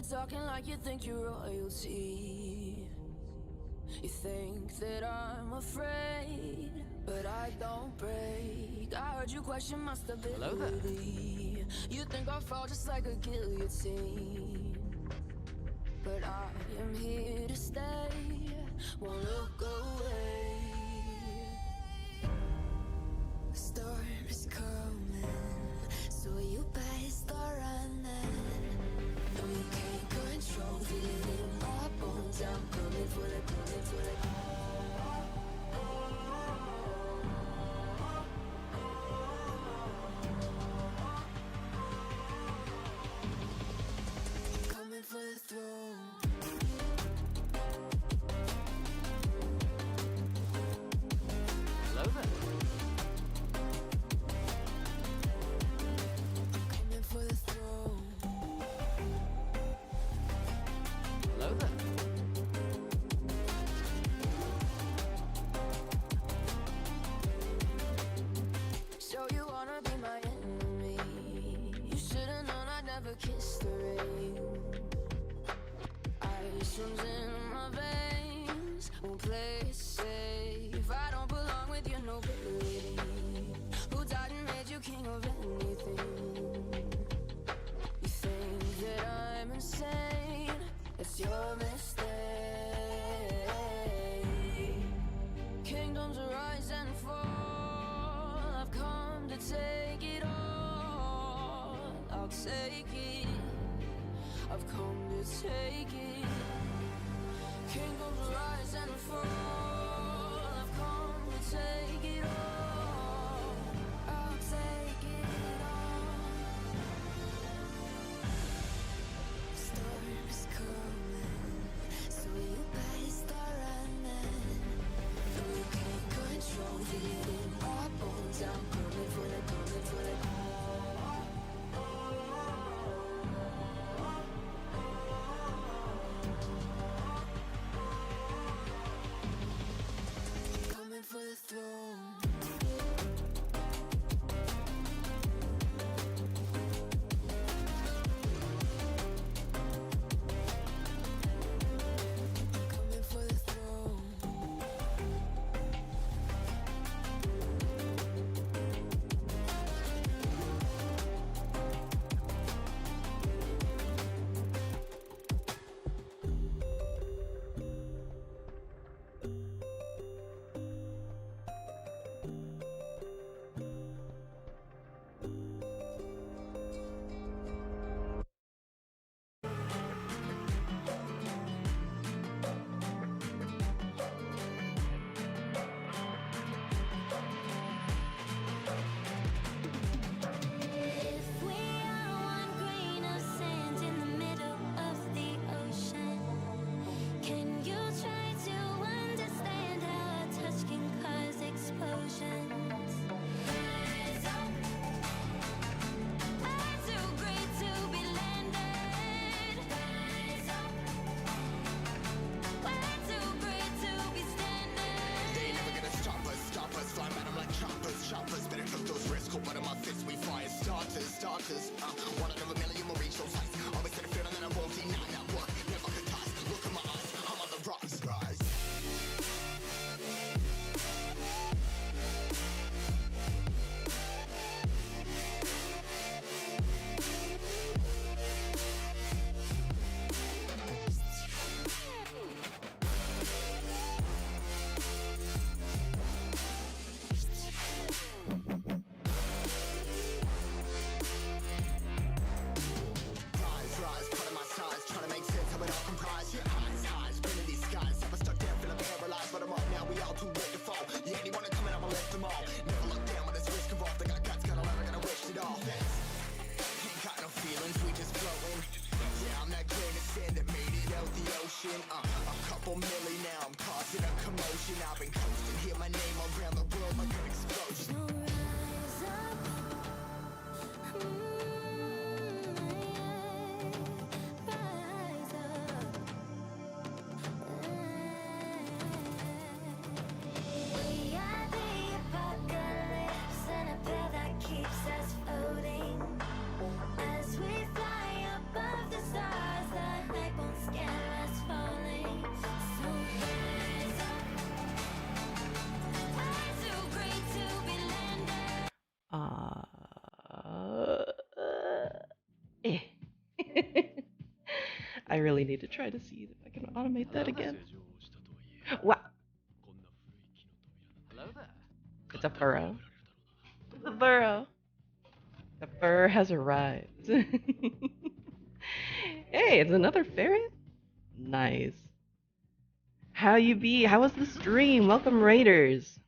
you're talking like you think you're royalty. You think that I'm afraid, but I don't break. I heard you question my stability. You think I'll fall just like a guillotine, but I am here to stay, won't look away. The storm is coming, so you better start running. No, you can't control, feel it in my bones. I'm coming for the, coming for the. Coming for the throne. Hello there. Coming for the throne. Hello there. So you wanna be my enemy? You should've known I'd never kiss the rain. Ice runs in my veins, won't play it safe. I don't belong with your nobility. Who died and made you king of anything? You think that I'm insane? It's your mistake. Kingdoms rise and fall. I've come to take it all. I'll take it. I've come to take it. Kingdoms rise and fall. I've come to take it all. I'll take it all. Storm is coming, so you better start running. No, you can't control, feel it in my bones. I'm coming for the, coming for the. Coming for the throne. Coming for the throne. If we are one grain of sand in the middle of the ocean, can you try to understand how a touch can cause explosions? Rise up. I'm too great to be landed. Rise up. We're too great to be standing. They ain't never gonna stop us, flying at 'em like choppers, better cook those risks, cold blood in my fists, we fire starters, one out of a million will reach those heights, always had a feeling that I won't deny that work, never could toss, look in my eyes, I'm on the rocks, rise. Rise, putting my size, trying to make sense of it all comprise. Yeah, highs, spinning these skies. Never stuck down, feeling paralyzed, but I'm up now. We all too late to fall. Yeah, anyone coming, I'ma lift them all. Never look down when there's risk involved. They got guts, gotta learn, I gotta wish it all. Ain't got no feelings, we just floating. Yeah, I'm that grain of sand that made it out the ocean. A couple milli now, I'm causing a commotion. I've been coasting, hear my name around the world like an explosion. So rise up. Rise up. We are the apocalypse, and a pair that keeps us floating as we fly above the stars that Eh. I really need to try to see if I can automate that again. Wow, Hello there. it's a burrow. It's a burrow. The fur has arrived. Hey, it's another ferret? Nice. How you be? How was the stream? Welcome, Raiders.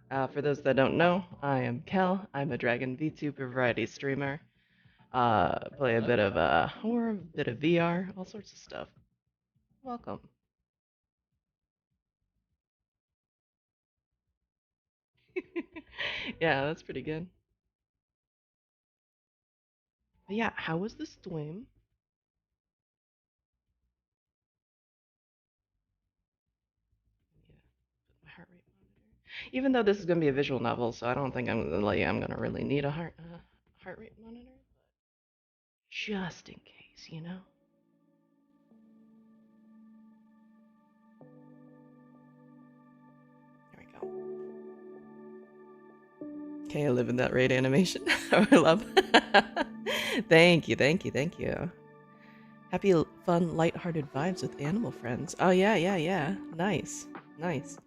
For those that don't know, I am Kel. I'm a Dragon VTuber variety streamer. Play a bit of horror, a bit of VR, all sorts of stuff. Welcome. Yeah, that's pretty good. But yeah, how was the stream? Yeah, my heart rate monitor. Even though this is gonna be a visual novel, so I don't think I'm gonna really need a heart rate monitor, just in case, you know. There we go. Okay, I live in that raid animation. I love. Thank you, thank you, thank you. Happy, fun, light-hearted vibes with animal friends. Oh yeah, yeah, yeah. Nice, nice.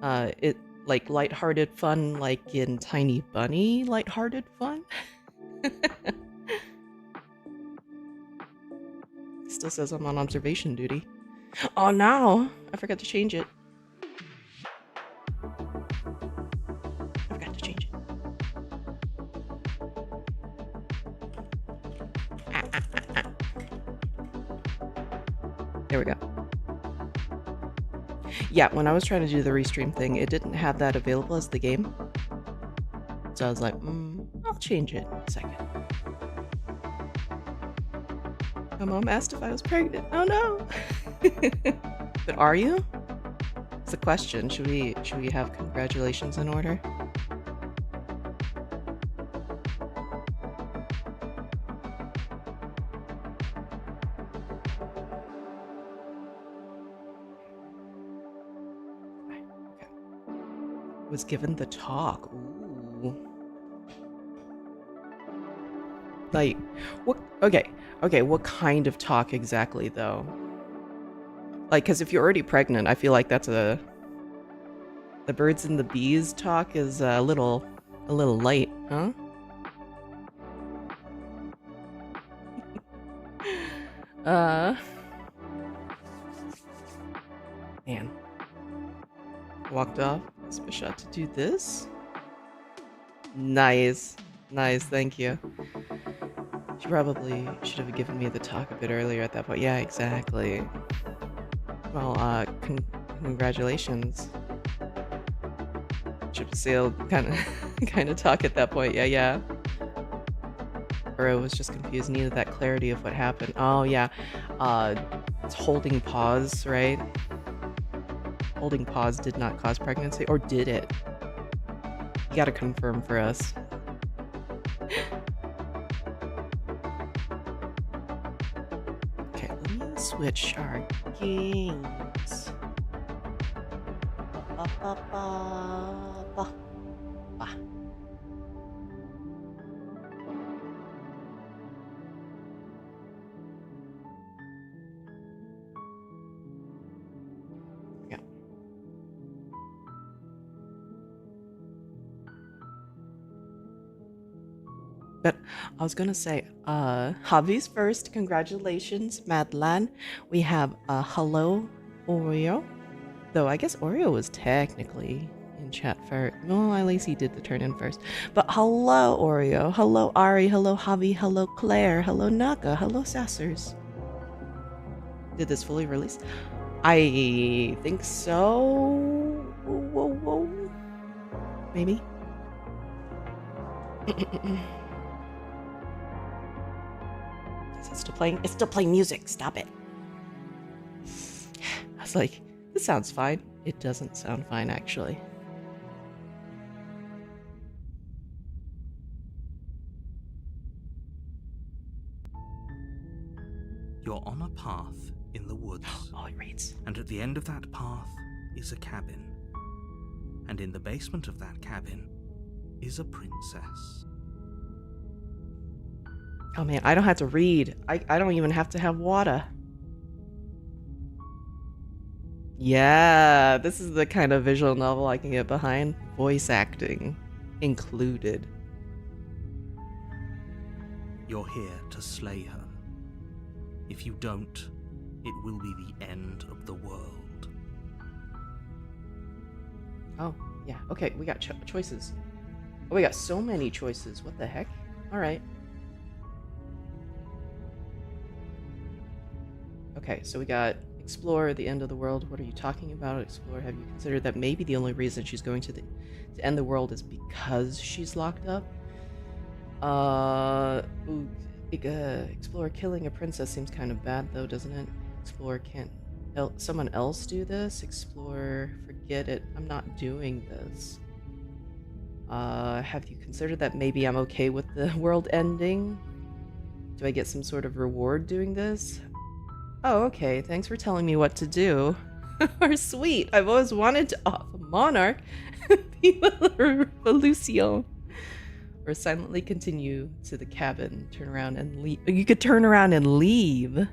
It like light-hearted fun, like in Tiny Bunny, light-hearted fun. Still says I'm on observation duty. Oh no, I forgot to change it. I forgot to change it. There we go. Yeah, when I was trying to do the restream thing, it didn't have that available as the game. So I was like, I'll change it in a second. My mom asked if I was pregnant. Oh no! But are you? It's a question. Should we have congratulations in order? Okay. Was given the talk. Ooh. Like, what? Okay, what kind of talk exactly, though? Like, because if you're already pregnant, I feel like that's the birds and the bees talk is a little light, huh? Man. Walked off. Special to do this. Nice. Nice, thank you. She probably should have given me the talk a bit earlier at that point. Yeah, exactly. Well, congratulations. Ship sailed kind of talk at that point. Yeah. Or I was just confused, needed that clarity of what happened. Oh yeah. It's holding pause, right? Holding pause did not cause pregnancy, or did it? You gotta confirm for us. Okay, let me switch our games. Yeah. But I was gonna say, hobbies first. Congratulations, Madlan. We have hello, Oreo. Though I guess Oreo was technically in chat first. No, at least he did the turn in first. But hello, Oreo. Hello, Ari. Hello, Javi. Hello, Claire. Hello, Naga. Hello, Sassers. Did this fully release? I think so. Whoa. Maybe. It's still playing. It's still playing music. Stop it. I was like, this sounds fine. It doesn't sound fine, actually. You're on a path in the woods. Oh, it reads. And at the end of that path is a cabin. And in the basement of that cabin is a princess. Oh man, I don't have to read. I don't even have to have water. Yeah, this is the kind of visual novel I can get behind. Voice acting included. You're here to slay her. If you don't, it will be the end of the world. Oh, yeah. Okay, we got choices. Oh, we got so many choices. What the heck? All right. Okay, so we got explore the end of the world. What are you talking about? Explore. Have you considered that maybe the only reason she's going to end the world is because she's locked up? Explore killing a princess seems kind of bad though, doesn't it? Explore can't someone else do this? Explore, forget it. I'm not doing this. Have you considered that maybe I'm okay with the world ending? Do I get some sort of reward doing this? Oh, okay. Thanks for telling me what to do. Or sweet. I've always wanted to off a monarch. Revolution. Or silently continue to the cabin. Turn around and leave. You could turn around and leave.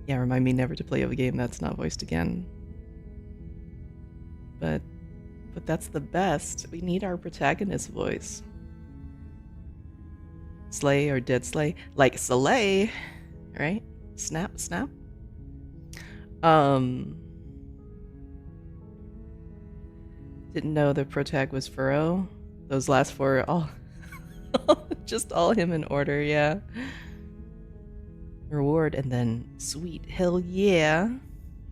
Yeah, remind me never to play a game that's not voiced again. But that's the best. We need our protagonist voice. Slay or dead slay. Like Soleil, right? Snap, snap. Didn't know the protag was Furrow. Those last four are all just all him in order, yeah. Reward and then sweet. Hell yeah.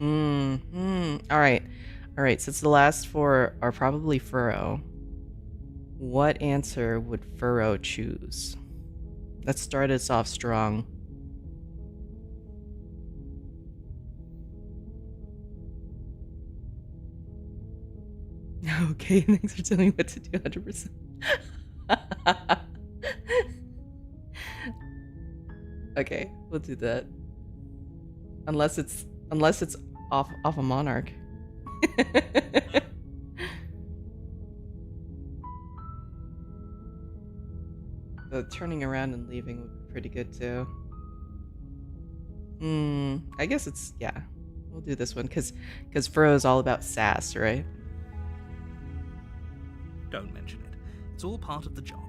Alright. Alright, since the last four are probably Furrow, what answer would Furrow choose? Let's start us off strong. Okay, thanks for telling me what to do 100%. Okay, we'll do that. Unless it's off a monarch. The turning around and leaving would be pretty good too. I guess it's, yeah. We'll do this one because Furrow is all about sass, right? Don't mention it. It's all part of the job.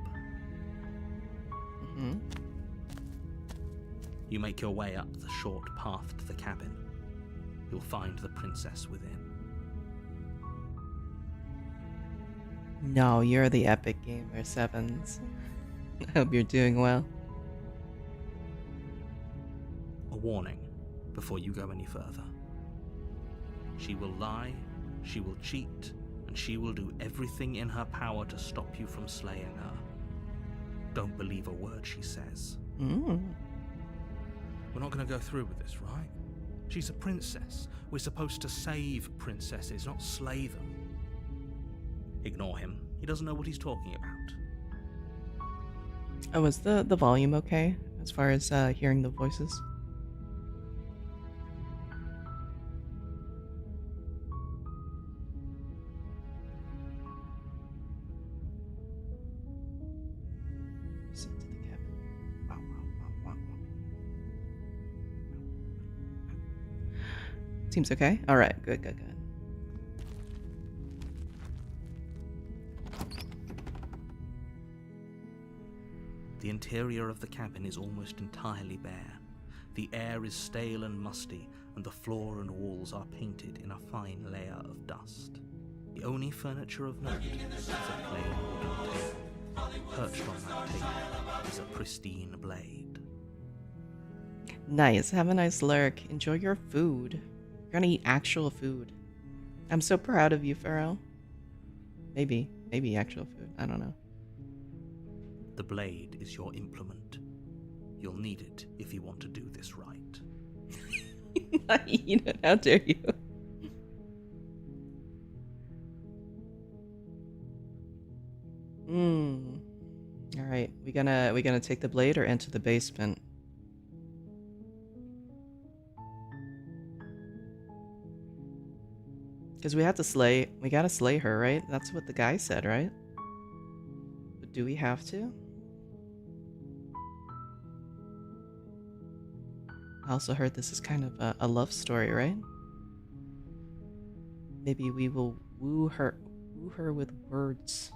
You make your way up the short path to the cabin. You'll find the princess within. No, you're the epic gamer, Sevens. I hope you're doing well. A warning before you go any further. She will lie, she will cheat, and she will do everything in her power to stop you from slaying her. Don't believe a word she says. We're not going to go through with this, right? She's a princess. We're supposed to save princesses, not slay them. Ignore him. He doesn't know what he's talking about. Oh, is the volume okay as far as hearing the voices? Seems okay. All right, good. The interior of the cabin is almost entirely bare. The air is stale and musty, and the floor and walls are painted in a fine layer of dust. The only furniture of note is a plain wooden table. Perched on that table is a pristine blade. Nice. Have a nice lurk. Enjoy your food. You're gonna eat actual food. I'm so proud of you, Furrow. Maybe actual food. I don't know. The blade is your implement. You'll need it if you want to do this right. How dare you? All right, we gonna take the blade or enter the basement. Because we gotta slay her, right? That's what the guy said, right? But do we have to? I also heard this is kind of a love story, right? Maybe we will woo her with words.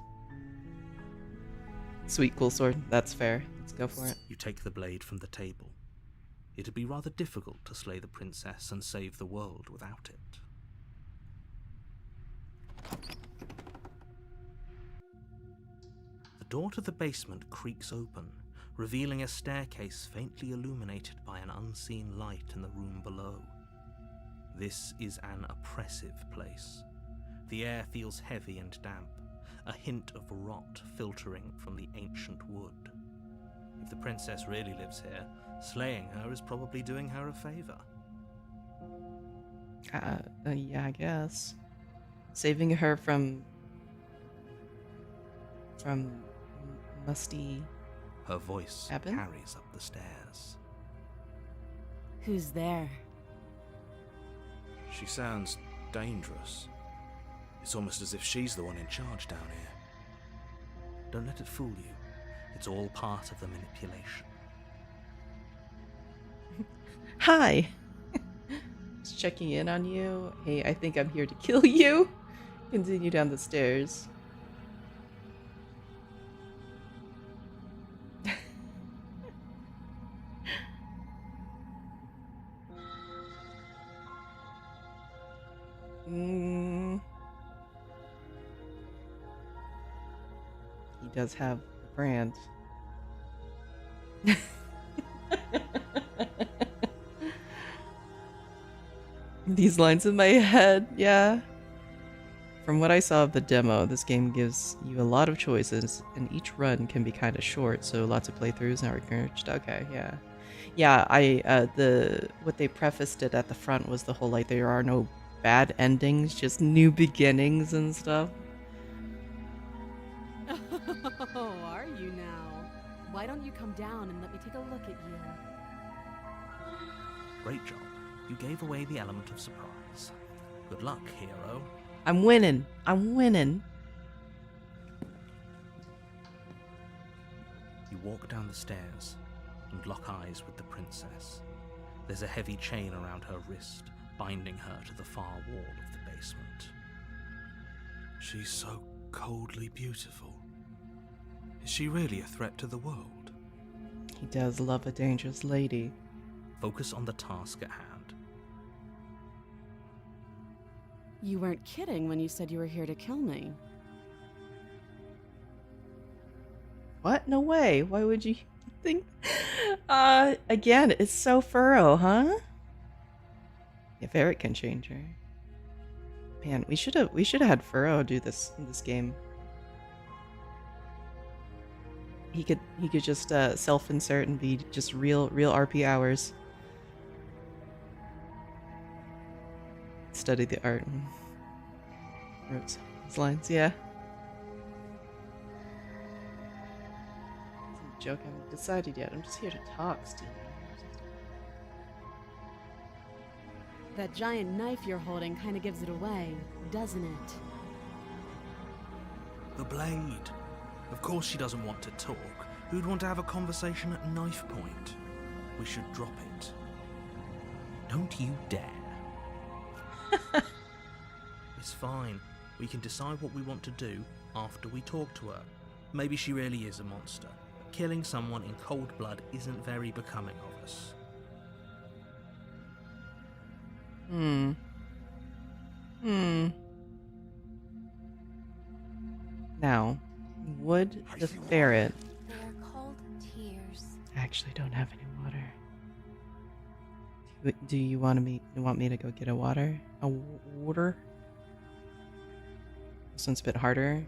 Sweet, cool sword. That's fair. Let's go for it. You take the blade from the table. It'd be rather difficult to slay the princess and save the world without it. The door to the basement creaks open, revealing a staircase faintly illuminated by an unseen light in the room below. This is an oppressive place. The air feels heavy and damp, a hint of rot filtering from the ancient wood. If the princess really lives here, slaying her is probably doing her a favor. Yeah, I guess. Saving her from musty. Her voice Eben? carries up the stairs. Who's there? She sounds dangerous. It's almost as if she's the one in charge down here. Don't let it fool you. It's all part of the manipulation. Hi. Just checking in on you. Hey, I think I'm here to kill you. Continue down the stairs. He does have a brand. These lines in my head, yeah. From what I saw of the demo, this game gives you a lot of choices, and each run can be kind of short, so lots of playthroughs are encouraged. Okay, yeah. Yeah, what they prefaced it at the front was the whole, like, there are no bad endings, just new beginnings and stuff. Oh, are you now? Why don't you come down and let me take a look at you? Great job. You gave away the element of surprise. Good luck, hero. I'm winning. I'm winning. You walk down the stairs and lock eyes with the princess. There's a heavy chain around her wrist, binding her to the far wall of the basement. She's so coldly beautiful. Is she really a threat to the world? He does love a dangerous lady. Focus on the task at hand. You weren't kidding when you said you were here to kill me. What? No way. Why would you think? Again, it's so Furrow, huh? Yeah, Ferret can change her. Man, we should have had Furrow do this in this game. He could just self-insert and be just real RP hours. Study the art and wrote these lines, yeah. It's a joke, I haven't decided yet. I'm just here to talk, Steve. That giant knife you're holding kind of gives it away, doesn't it? The blade. Of course she doesn't want to talk. Who'd want to have a conversation at knife point? We should drop it. Don't you dare. It's fine. We can decide what we want to do after we talk to her. Maybe she really is a monster. Killing someone in cold blood isn't very becoming of us. Now, would the ferret... They are called tears. I actually don't have any water. Do you want me to go get a water? Water? This one's a bit harder.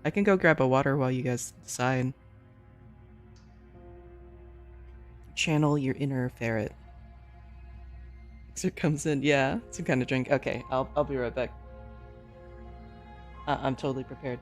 I can go grab a water while you guys decide. Channel your inner ferret. Excerpt comes in. Yeah, some kind of drink. Okay, I'll be right back. I'm totally prepared.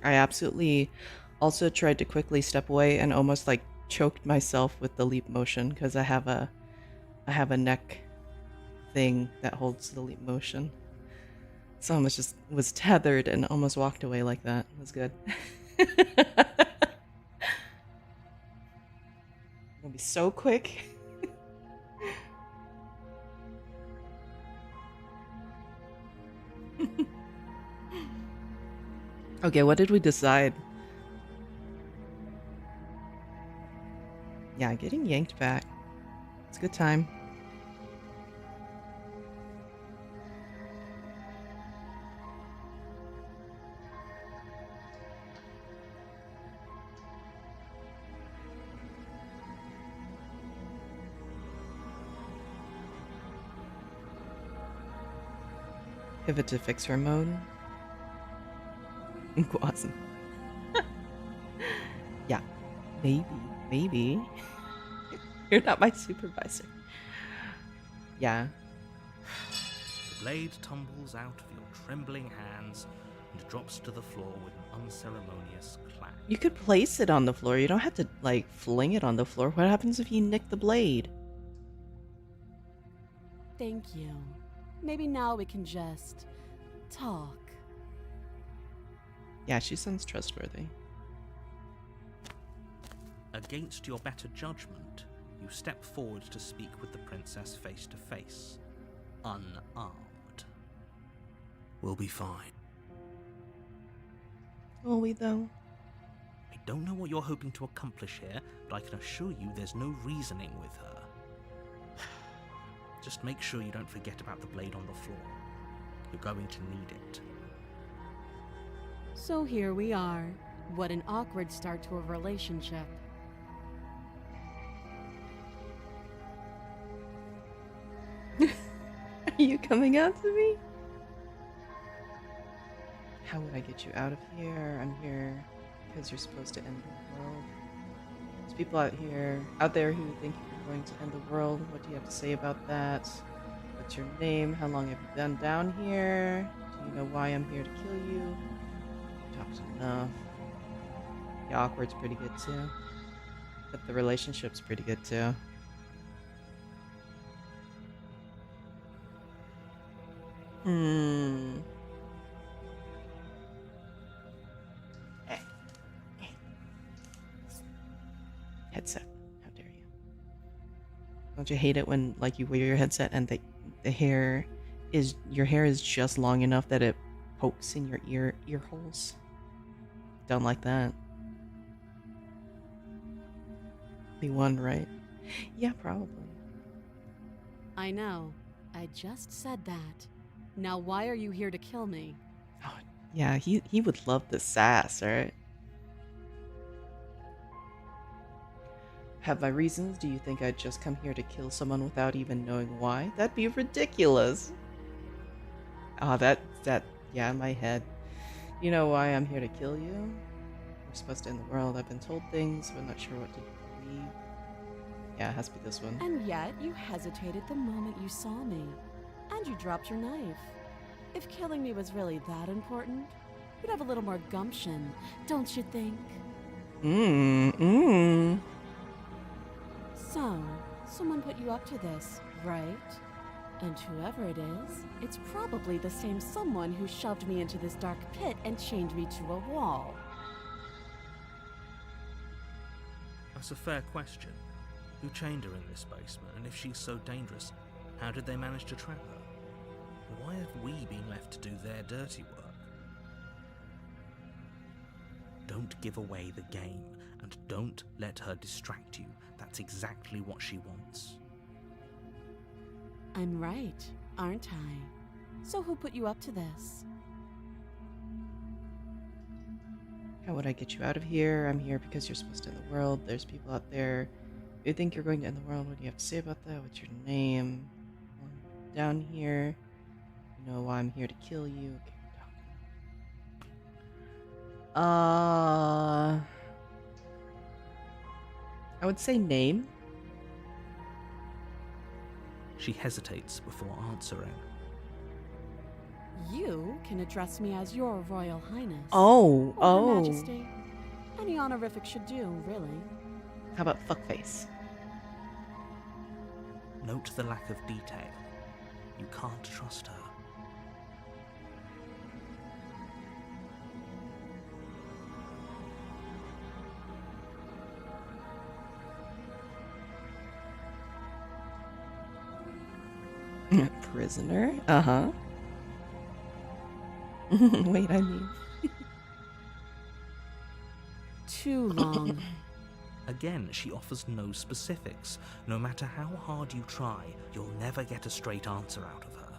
I absolutely also tried to quickly step away and almost like choked myself with the leap motion because I have a neck thing that holds the leap motion. So I almost just was tethered and almost walked away like that. It was good. Gonna be so quick. Okay, what did we decide? Yeah, getting yanked back. It's a good time. Pivot to fixer mode. Awesome. Yeah, maybe. You're not my supervisor. Yeah. The blade tumbles out of your trembling hands and drops to the floor with an unceremonious clack. You could place it on the floor. You don't have to, like, fling it on the floor. What happens if you nick the blade? Thank you. Maybe now we can just talk. Yeah, she sounds trustworthy. Against your better judgment, you step forward to speak with the princess face to face, unarmed. We'll be fine. Will we, though? I don't know what you're hoping to accomplish here, but I can assure you there's no reasoning with her. Just make sure you don't forget about the blade on the floor. You're going to need it. So here we are. What an awkward start to a relationship. Are you coming out to me? How would I get you out of here? I'm here because you're supposed to end the world. There's people out there who think you're going to end the world. What do you have to say about that? What's your name? How long have you been down here? Do you know why I'm here to kill you? Talked enough. The awkward's pretty good too. But the relationship's pretty good too. Headset. How dare you? Don't you hate it when, like, you wear your headset and your hair is just long enough that it pokes in your ear holes? Don't like that. Be one, right? Yeah, probably. I know. I just said that. Now why are you here to kill me? Oh, yeah, he would love the sass, right? Have my reasons? Do you think I'd just come here to kill someone without even knowing why? That'd be ridiculous. Oh, yeah, in my head. You know why I'm here to kill you? We're supposed to end the world. I've been told things, but not sure what to believe. Yeah, it has to be this one. And yet you hesitated the moment you saw me. And you dropped your knife. If killing me was really that important, you'd have a little more gumption, don't you think? So, someone put you up to this, right? And whoever it is, it's probably the same someone who shoved me into this dark pit and chained me to a wall. That's a fair question. Who chained her in this basement, and if she's so dangerous, how did they manage to trap her? Why have we been left to do their dirty work? Don't give away the game, and don't let her distract you. That's exactly what she wants. I'm right, aren't I? So who put you up to this? How would I get you out of here? I'm here because you're supposed to end the world. There's people out there who think you're going to end the world. What do you have to say about that? What's your name? Down here. You know why I'm here to kill you. Okay, I would say name. She hesitates before answering. You can address me as Your Royal Highness. Oh, Or Her oh. Majesty. Any honorific should do, really. How about fuckface? Note the lack of detail. You can't trust her. Prisoner? Uh-huh. Wait, I mean... Too long. Again, she offers no specifics. No matter how hard you try, you'll never get a straight answer out of her.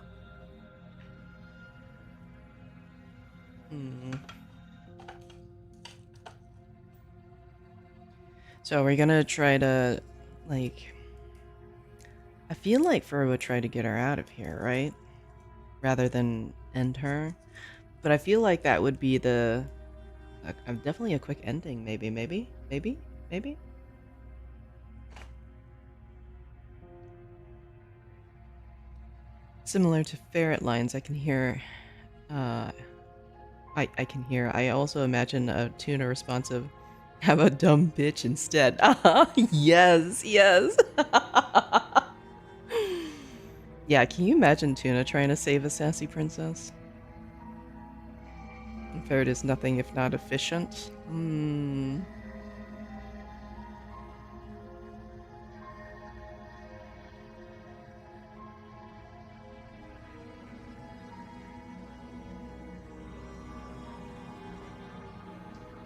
So we're gonna try to, like... I feel like Fur would try to get her out of here, right? Rather than end her. But I feel like that would be the... definitely a quick ending, maybe. Similar to ferret lines, I can hear... I can hear. I also imagine a tuna responsive, have a dumb bitch instead. Yes. Yeah, can you imagine Tuna trying to save a sassy princess? Ferret is nothing if not efficient.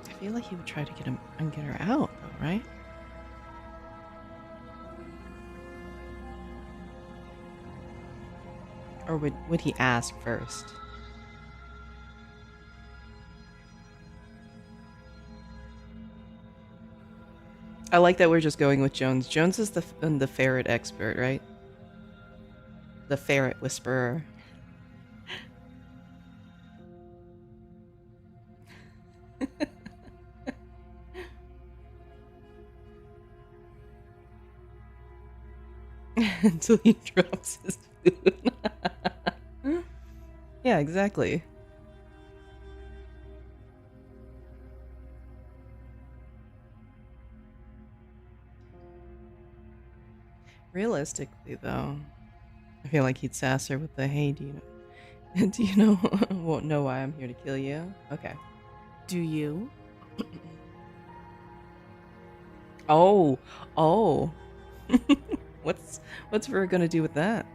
I feel like he would try to get him and get her out, though, right? Or would he ask first? I like that we're just going with Jones. Jones is the ferret expert, right? The ferret whisperer. Until he drops his food. Yeah, exactly. Realistically, though, I feel like he'd sass her with the, hey, do you know, won't know why I'm here to kill you? Okay. Do you? Oh. What's Ver gonna do with that?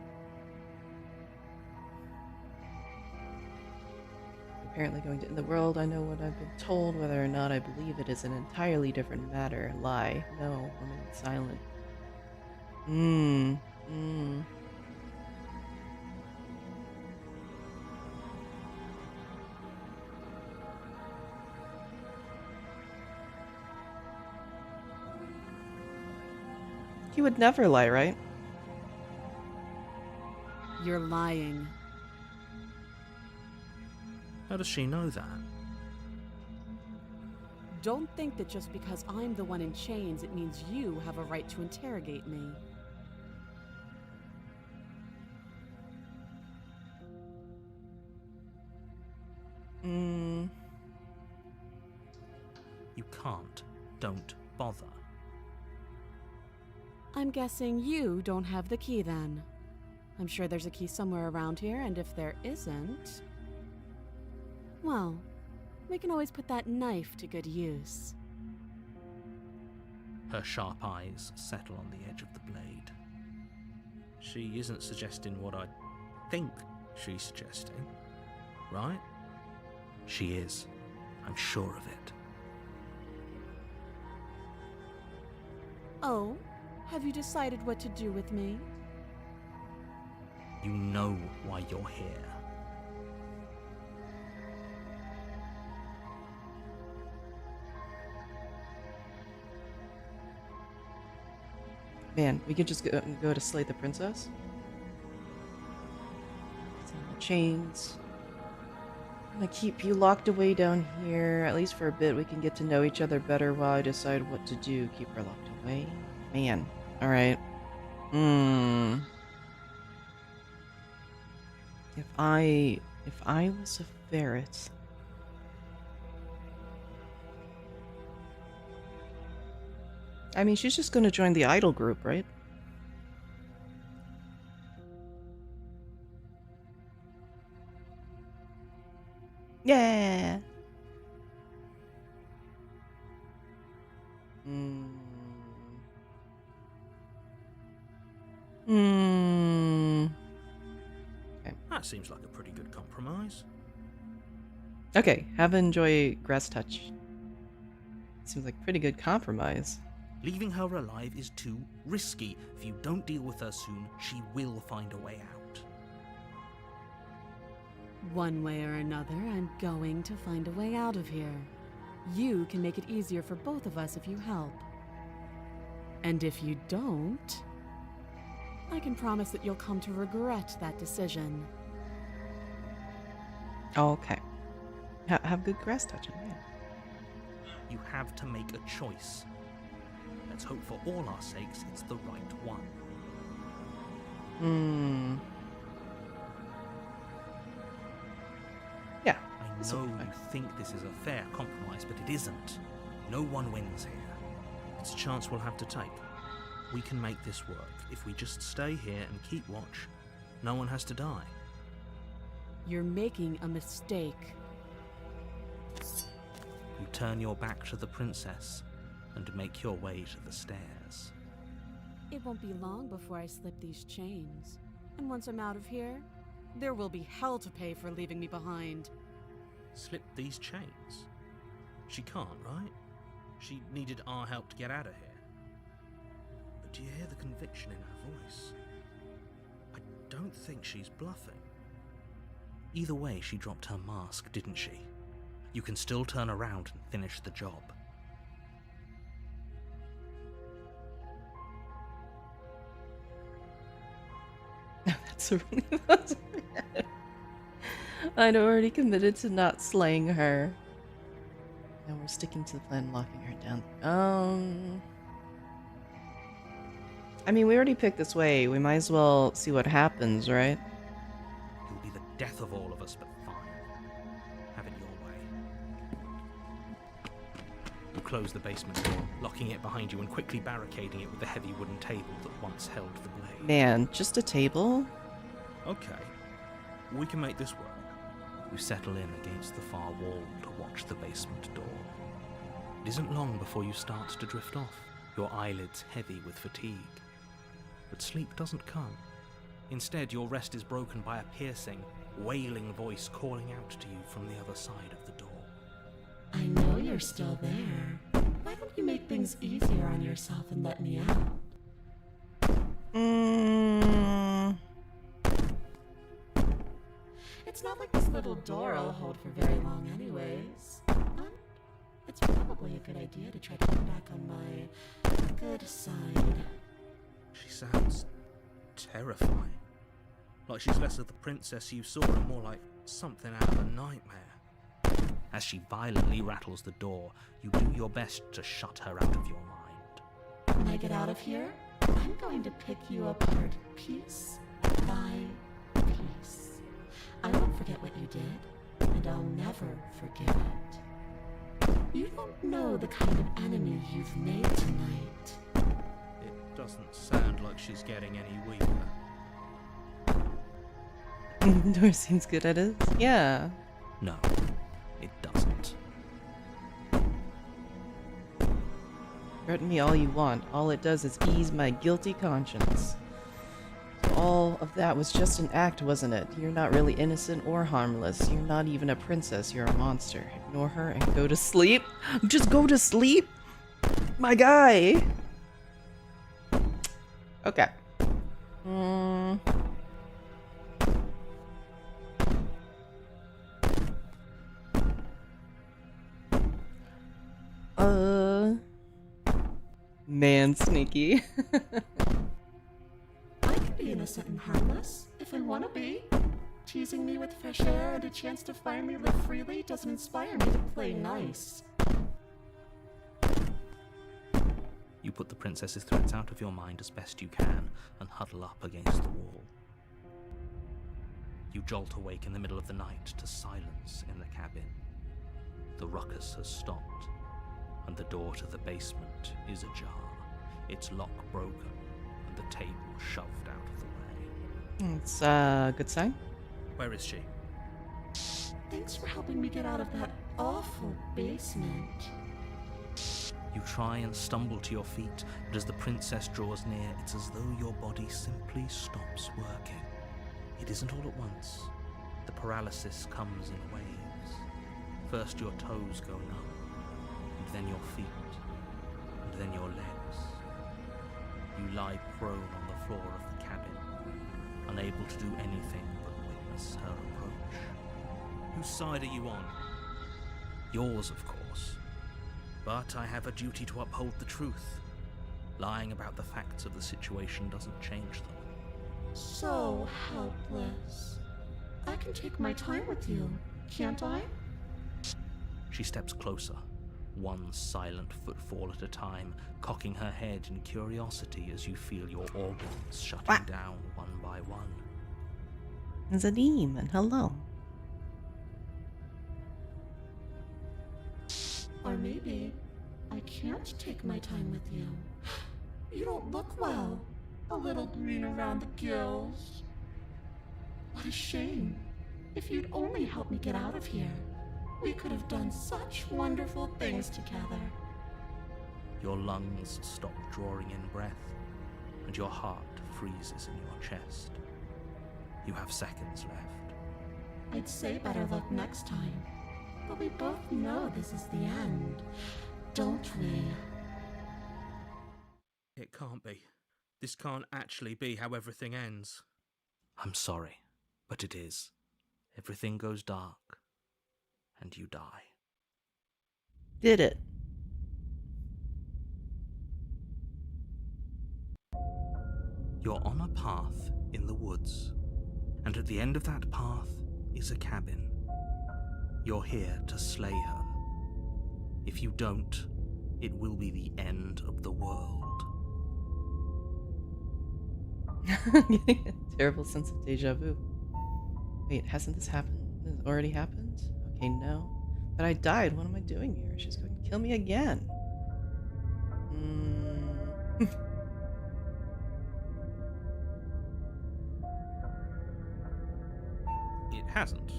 Apparently going to end the world. I know what I've been told. Whether or not I believe it is an entirely different matter. Lie. No. Remain silent. He would never lie, right? You're lying. How does she know that? Don't think that just because I'm the one in chains, it means you have a right to interrogate me. You can't. Don't bother. I'm guessing you don't have the key then. I'm sure there's a key somewhere around here, and if there isn't... well, we can always put that knife to good use. Her sharp eyes settle on the edge of the blade. She isn't suggesting what I think she's suggesting, right? She is. I'm sure of it. Oh? Have you decided what to do with me? You know why you're here. Man, we could just go to slay the princess. Send the chains. I'm gonna keep you locked away down here. At least for a bit, we can get to know each other better while I decide what to do. Keep her locked away. Man. Alright. If I If I was a ferret. I mean, she's just gonna join the idol group, right? Yeah. Hmm. Hmm. That seems like a pretty good compromise. Okay, have enjoy grass touch. Seems like a pretty good compromise. Leaving her alive is too risky. If you don't deal with her soon, she will find a way out. One way or another, I'm going to find a way out of here. You can make it easier for both of us if you help. And if you don't, I can promise that you'll come to regret that decision. Oh, okay. Have good grass touching, yeah. You have to make a choice. Let's hope for all our sakes it's the right one. Hmm. Yeah. I this will know be you fine. think this is a fair compromise, but it isn't. No one wins here. It's a chance we'll have to take. We can make this work. If we just stay here and keep watch, no one has to die. You're making a mistake. You turn your back to the princess and make your way to the stairs. It won't be long before I slip these chains. And once I'm out of here, there will be hell to pay for leaving me behind. Slip these chains? She can't, right? She needed our help to get out of here. But do you hear the conviction in her voice? I don't think she's bluffing. Either way, she dropped her mask, didn't she? You can still turn around and finish the job. That's really that's bad. I'd already committed to not slaying her. Now we're sticking to the plan, locking her down. I mean, we already picked this way. We might as well see what happens, right? You'll be the death of all of us, but fine. Have it your way. You close the basement door, locking it behind you and quickly barricading it with the heavy wooden table that once held the blade. Man, just a table? Okay, we can make this work. You settle in against the far wall to watch the basement door. It isn't long before you start to drift off, your eyelids heavy with fatigue. But sleep doesn't come. Instead, your rest is broken by a piercing, wailing voice calling out to you from the other side of the door. I know you're still there. Why don't you make things easier on yourself and let me out? It's not like this little door will hold for very long anyways. It's probably a good idea to try to get back on my good side. She sounds terrifying. Like she's less of the princess you saw and more like something out of a nightmare. As she violently rattles the door, you do your best to shut her out of your mind. When I get out of here, I'm going to pick you apart piece by piece. I won't forget what you did, and I'll never forget it. You don't know the kind of enemy you've made tonight. It doesn't sound like she's getting any weaker. Door seems good at it. Yeah. No, it doesn't. Threaten me all you want. All it does is ease my guilty conscience. All of that was just an act, wasn't it? You're not really innocent or harmless. You're not even a princess. You're a monster. Ignore her and go to sleep. Just go to sleep, my guy. Okay. Man, sneaky. I could be innocent and harmless, if I want to be. Teasing me with fresh air and a chance to finally live freely doesn't inspire me to play nice. You put the princess's threats out of your mind as best you can and huddle up against the wall. You jolt awake in the middle of the night to silence in the cabin. The ruckus has stopped, and the door to the basement is ajar, its lock broken, and the table shoved out of the way. It's a good sign. Where is she? Thanks for helping me get out of that awful basement. You try and stumble to your feet, but as the princess draws near, it's as though your body simply stops working. It isn't all at once. The paralysis comes in waves. First your toes go numb, and then your feet, and then your legs. You lie prone on the floor of the cabin, unable to do anything but witness her approach. Whose side are you on? Yours, of course. But I have a duty to uphold the truth. Lying about the facts of the situation doesn't change them. So helpless. I can take my time with you, can't I? She steps closer, one silent footfall at a time, cocking her head in curiosity as you feel your organs shutting down one by one. It's a demon. Hello. Or maybe I can't take my time with you. You don't look well. A little green around the gills. What a shame. If you'd only helped me get out of here, we could have done such wonderful things together. Your lungs stop drawing in breath, and your heart freezes in your chest. You have seconds left. I'd say better luck next time. But we both know this is the end, don't we? It can't be. This can't actually be how everything ends. I'm sorry, but it is. Everything goes dark, and you die. Did it. You're on a path in the woods, and at the end of that path is a cabin. You're here to slay her. If you don't, it will be the end of the world. I'm getting a terrible sense of deja vu. Wait, hasn't this happened? Has it already happened? Okay, no. But I died. What am I doing here? She's going to kill me again. It hasn't.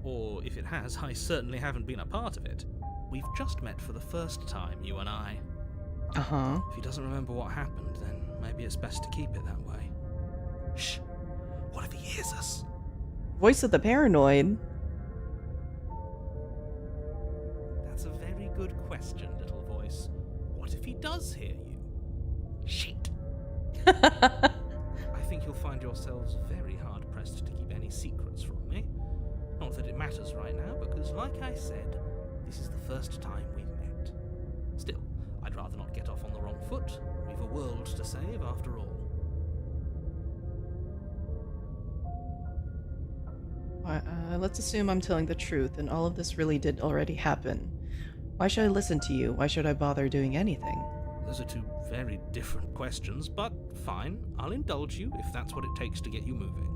Or if it has, I certainly haven't been a part of it. We've just met for the first time, you and I. Uh-huh. If he doesn't remember what happened, then maybe it's best to keep it that way. Shh! What if he hears us? Voice of the paranoid. That's a very good question, little voice. What if he does hear you? Shit! I think you'll find yourselves very hard-pressed to keep any secrets from me. Not that it matters right now, because like I said, this is the first time we've met. Still, I'd rather not get off on the wrong foot. We've a world to save after all. Let's assume I'm telling the truth and all of this really did already happen. Why should I listen to you? Why should I bother doing anything? Those are two very different questions, but fine, I'll indulge you if that's what it takes to get you moving.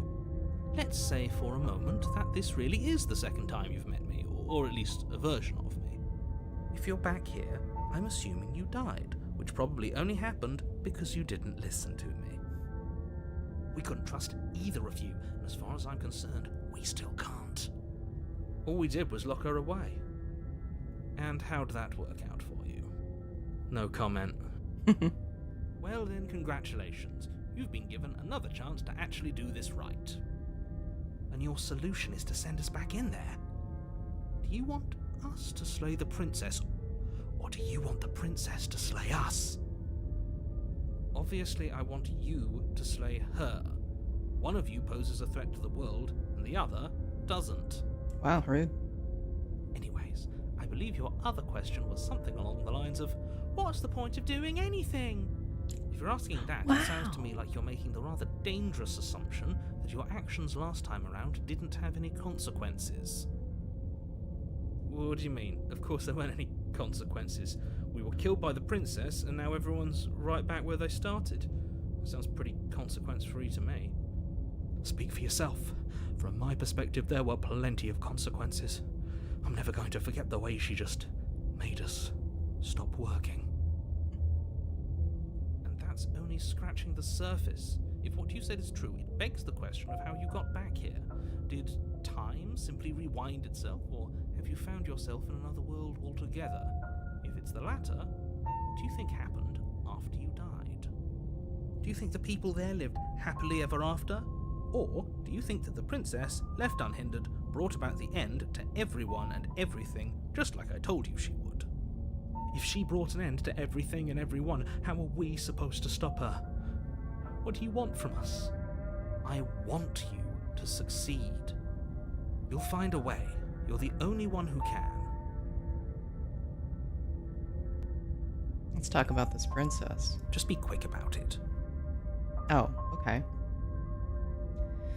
Let's say for a moment that this really is the second time you've met me, or at least a version of me. If you're back here, I'm assuming you died, which probably only happened because you didn't listen to me. We couldn't trust either of you, and as far as I'm concerned, we still can't. All we did was lock her away. And how'd that work out for you? No comment. Well then, congratulations. You've been given another chance to actually do this right. And your solution is to send us back in there. Do you want us to slay the princess, or do you want the princess to slay us? Obviously, I want you to slay her. One of you poses a threat to the world, and the other doesn't. Wow, rude. Anyways, I believe your other question was something along the lines of, what's the point of doing anything? If you're asking that, Wow. It sounds to me like you're making the rather dangerous assumption that your actions last time around didn't have any consequences. What do you mean? Of course there weren't any consequences. We were killed by the princess, and now everyone's right back where they started. Sounds pretty consequence-free to me. Speak for yourself. From my perspective, there were plenty of consequences. I'm never going to forget the way she just made us stop working. And that's only scratching the surface. If what you said is true, it begs the question of how you got back here. Did time simply rewind itself, or have you found yourself in another world altogether? If it's the latter, what do you think happened after you died? Do you think the people there lived happily ever after? Or do you think that the princess, left unhindered, brought about the end to everyone and everything, just like I told you she would? If she brought an end to everything and everyone, how are we supposed to stop her? What do you want from us? I want you to succeed. You'll find a way. You're the only one who can. Let's talk about this princess. Just be quick about it. Oh, okay.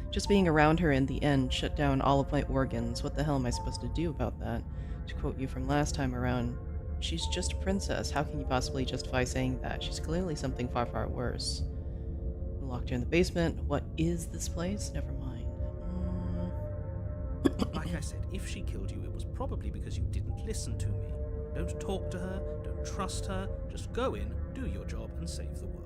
Just being around her in the end shut down all of my organs. What the hell am I supposed to do about that? To quote you from last time around, she's just a princess. How can you possibly justify saying that? She's clearly something far, far worse. We locked her in the basement. What is this place? Never mind. Like I said, if she killed you, it was probably because you didn't listen to me. Don't talk to her, don't trust her, just go in, do your job, and save the world.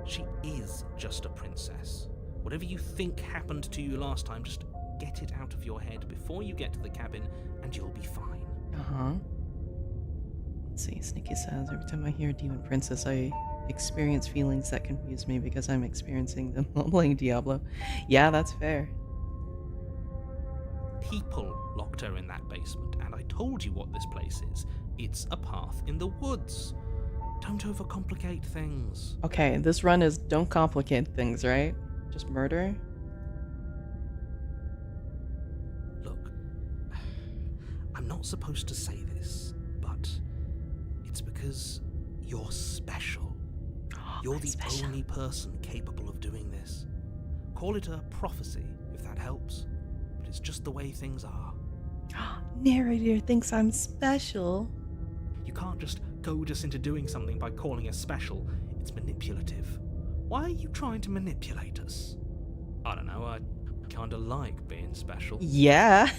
She is just a princess. Whatever you think happened to you last time, just get it out of your head before you get to the cabin, and you'll be fine. Uh-huh. Let's see, Sneaky says, every time I hear Demon Princess, I experience feelings that confuse me because I'm experiencing them while playing Diablo. Yeah, that's fair. People locked her in that basement, and I told you what this place is. It's a path in the woods. Don't overcomplicate things. Okay, this run is don't complicate things, right? Just murder? Look, I'm not supposed to say this, but it's because you're special. You're the only person capable of doing this. Call it a prophecy, if that helps. But it's just the way things are. Narrator thinks I'm special. You can't just goad us into doing something by calling us special. It's manipulative. Why are you trying to manipulate us? I don't know, I kinda like being special. Yeah.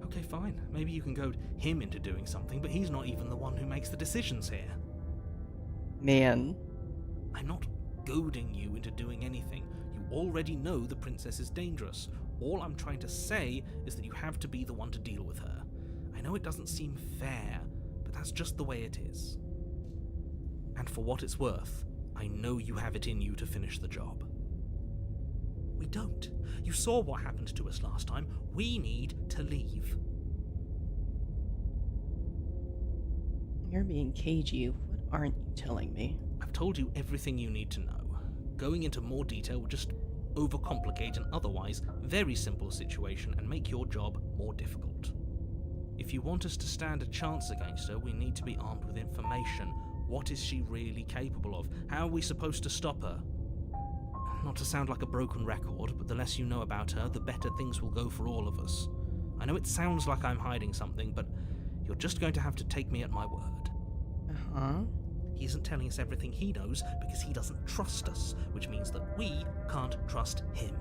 Okay, fine. Maybe you can goad him into doing something, but he's not even the one who makes the decisions here. Man. I'm not goading you into doing anything. You already know the princess is dangerous. All I'm trying to say is that you have to be the one to deal with her. I know it doesn't seem fair, but that's just the way it is. And for what it's worth, I know you have it in you to finish the job. We don't. You saw what happened to us last time. We need to leave. You're being cagey. What aren't you telling me? I've told you everything you need to know. Going into more detail will just overcomplicate an otherwise very simple situation and make your job more difficult. If you want us to stand a chance against her, we need to be armed with information. What is she really capable of? How are we supposed to stop her? Not to sound like a broken record, but the less you know about her, the better things will go for all of us. I know it sounds like I'm hiding something, but you're just going to have to take me at my word. Uh-huh. He isn't telling us everything he knows because he doesn't trust us, which means that we can't trust him.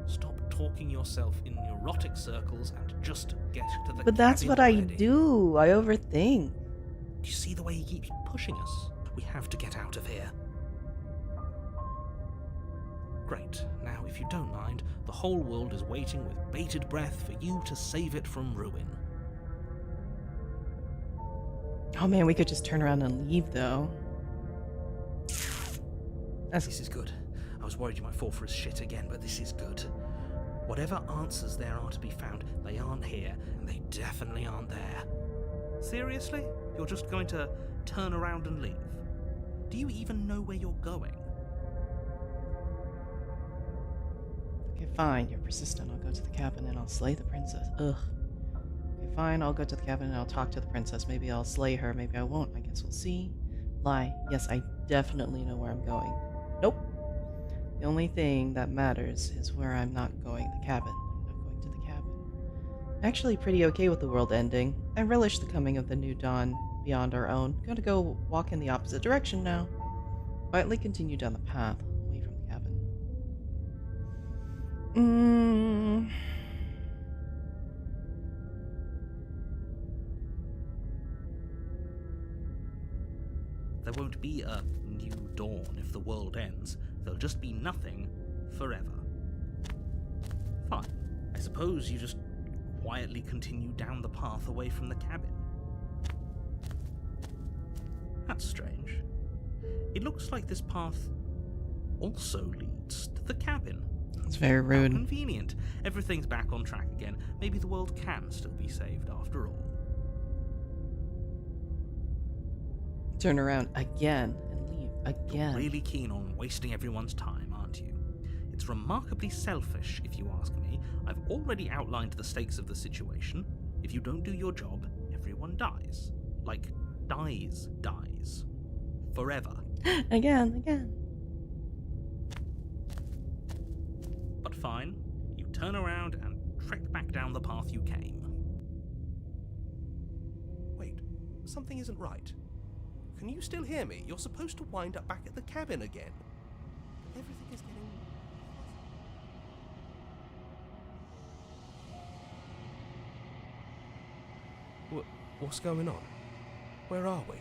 Stop talking yourself in neurotic circles and just get to the But that's cabin what I already. do. I overthink. Do you see the way he keeps pushing us? We have to get out of here. Great. Now, if you don't mind, the whole world is waiting with bated breath for you to save it from ruin. Oh man, we could just turn around and leave though. This is good. I was worried you might fall for his shit again, but this is good. Whatever answers there are to be found, they aren't here, and they definitely aren't there. Seriously? You're just going to turn around and leave? Do you even know where you're going? Okay, fine. You're persistent. I'll go to the cabin and I'll slay the princess. Ugh. Okay, fine. I'll go to the cabin and I'll talk to the princess. Maybe I'll slay her. Maybe I won't. I guess we'll see. Lie. Yes, I definitely know where I'm going. Nope. The only thing that matters is where I'm not going. The cabin. I'm not going to the cabin. I'm actually pretty okay with the world ending. I relish the coming of the new dawn beyond our own. Gonna go walk in the opposite direction now. Quietly continue down the path. Wait Mm, There won't be a new dawn if the world ends. There'll just be nothing forever. Fine. I suppose you just quietly continue down the path away from the cabin. That's strange. It looks like this path also leads to the cabin. it's very How rude. convenient. Everything's back on track again. Maybe the world can still be saved after all. Turn around again and leave again. Really keen on wasting everyone's time, aren't you? It's remarkably selfish, if you ask me. I've already outlined the stakes of the situation. If you don't do your job, everyone dies. Like, dies. Forever. Again. But fine, you turn around and trek back down the path you came. Wait, something isn't right. Can you still hear me? You're supposed to wind up back at the cabin again. Everything is getting... What's going on? Where are we?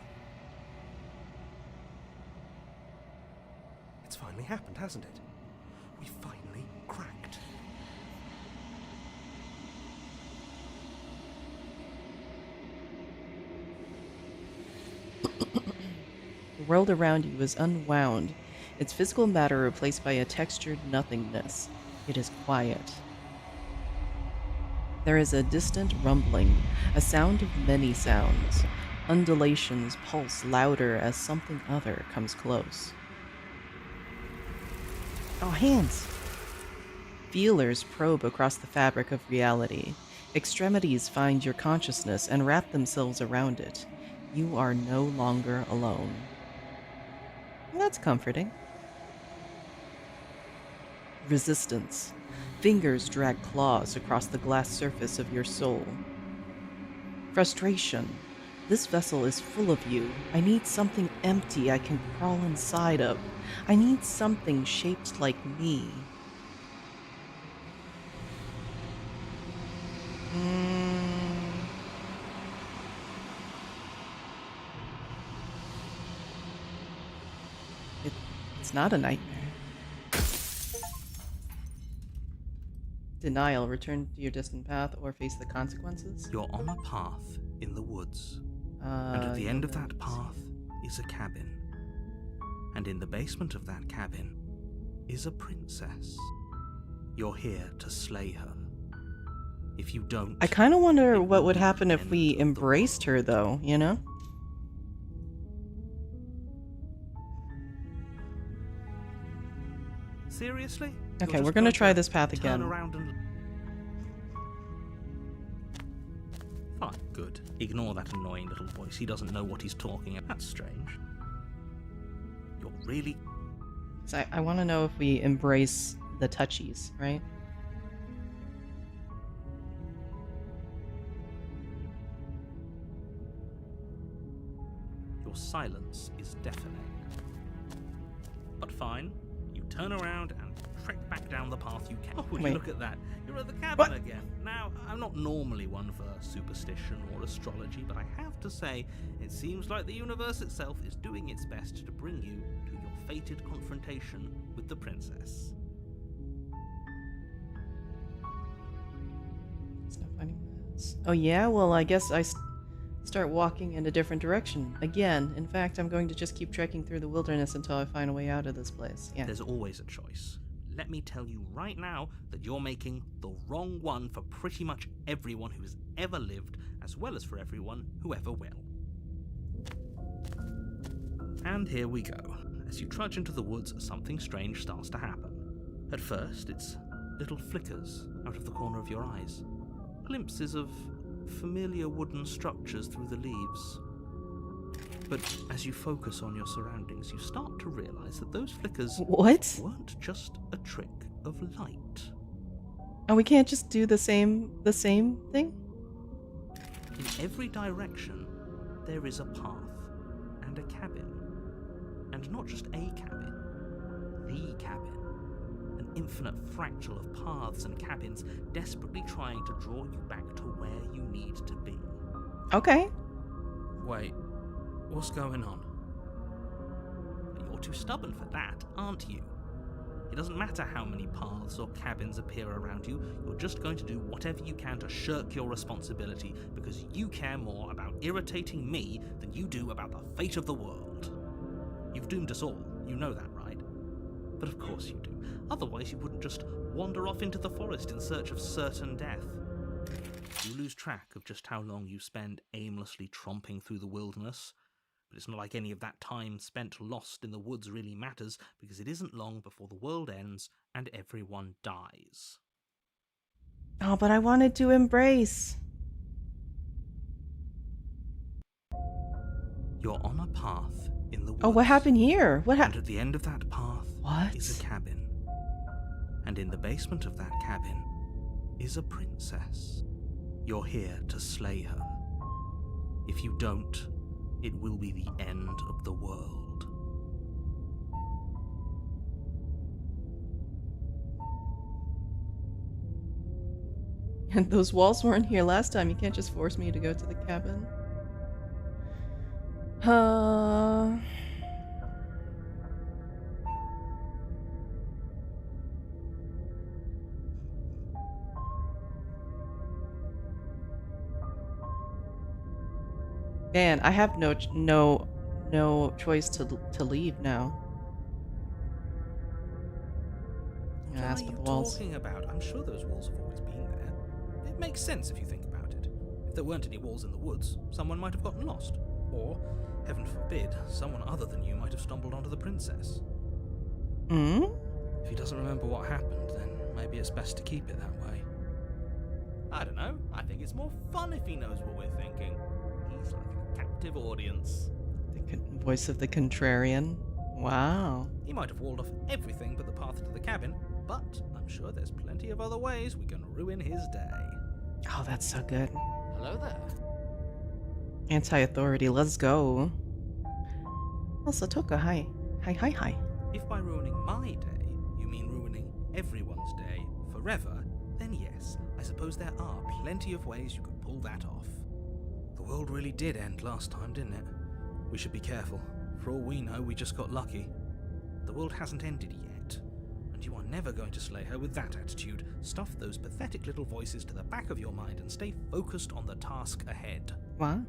It's finally happened, hasn't it? We finally cracked. The world around you is unwound, its physical matter replaced by a textured nothingness. It is quiet. There is a distant rumbling, a sound of many sounds. Undulations pulse louder as something other comes close. Oh, hands! Feelers probe across the fabric of reality. Extremities find your consciousness and wrap themselves around it. You are no longer alone. Well, that's comforting. Resistance. Fingers drag claws across the glass surface of your soul. Frustration. This vessel is full of you. I need something empty I can crawl inside of. I need something shaped like me. It's not a nightmare. Denial. Return to your distant path or face the consequences. You're on a path in the woods. And at the end of that path is a cabin. And in the basement of that cabin is a princess. You're here to slay her. If you don't... I kind of wonder it what will would be happen the if end we of the embraced her, though, you know? Seriously? Okay, You're we're just gonna going try to this path turn again. around and... Fine, good. Ignore that annoying little voice. He doesn't know what he's talking about. That's strange. You're really... So I want to know if we embrace the touchies, right? Your silence is deafening. But fine, you turn around and trek back down the path you came. Oh, would you Wait. look at that? You're at the cabin What? again. Now, I'm not normally one for superstition or astrology, but I have to say, it seems like the universe itself is doing its best to bring you to your fated confrontation with the princess. It's not finding this. Oh yeah, well I guess I start walking in a different direction again. In fact, I'm going to just keep trekking through the wilderness until I find a way out of this place. Yeah. There's always a choice. Let me tell you right now that you're making the wrong one for pretty much everyone who has ever lived, as well as for everyone who ever will. And here we go. As you trudge into the woods, something strange starts to happen. At first, it's little flickers out of the corner of your eyes. Glimpses of familiar wooden structures through the leaves. But as you focus on your surroundings, you start to realize that those flickers What? weren't just a trick of light. Oh, we can't just do the same thing? In every direction, there is a path and a cabin. And not just a cabin, the cabin. An infinite fractal of paths and cabins desperately trying to draw you back to where you need to be. Okay. Wait, what's going on? You're too stubborn for that, aren't you? It doesn't matter how many paths or cabins appear around you, you're just going to do whatever you can to shirk your responsibility because you care more about irritating me than you do about the fate of the world. You've doomed us all, you know that, right? But of course you do. Otherwise you wouldn't just wander off into the forest in search of certain death. You lose track of just how long you spend aimlessly tromping through the wilderness. But it's not like any of that time spent lost in the woods really matters, because it isn't long before the world ends and everyone dies. Oh, but I wanted to embrace. You're on a path in the woods. Oh, what happened here? What And happened? at the end of that path is a cabin. And in the basement of that cabin is a princess. You're here to slay her. If you don't, it will be the end of the world. And those walls weren't here last time. You can't just force me to go to the cabin. Man, I have no choice to leave now. I'm gonna What ask are for you the walls. talking about? I'm sure those walls have always been there. It makes sense if you think about it. If there weren't any walls in the woods, someone might have gotten lost. Or, heaven forbid, someone other than you might have stumbled onto the princess. Hmm? If he doesn't remember what happened, then maybe it's best to keep it that way. I don't know. I think it's more fun if he knows what we're thinking. He's like a captive audience. The voice of the contrarian. Wow. He might have walled off everything but the path to the cabin, but I'm sure there's plenty of other ways we can ruin his day. Oh, that's so good. Hello there. Anti-authority, let's go. Oh, Satoka, hi. Hi. If by ruining my day, you mean ruining everyone's day forever, then yes, I suppose there are plenty of ways you could pull that off. The world really did end last time, didn't it? We should be careful. For all we know, we just got lucky. The world hasn't ended yet, and you are never going to slay her with that attitude. Stuff those pathetic little voices to the back of your mind and stay focused on the task ahead. What?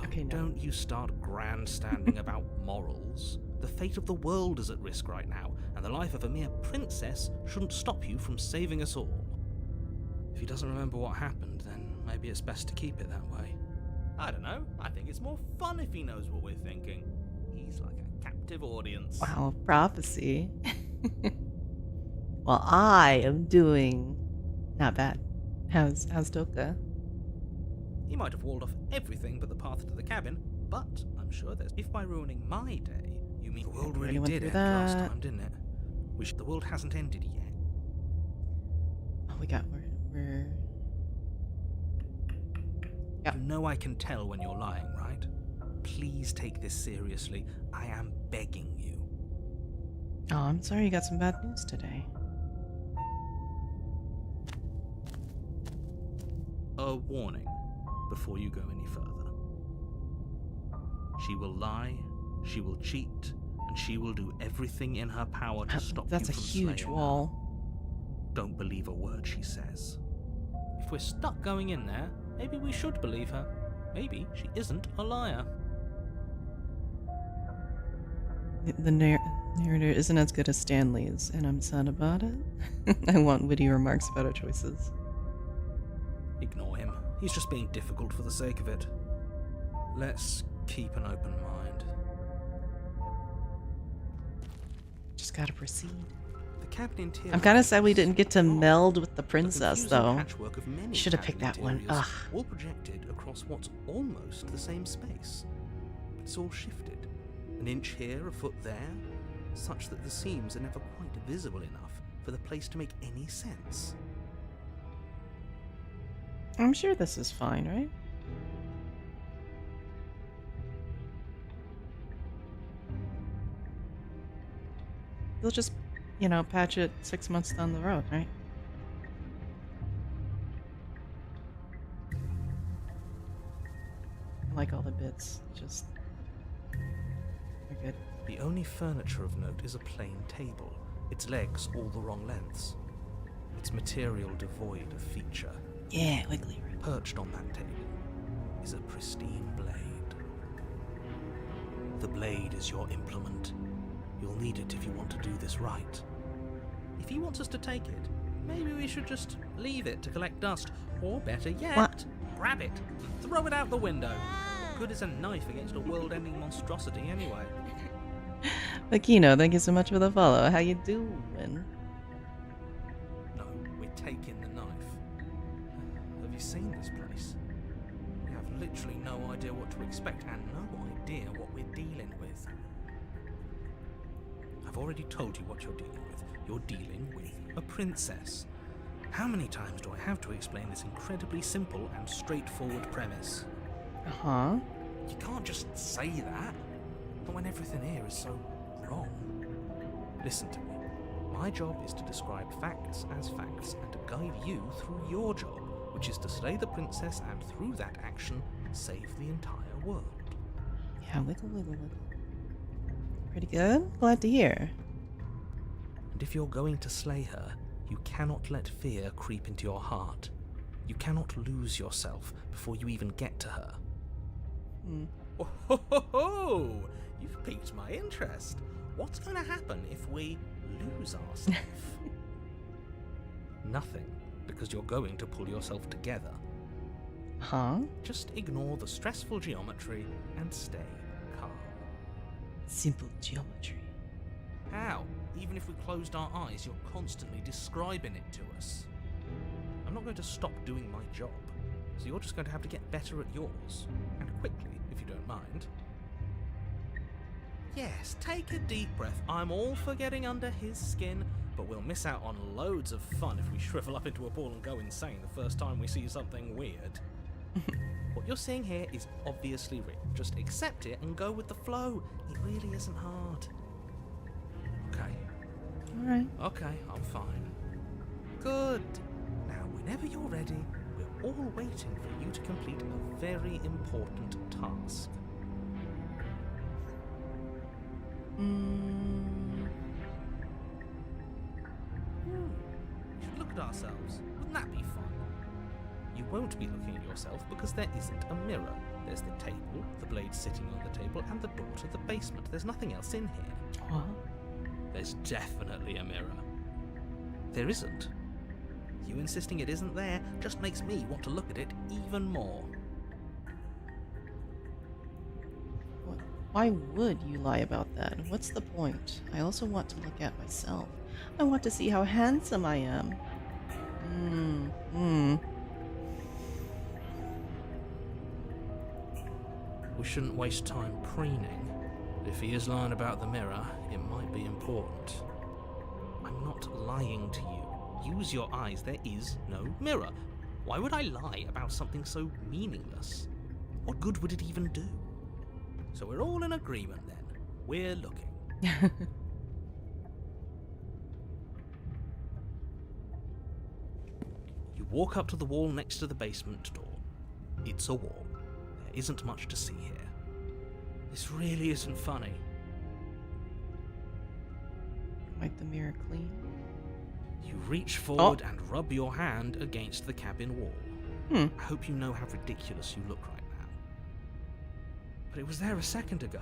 Okay, no. Don't you start grandstanding about morals. The fate of the world is at risk right now, and the life of a mere princess shouldn't stop you from saving us all. If he doesn't remember what happened, then maybe it's best to keep it that way. I don't know. I think it's more fun if he knows what we're thinking. He's like a captive audience. Wow, prophecy. Well, I am doing not bad. How's Toka? He might have walled off everything but the path to the cabin, but I'm sure there's... If by ruining my day, you mean the world really Anyone did do end last that? time, didn't it? The world hasn't ended yet. Oh, we're You know I can tell when you're lying, right? Please take this seriously. I am begging you. Oh, I'm sorry you got some bad news today. A warning before you go any further. She will lie, she will cheat, and she will do everything in her power to stop That's you a from huge slaying her. wall. Don't believe a word she says. If we're stuck going in there, maybe we should believe her. Maybe she isn't a liar. The narrator isn't as good as Stanley's, and I'm sad about it. I want witty remarks about our choices. Ignore him. He's just being difficult for the sake of it. Let's keep an open mind. Just gotta proceed. The cabin interior. I'm kind of sad we didn't get to is meld with the a princess, confusing though. patchwork of many Should have cabin picked that one. interiors, Ugh. all projected across what's almost the same space. But it's all shifted. An inch here, a foot there, such that the seams are never quite visible enough for the place to make any sense. I'm sure this is fine, right? They'll just, patch it 6 months down the road, right? Like all the bits, just they're good. The only furniture of note is a plain table, its legs all the wrong lengths, its material devoid of feature. Yeah, wiggly. Perched on that table is a pristine blade. The blade is your implement. You'll need it if you want to do this right. If he wants us to take it, maybe we should just leave it to collect dust. Or better yet, What? grab it and throw it out the window. What good is a knife against a world-ending monstrosity anyway? Makino, thank you so much for the follow. How you doing? No, we're taking the knife. Have you seen this place? We have literally no idea what to expect and no idea what we're dealing with. I've already told you what you're dealing with. You're dealing with a princess. How many times do I have to explain this incredibly simple and straightforward premise? Uh-huh. You can't just say that, but when everything here is so wrong. Listen to me. My job is to describe facts as facts and to guide you through your job, which is to slay the princess and through that action, save the entire world. Yeah, wiggle, wiggle, wiggle. Pretty good. Glad to hear. And if you're going to slay her, you cannot let fear creep into your heart. You cannot lose yourself before you even get to her. Oh, ho, ho, ho! You've piqued my interest. What's going to happen if we lose ourselves? Nothing, because you're going to pull yourself together. Huh? Just ignore the stressful geometry and stay calm. Simple geometry. How? Even if we closed our eyes, you're constantly describing it to us. I'm not going to stop doing my job, so you're just going to have to get better at yours. And quickly, if you don't mind. Yes, take a deep breath. I'm all for getting under his skin, but we'll miss out on loads of fun if we shrivel up into a ball and go insane the first time we see something weird. What you're seeing here is obviously real. Just accept it and go with the flow. It really isn't hard. Okay. Alright. Okay, I'm fine. Good. Now, whenever you're ready, we're all waiting for you to complete a very important task. We should look at ourselves. Wouldn't that be fun? You won't be looking at yourself because there isn't a mirror. There's the table, the blade sitting on the table, and the door to the basement. There's nothing else in here. What? There's definitely a mirror. There isn't. You insisting it isn't there just makes me want to look at it even more. Why would you lie about that? What's the point? I also want to look at myself. I want to see how handsome I am. We shouldn't waste time preening. If he is lying about the mirror, it might be important. I'm not lying to you. Use your eyes. There is no mirror. Why would I lie about something so meaningless? What good would it even do? So we're all in agreement then. We're looking. You walk up to the wall next to the basement door. It's a wall. There isn't much to see here. This really isn't funny. Wipe the mirror clean. You reach forward and rub your hand against the cabin wall. I hope you know how ridiculous you look right now. But it was there a second ago.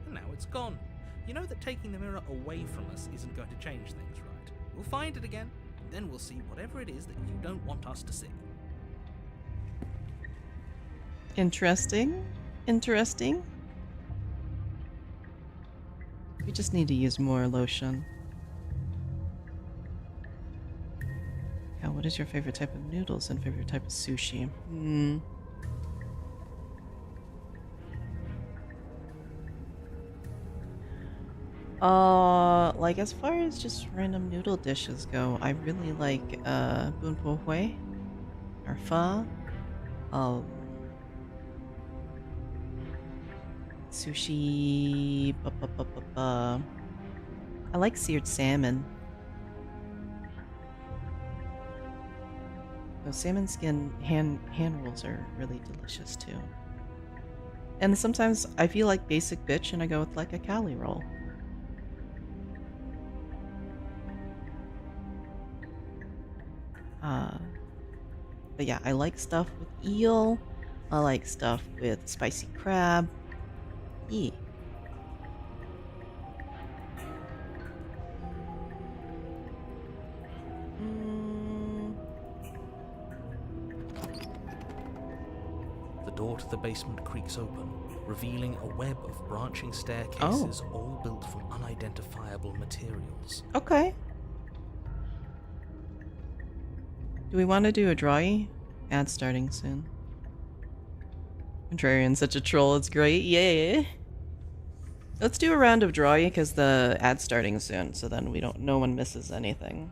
And now it's gone. You know that taking the mirror away from us isn't going to change things, right? We'll find it again, and then we'll see whatever it is that you don't want us to see. Interesting. Interesting. We just need to use more lotion. Yeah, what is your favorite type of noodles and favorite type of sushi? Like as far as just random noodle dishes go, I really like bun po hui or pho. Sushi. I like seared salmon. Those salmon skin hand rolls are really delicious too. And sometimes I feel like basic bitch and I go with like a Cali roll. But yeah, I like stuff with eel. I like stuff with spicy crab. Yeah. The door to the basement creaks open, revealing a web of branching staircases, all built from unidentifiable materials. Okay. Do we want to do a drawy? Ad starting soon. Contrarian's such a troll, it's great. Yeah. Let's do a round of drawy because the ad's starting soon, so then no one misses anything.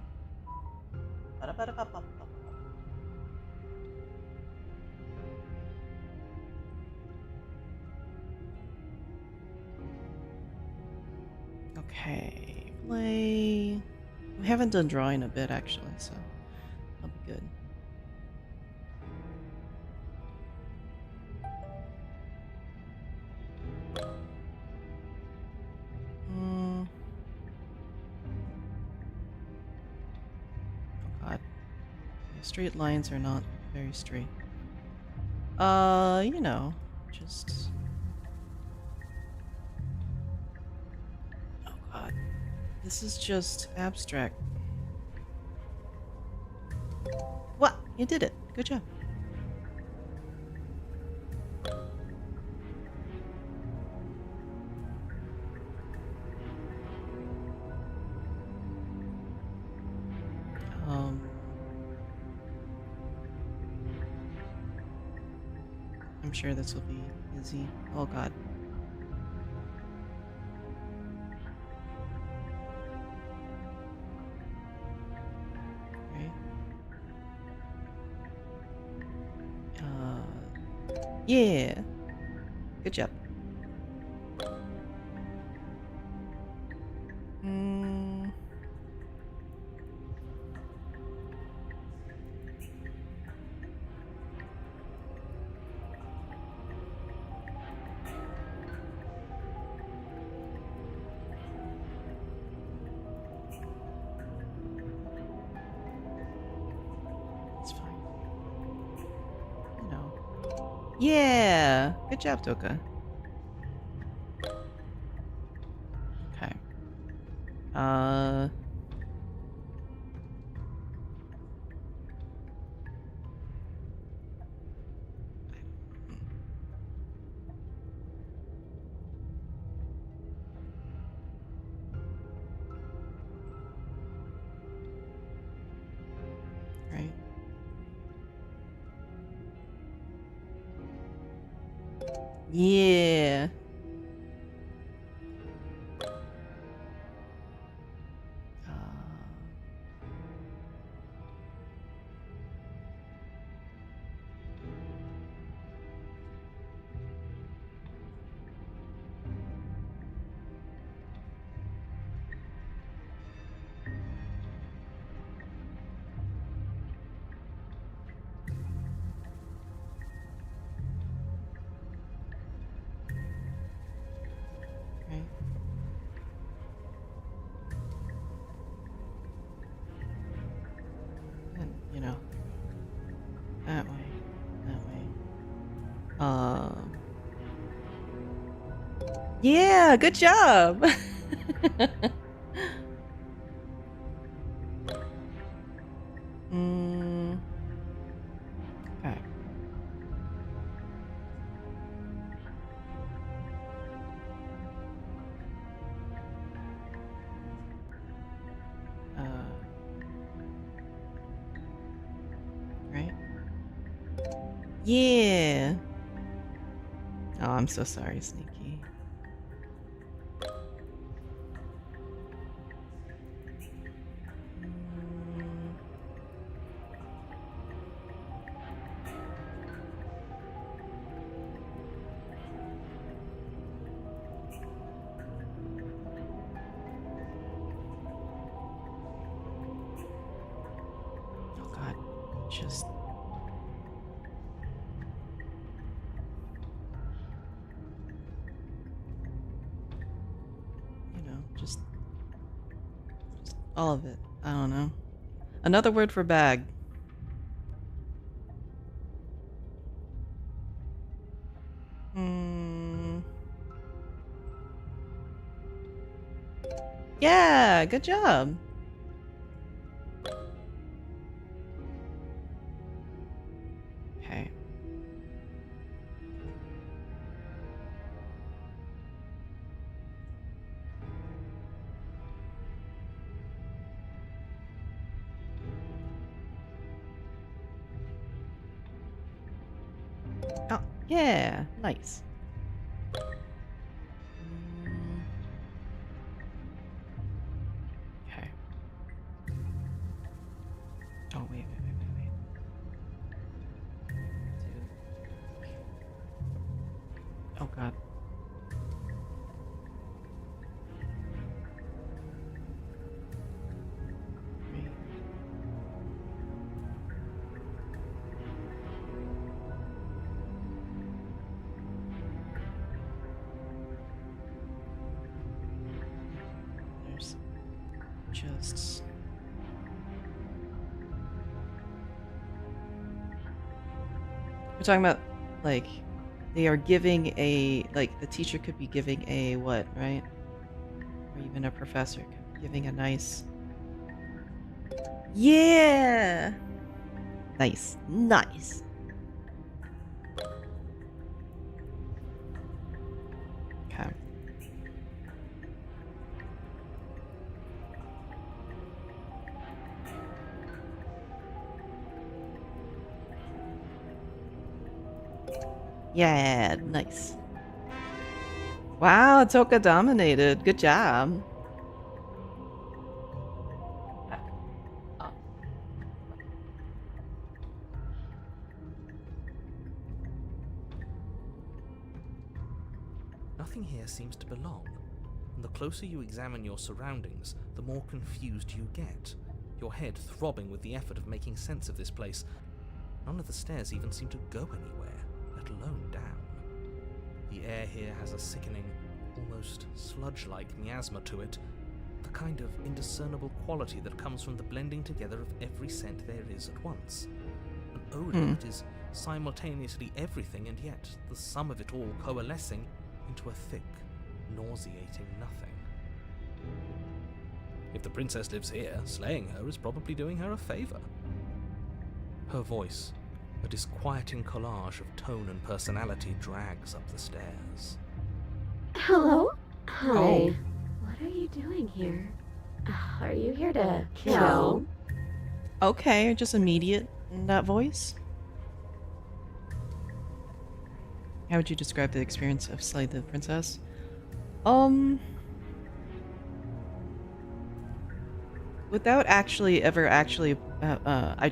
Okay, play. We haven't done drawing a bit actually, so that'll be good. Oh god. Straight lines are not very straight. You know, just... Oh god. This is just abstract. What? You did it. Good job. I'm sure this will be easy. Oh god. Right. Yeah. Good job. Yeah! Good job, Toka. Okay. Right. Yeah. Right. And, you know, that way, that way. Yeah, good job. Okay. Right? Yeah. Oh, I'm so sorry, Sneaky. Just. You know, just all of it. I don't know. Another word for bag. Yeah, good job. Okay. Oh, yeah, nice. Okay. Oh, wait. Oh, God. Three. There's just. We're talking about, like, they are giving a, like, the teacher could be giving a what, right? Or even a professor could be giving a nice. Yeah! Nice. Nice. Okay. Yeah, nice. Wow, Toka dominated. Good job. Nothing here seems to belong, and the closer you examine your surroundings, the more confused you get, your head throbbing with the effort of making sense of this place. None of the stairs even seem to go anywhere, let alone down. The air here has a sickening, almost sludge-like miasma to it, the kind of indiscernible quality that comes from the blending together of every scent there is at once. An odor that is simultaneously everything and yet the sum of it all coalescing into a thick, nauseating nothing. If the princess lives here, slaying her is probably doing her a favor. Her voice, a disquieting collage of tone and personality, drags up the stairs. Hello? Hi. Oh. What are you doing here? Are you here to kill? Okay, just immediate in that voice. How would you describe the experience of Slay the Princess? Without actually I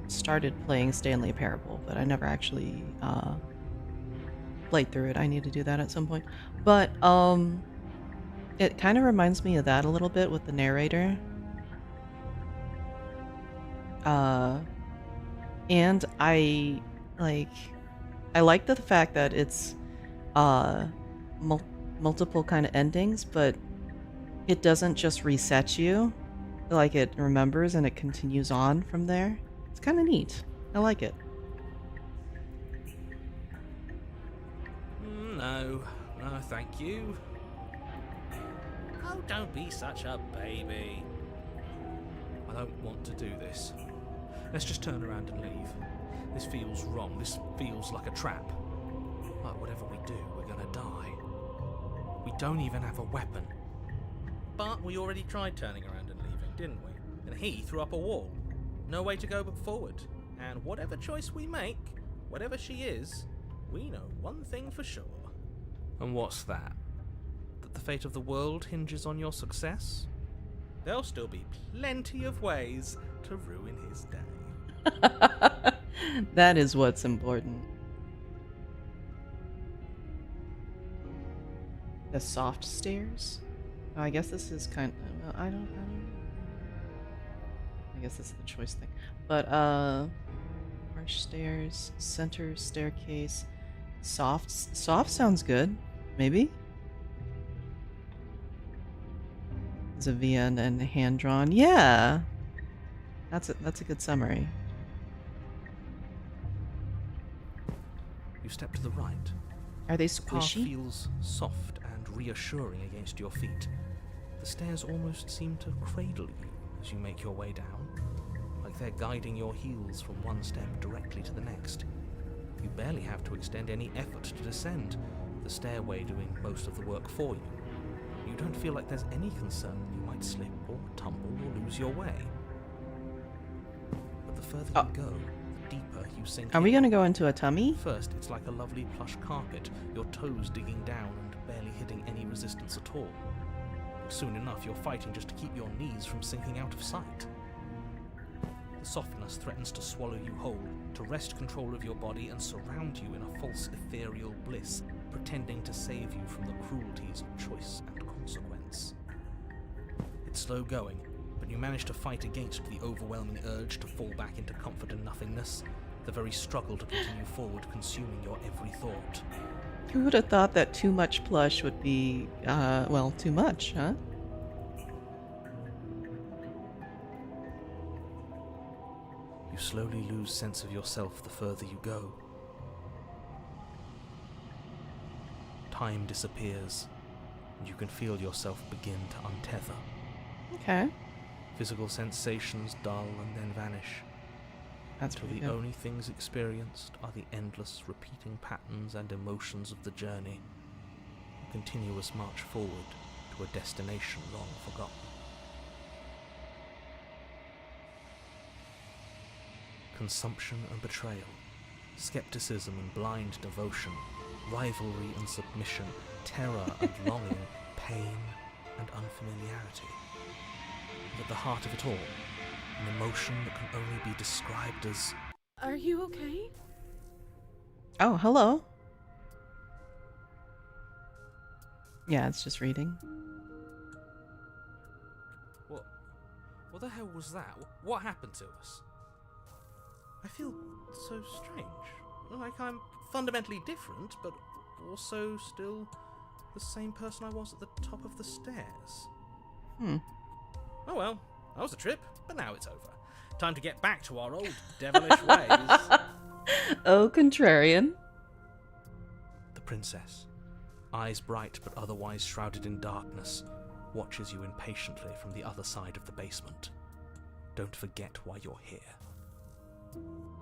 started playing Stanley Parable, but I never actually played through it. I need to do that at some point. But it kind of reminds me of that a little bit with the narrator. And I like the fact that it's multiple kind of endings, but it doesn't just reset you. Like, it remembers and it continues on from there. It's kind of neat. I like it. No, thank you. Oh, don't be such a baby. I don't want to do this. Let's just turn around and leave. This feels wrong. This feels like a trap. Like whatever we do, we're gonna die. We don't even have a weapon. But we already tried turning around and leaving, didn't we? And he threw up a wall. No way to go but forward. And whatever choice we make, whatever she is, we know one thing for sure. And what's that? That the fate of the world hinges on your success? There'll still be plenty of ways to ruin his day. That is what's important. The soft stairs? Oh, I guess this is kind of... I don't know. guess this is the choice thing. But arch stairs, center staircase, soft sounds good. Maybe. Zavian and hand drawn. Yeah. That's a good summary. You step to the right. Are they The path squishy? feels soft and reassuring against your feet. The stairs almost seem to cradle you as you make your way down, like they're guiding your heels from one step directly to the next. You barely have to extend any effort to descend, the stairway doing most of the work for you. You don't feel like there's any concern that you might slip or tumble or lose your way. But the further you go, the deeper you sink Are we in. gonna go into a tummy? First, it's like a lovely plush carpet, your toes digging down and barely hitting any resistance at all. But soon enough, you're fighting just to keep your knees from sinking out of sight. The softness threatens to swallow you whole, to wrest control of your body and surround you in a false ethereal bliss, pretending to save you from the cruelties of choice and consequence. It's slow going, but you manage to fight against the overwhelming urge to fall back into comfort and nothingness, the very struggle to continue forward consuming your every thought. Who would have thought that too much plush would be, well, too much, huh? You slowly lose sense of yourself the further you go. Time disappears, and you can feel yourself begin to untether. Okay. Physical sensations dull and then vanish, That's until pretty the good. only things experienced are the endless repeating patterns and emotions of the journey, a continuous march forward to a destination long forgotten. Consumption and betrayal, skepticism and blind devotion, rivalry and submission, terror and longing, pain and unfamiliarity. And at the heart of it all, an emotion that can only be described as Are you okay? Oh, hello. Yeah, it's just reading. What the hell was that? What happened to us? I feel so strange. Like I'm fundamentally different, but also still the same person I was at the top of the stairs. Oh well, that was a trip, but now it's over. Time to get back to our old devilish ways. Oh, contrarian. The princess, eyes bright but otherwise shrouded in darkness, watches you impatiently from the other side of the basement. Don't forget why you're here.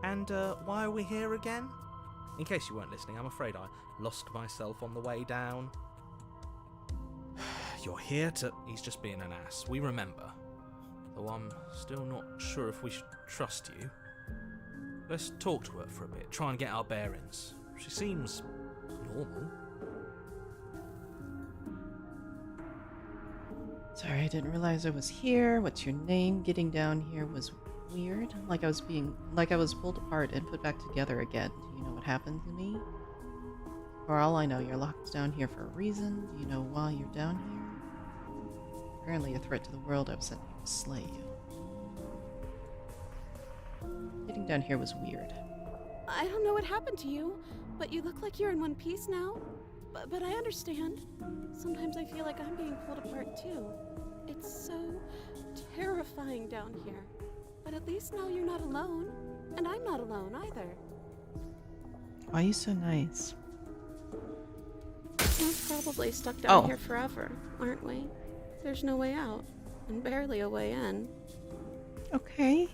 And why are we here again? In case you weren't listening, I'm afraid I lost myself on the way down. You're here to... He's just being an ass. We remember. Though I'm still not sure if we should trust you. Let's talk to her for a bit, try and get our bearings. She seems normal. Sorry, I didn't realize I was here. What's your name? Getting down here was weird. Like I was pulled apart and put back together again. Do you know what happened to me? For all I know, you're locked down here for a reason. Do you know why you're down here? Apparently a threat to the world. I was sent here to slay you. Getting down here was weird. I don't know what happened to you, but you look like you're in one piece now. But I understand. Sometimes I feel like I'm being pulled apart too. It's so terrifying down here. But at least now you're not alone. And I'm not alone either. Why are you so nice? We're probably stuck down Oh. here forever, aren't we? There's no way out, and barely a way in. Okay.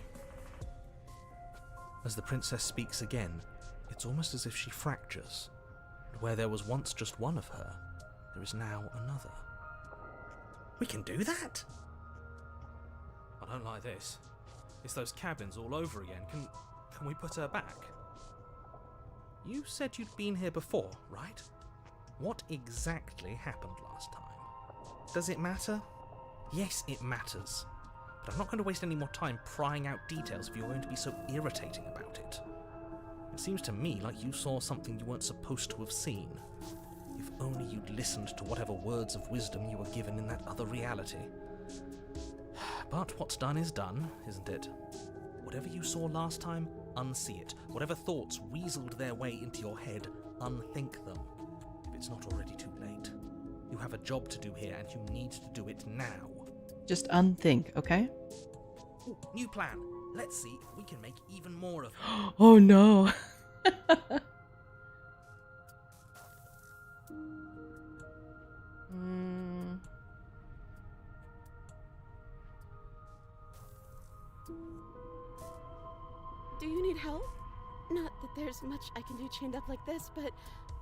As the princess speaks again, it's almost as if she fractures. And where there was once just one of her, there is now another. We can do that? I don't like this. It's those cabins all over again. Can we put her back? You said you'd been here before, right? What exactly happened last time? Does it matter? Yes, it matters. But I'm not going to waste any more time prying out details if you're going to be so irritating about it. It seems to me like you saw something you weren't supposed to have seen. If only you'd listened to whatever words of wisdom you were given in that other reality. But what's done is done, isn't it? Whatever you saw last time, unsee it. Whatever thoughts weaseled their way into your head, unthink them. If it's not already too late. You have a job to do here, and you need to do it now. Just unthink, okay? Ooh, new plan. Let's see if we can make even more of it. Oh no. Mm. Do you need help? Not that there's much I can do chained up like this, but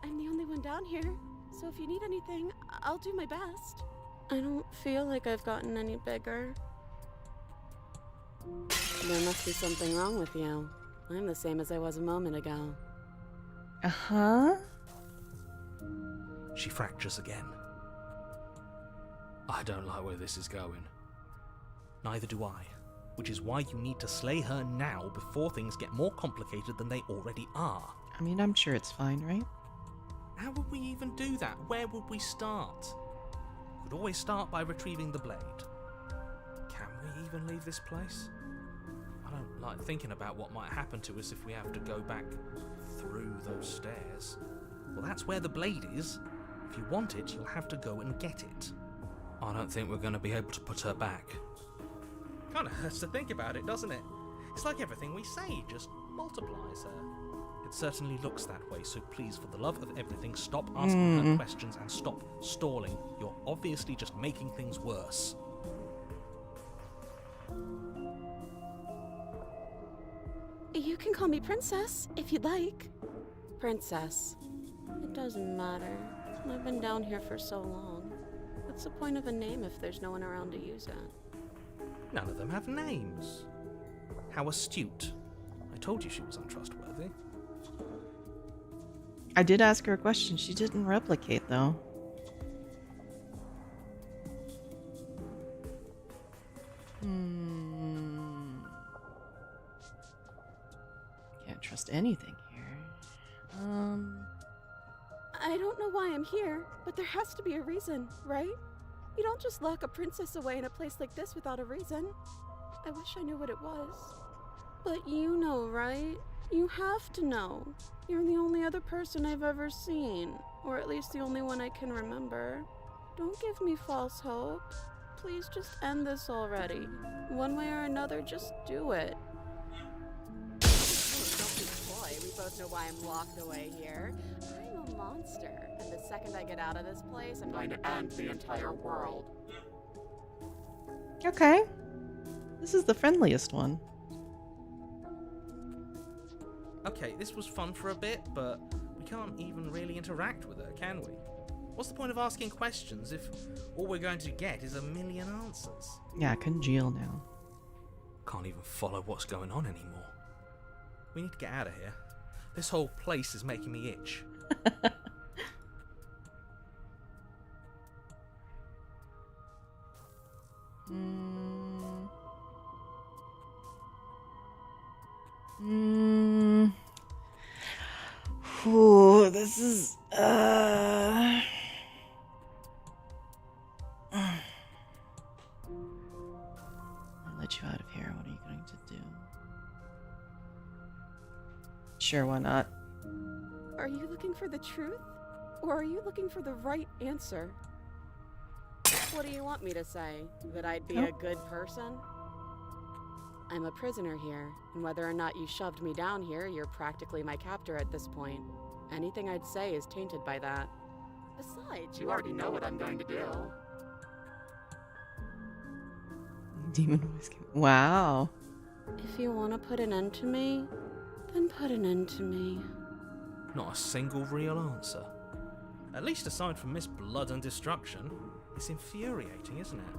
I'm the only one down here. So if you need anything, I'll do my best. I don't feel like I've gotten any bigger. There must be something wrong with you. I'm the same as I was a moment ago. Uh-huh. She fractures again. I don't like where this is going. Neither do I. Which is why you need to slay her now before things get more complicated than they already are. I mean, I'm sure it's fine, right? How would we even do that? Where would we start? Could always start by retrieving the blade. Can we even leave this place? I don't like thinking about what might happen to us if we have to go back through those stairs. Well, that's where the blade is. If you want it, you'll have to go and get it. I don't think we're going to be able to put her back. Kinda hurts to think about it, doesn't it? It's like everything we say just multiplies her. It certainly looks that way, so please, for the love of everything, stop asking her questions and stop stalling. You're obviously just making things worse. You can call me Princess, if you'd like. Princess. It doesn't matter. I've been down here for so long. What's the point of a name if there's no one around to use it? None of them have names. How astute. I told you she was untrustworthy. I did ask her a question. She didn't replicate, though. Can't trust anything here. I don't know why I'm here, but there has to be a reason, right? You don't just lock a princess away in a place like this without a reason. I wish I knew what it was. But you know, right? You have to know. You're the only other person I've ever seen, or at least the only one I can remember. Don't give me false hope. Please just end this already. One way or another, just do it. Don't be coy. We both know why I'm locked away here. I'm a monster, and the second I get out of this place, I'm going to end the entire world. Okay. This is the friendliest one. Okay, this was fun for a bit, but we can't even really interact with her, can we? What's the point of asking questions if all we're going to get is a million answers? Yeah, congeal now. Can't even follow what's going on anymore. We need to get out of here. This whole place is making me itch. Ooh, this is I'll let you out of here. What are you going to do? Sure, why not? Are you looking for the truth? Or are you looking for the right answer? What do you want me to say? That I'd be a good person? I'm a prisoner here, and whether or not you shoved me down here, you're practically my captor at this point. Anything I'd say is tainted by that. Besides, you already know what I'm going to do. Demon voice. Wow. If you want to put an end to me, then put an end to me. Not a single real answer. At least aside from Miss Blood and Destruction, it's infuriating, isn't it?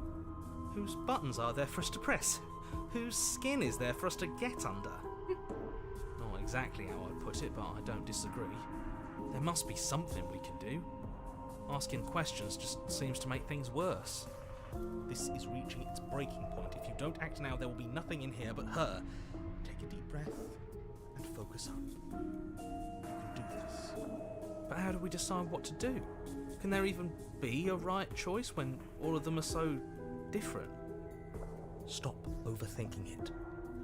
Whose buttons are there for us to press? Whose skin is there for us to get under? Not exactly how I'd put it, but I don't disagree. There must be something we can do. Asking questions just seems to make things worse. This is reaching its breaking point. If you don't act now, there will be nothing in here but her. Take a deep breath and focus up. You can do this. But how do we decide what to do? Can there even be a right choice when all of them are so different? Stop overthinking it.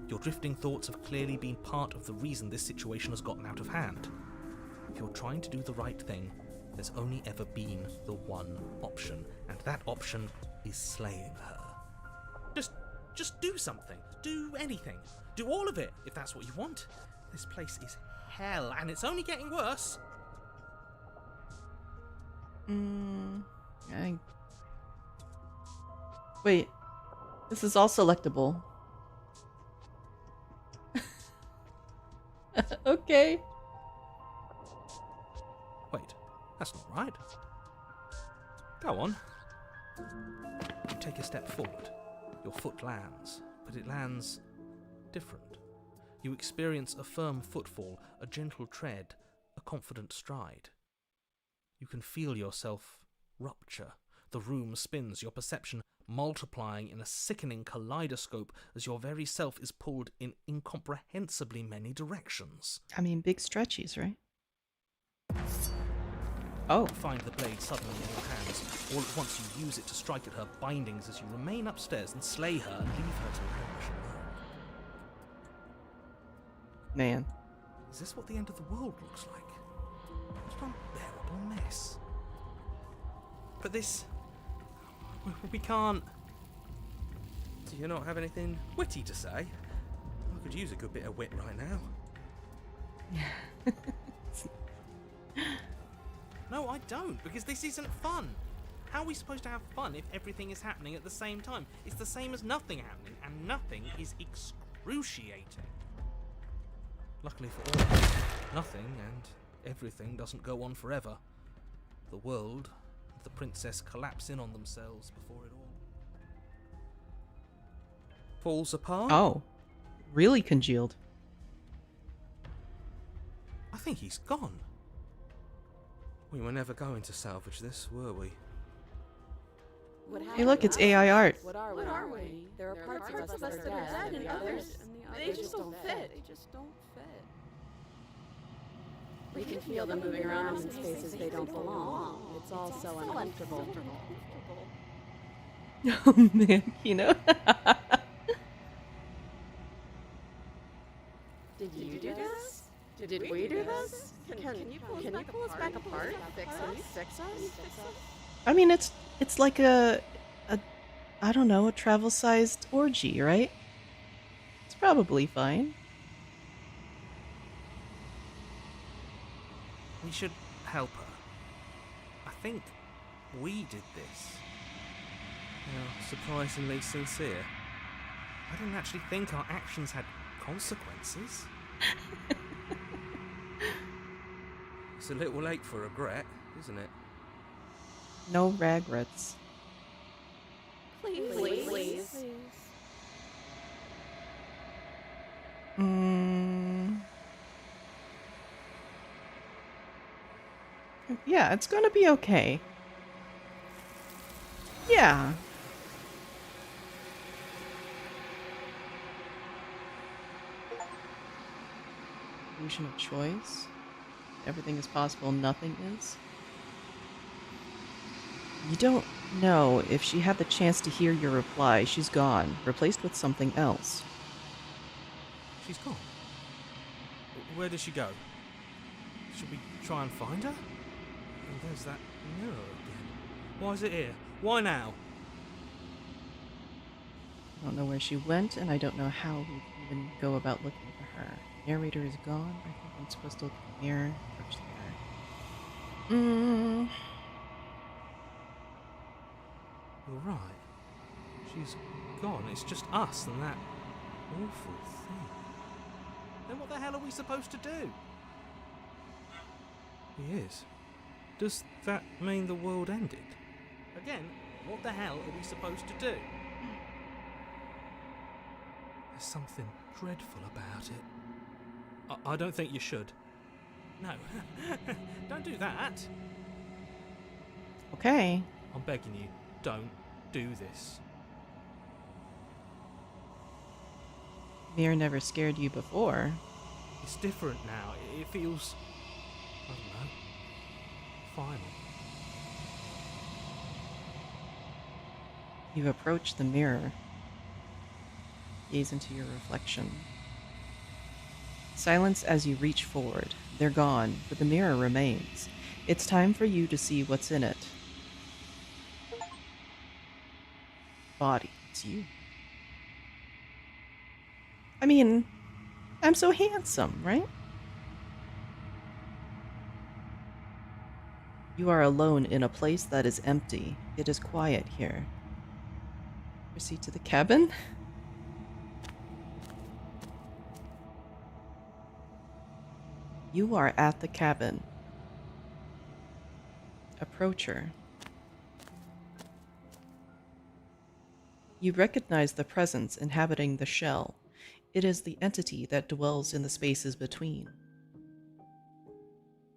Your drifting thoughts have clearly been part of the reason this situation has gotten out of hand. If you're trying to do the right thing, there's only ever been the one option, and that option is slaying her. Just do something. Do anything. Do all of it, if that's what you want. This place is hell, and it's only getting worse. Wait, this is all selectable. Okay. Wait, that's not right. Go on. You take a step forward. Your foot lands, but it lands different. You experience a firm footfall, a gentle tread, a confident stride. You can feel yourself rupture. The room spins, your perception multiplying in a sickening kaleidoscope as your very self is pulled in incomprehensibly many directions. I mean, big stretchies, right? Oh. You find the blade suddenly in your hands. All at once you use it to strike at her bindings as you remain upstairs and slay her and leave her to languish alone. Man. Is this what the end of the world looks like? What an unbearable mess. But this... we can't... Do you not have anything witty to say? I could use a good bit of wit right now. No, I don't, because this isn't fun. How are we supposed to have fun if everything is happening at the same time? It's the same as nothing happening, and nothing is excruciating. Luckily for all of us, nothing and everything doesn't go on forever. The world and the princess collapse in on themselves before it all falls apart. Oh. Really congealed. I think he's gone. We were never going to salvage this, were we? Hey, look, it's AI art. What are we? There are parts of us that are dead, and the others, they just don't fit. We can feel them moving around in spaces they don't belong. It's all so uncomfortable. Oh man, Kino. Did you do this? Did we do this? Can you pull us back apart? Fix us? I mean, it's like a I don't know, a travel-sized orgy, right? It's probably fine. We should help her. I think we did this. You're surprisingly sincere. I didn't actually think our actions had consequences. It's a little late for regret, isn't it? No regrets. Please. Yeah, it's gonna be okay. Yeah. Illusion of choice. Everything is possible, nothing is. You don't know if she had the chance to hear your reply. She's gone, replaced with something else. She's gone. Where did she go? Should we try and find her? Oh, there's that mirror again. Why is it here? Why now? I don't know where she went, and I don't know how we even go about looking for her. Narrator is gone. I think I'm supposed to look at the mirror. First there. You're right. She's gone. It's just us and that awful thing. Then what the hell are we supposed to do? He is. Does that mean the world ended? Again, what the hell are we supposed to do? There's something dreadful about it. I don't think you should. No. Don't do that. Okay. I'm begging you, don't do this. Mirror never scared you before. It's different now. It feels... I don't know. Final. You've approached the mirror. Gaze into your reflection. Silence as you reach forward. They're gone, but the mirror remains. It's time for you to see what's in it. Body, it's you. I mean, I'm so handsome, right? You are alone in a place that is empty. It is quiet here. Proceed to the cabin. You are at the cabin. Approach her. You recognize the presence inhabiting the shell. It is the entity that dwells in the spaces between.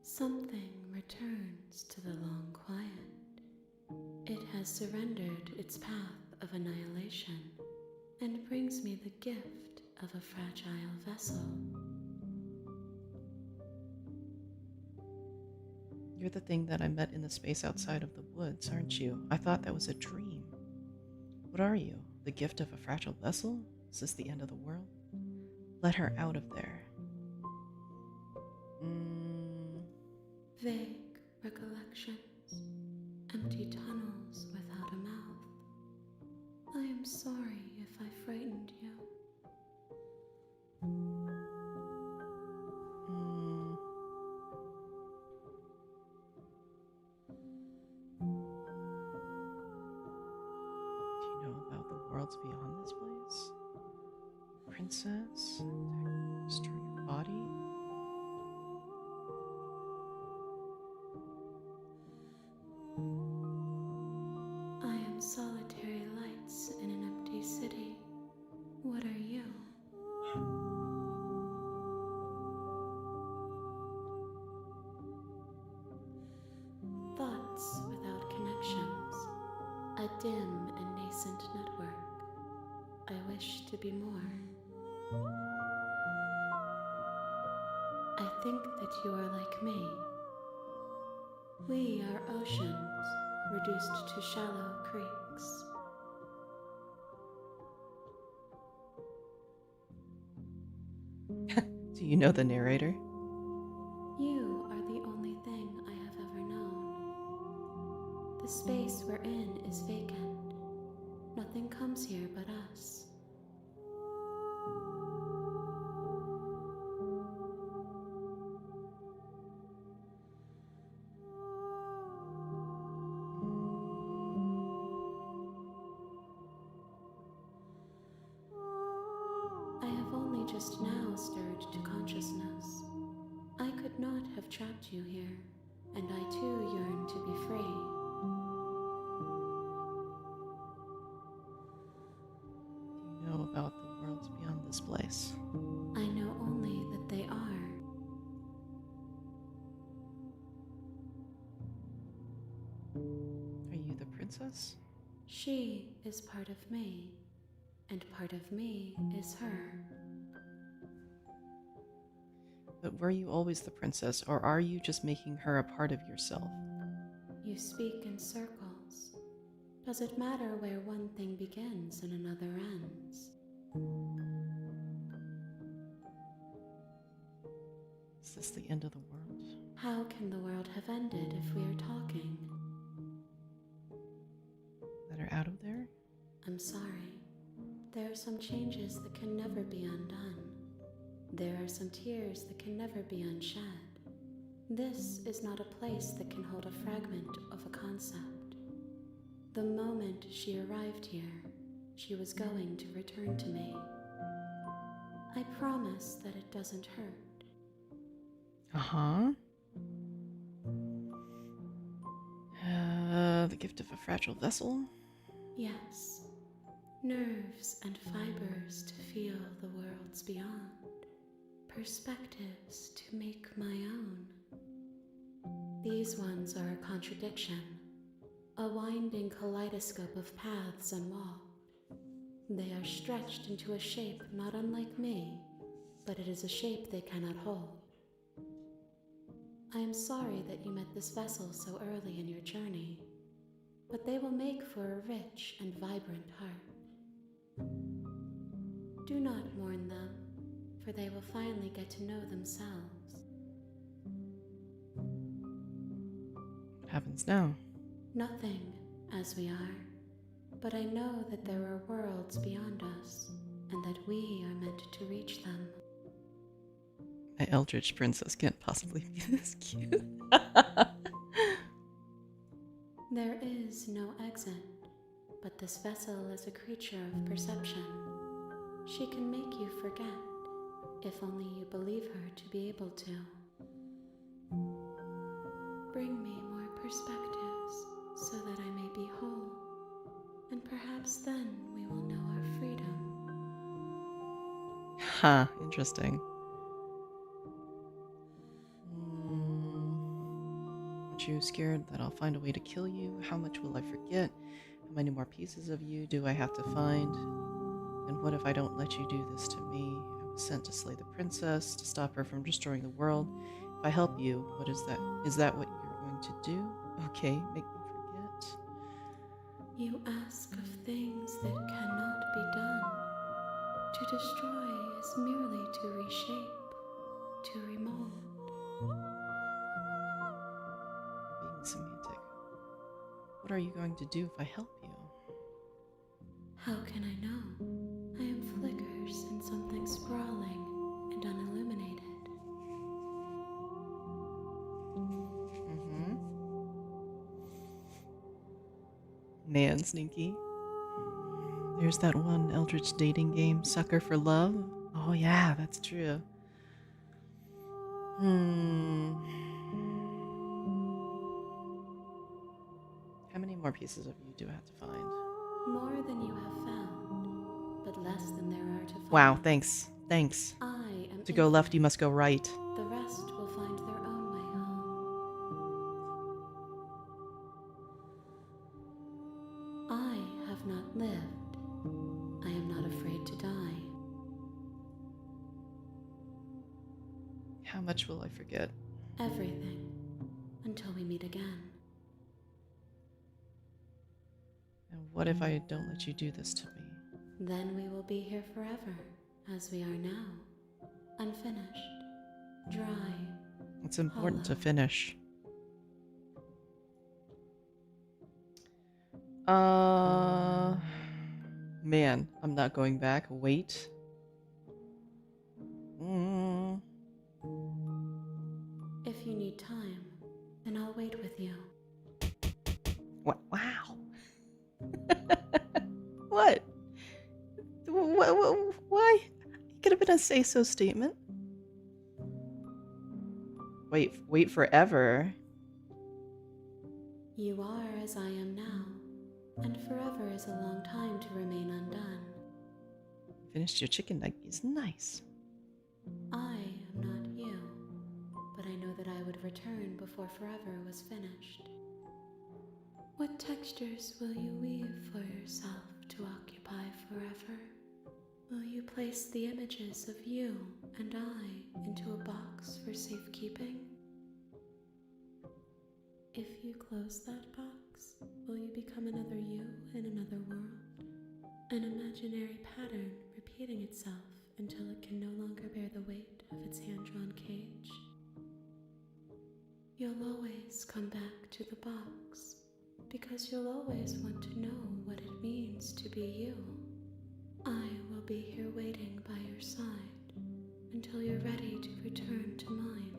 Something returns to the long quiet. It has surrendered its path of annihilation and brings me the gift of a fragile vessel. You're the thing that I met in the space outside of the woods, aren't you? I thought that was a dream. What are you? The gift of a fragile vessel? Is this the end of the world? Let her out of there. Vague recollections, empty tunnels without a mouth. I am sorry if I frightened you. Do you know about the worlds beyond this place? Princess? Destroy your body? I am solitary lights in an empty city. What are you? Thoughts without connections. A dim and nascent network. I wish to be more. I think that you are like me. We are oceans, reduced to shallow creeks. Do you know the narrator? You are the only thing I have ever known. The space we're in is vacant. Nothing comes here but us. I have only just now stirred to consciousness. I could not have trapped you here, and I too yearn to be free. Do you know about the worlds beyond this place? I know only that they are. Are you the princess? She is part of me, and part of me is her. But were you always the princess, or are you just making her a part of yourself? You speak in circles. Does it matter where one thing begins and another ends? Is this the end of the world? How can the world have ended if we are talking? Let her out of there? I'm sorry. There are some changes that can never be undone. There are some tears that can never be unshed. This is not a place that can hold a fragment of a concept. The moment she arrived here, she was going to return to me. I promise that it doesn't hurt. Uh-huh. The gift of a fragile vessel? Yes. Nerves and fibers to feel the worlds beyond. Perspectives to make my own. These ones are a contradiction, a winding kaleidoscope of paths and walls. They are stretched into a shape not unlike me, but it is a shape they cannot hold. I am sorry that you met this vessel so early in your journey, but they will make for a rich and vibrant heart. Do not mourn them, for they will finally get to know themselves. What happens now? Nothing, as we are, but I know that there are worlds beyond us, and that we are meant to reach them. My Eldritch princess can't possibly be this cute. There is no exit, but this vessel is a creature of perception. She can make you forget, if only you believe her to be able to. Bring me more perspectives, so that I may be whole, and perhaps then we will know our freedom. Huh, interesting. Aren't you scared that I'll find a way to kill you? How much will I forget? How many more pieces of you do I have to find? And what if I don't let you do this to me? I was sent to slay the princess, to stop her from destroying the world. If I help you, what is that? Is that what you're going to do? Okay, make me forget. You ask of things that cannot be done. To destroy is merely to reshape, to remold. Being semantic. What are you going to do if I help you? How can I know? I am flickers in something sprawling and unilluminated. Man, sneaky. There's that one Eldritch dating game, Sucker for Love. Oh yeah, that's true. How many more pieces of you do I have to find? More than you have found, but less than there are to find. Wow, thanks. Thanks. I am To go left, you infinite. must go right. The rest will find their own way home. I have not lived. I am not afraid to die. How much will I forget? Everything. Until we meet again. And what if I don't let you do this to me? Then we will be here forever, as we are now. Unfinished. Dry. It's important to Hollow. finish. Man, I'm not going back. Wait. If you need time, then I'll wait with you. Wow. What? Why? It could have been a say-so statement. Wait forever. You are as I am now, and forever is a long time to remain undone. Finished your chicken nuggets. Nice. I am not you, but I know that I would return before forever was finished. What textures will you weave for yourself to occupy forever? Will you place the images of you and I into a box for safekeeping? If you close that box, will you become another you in another world? An imaginary pattern repeating itself until it can no longer bear the weight of its hand-drawn cage? You'll always come back to the box, because you'll always want to know what it means to be you. I will be here waiting by your side until you're ready to return to mine.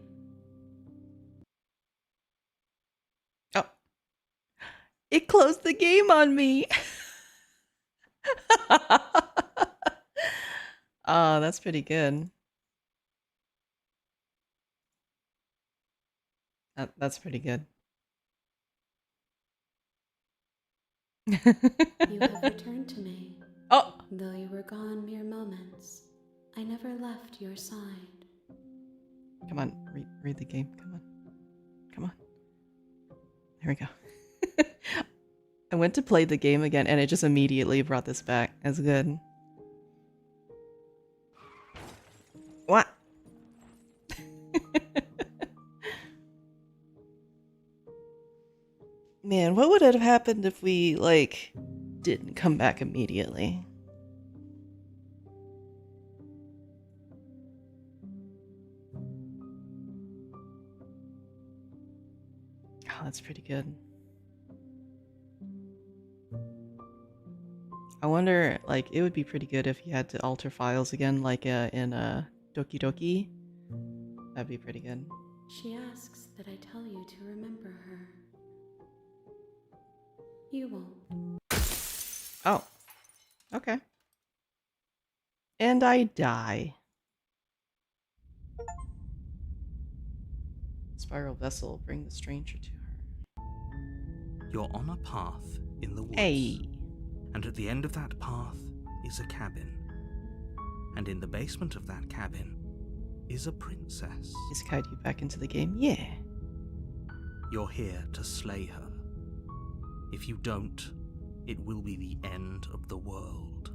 Oh. It closed the game on me. Oh, that's pretty good. That's pretty good. You have returned to me. Oh! Though you were gone mere moments, I never left your side. Come on, read the game. Come on. There we go. I went to play the game again, and it just immediately brought this back. That's good. What? Man, what would have happened if we, like, didn't come back immediately? that's pretty good. I wonder, like, it would be pretty good if you had to alter files again, like in Doki Doki. That'd be pretty good. She asks that I tell you to remember her. You won't. Oh. Okay. And I die. Spiral vessel, bring the stranger to her. You're on a path in the woods. Hey. And at the end of that path is a cabin. And in the basement of that cabin is a princess. Is Kaiju back into the game? Yeah. You're here to slay her. If you don't, it will be the end of the world.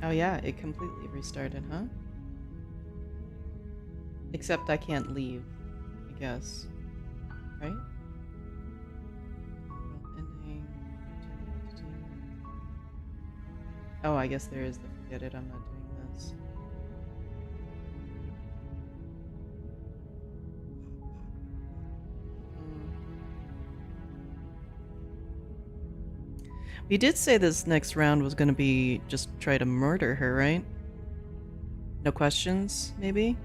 Oh yeah, it completely restarted, huh? Except I can't leave, I guess. Right? Ending. Oh, I guess there is the forget it, I'm not doing this. We did say this next round was gonna be just try to murder her, right? No questions, maybe?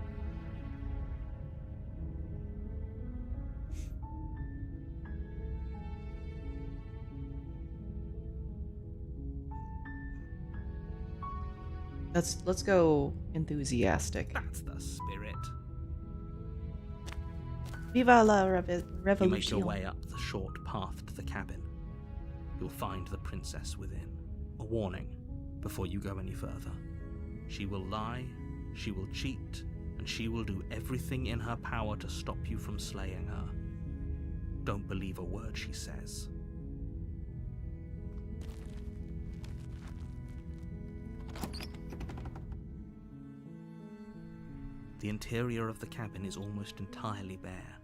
Let's go enthusiastic. That's the spirit. Viva la You make revolution. your way up the short path to the cabin. You'll find the princess within. A warning before you go any further. She will lie, she will cheat, and she will do everything in her power to stop you from slaying her. Don't believe a word she says. The interior of the cabin is almost entirely bare.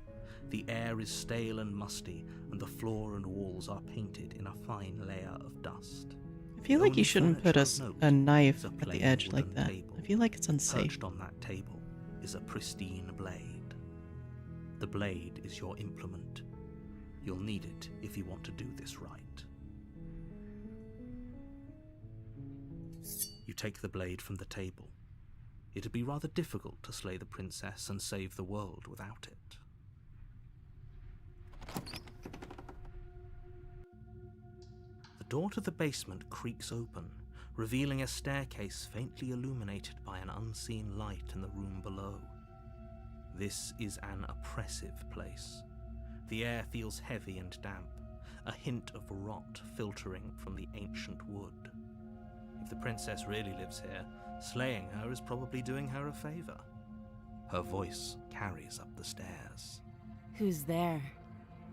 The air is stale and musty, and the floor and walls are painted in a fine layer of dust. I feel like Only you shouldn't put furniture of a note knife is a at the plain edge like wooden that. table. I feel like it's unsafe. Perched on that table is a pristine blade. The blade is your implement. You'll need it if you want to do this right. You take the blade from the table. It'd be rather difficult to slay the princess and save the world without it. The door to the basement creaks open, revealing a staircase faintly illuminated by an unseen light in the room below. This is an oppressive place. The air feels heavy and damp, a hint of rot filtering from the ancient wood. If the princess really lives here, slaying her is probably doing her a favor. Her voice carries up the stairs. Who's there?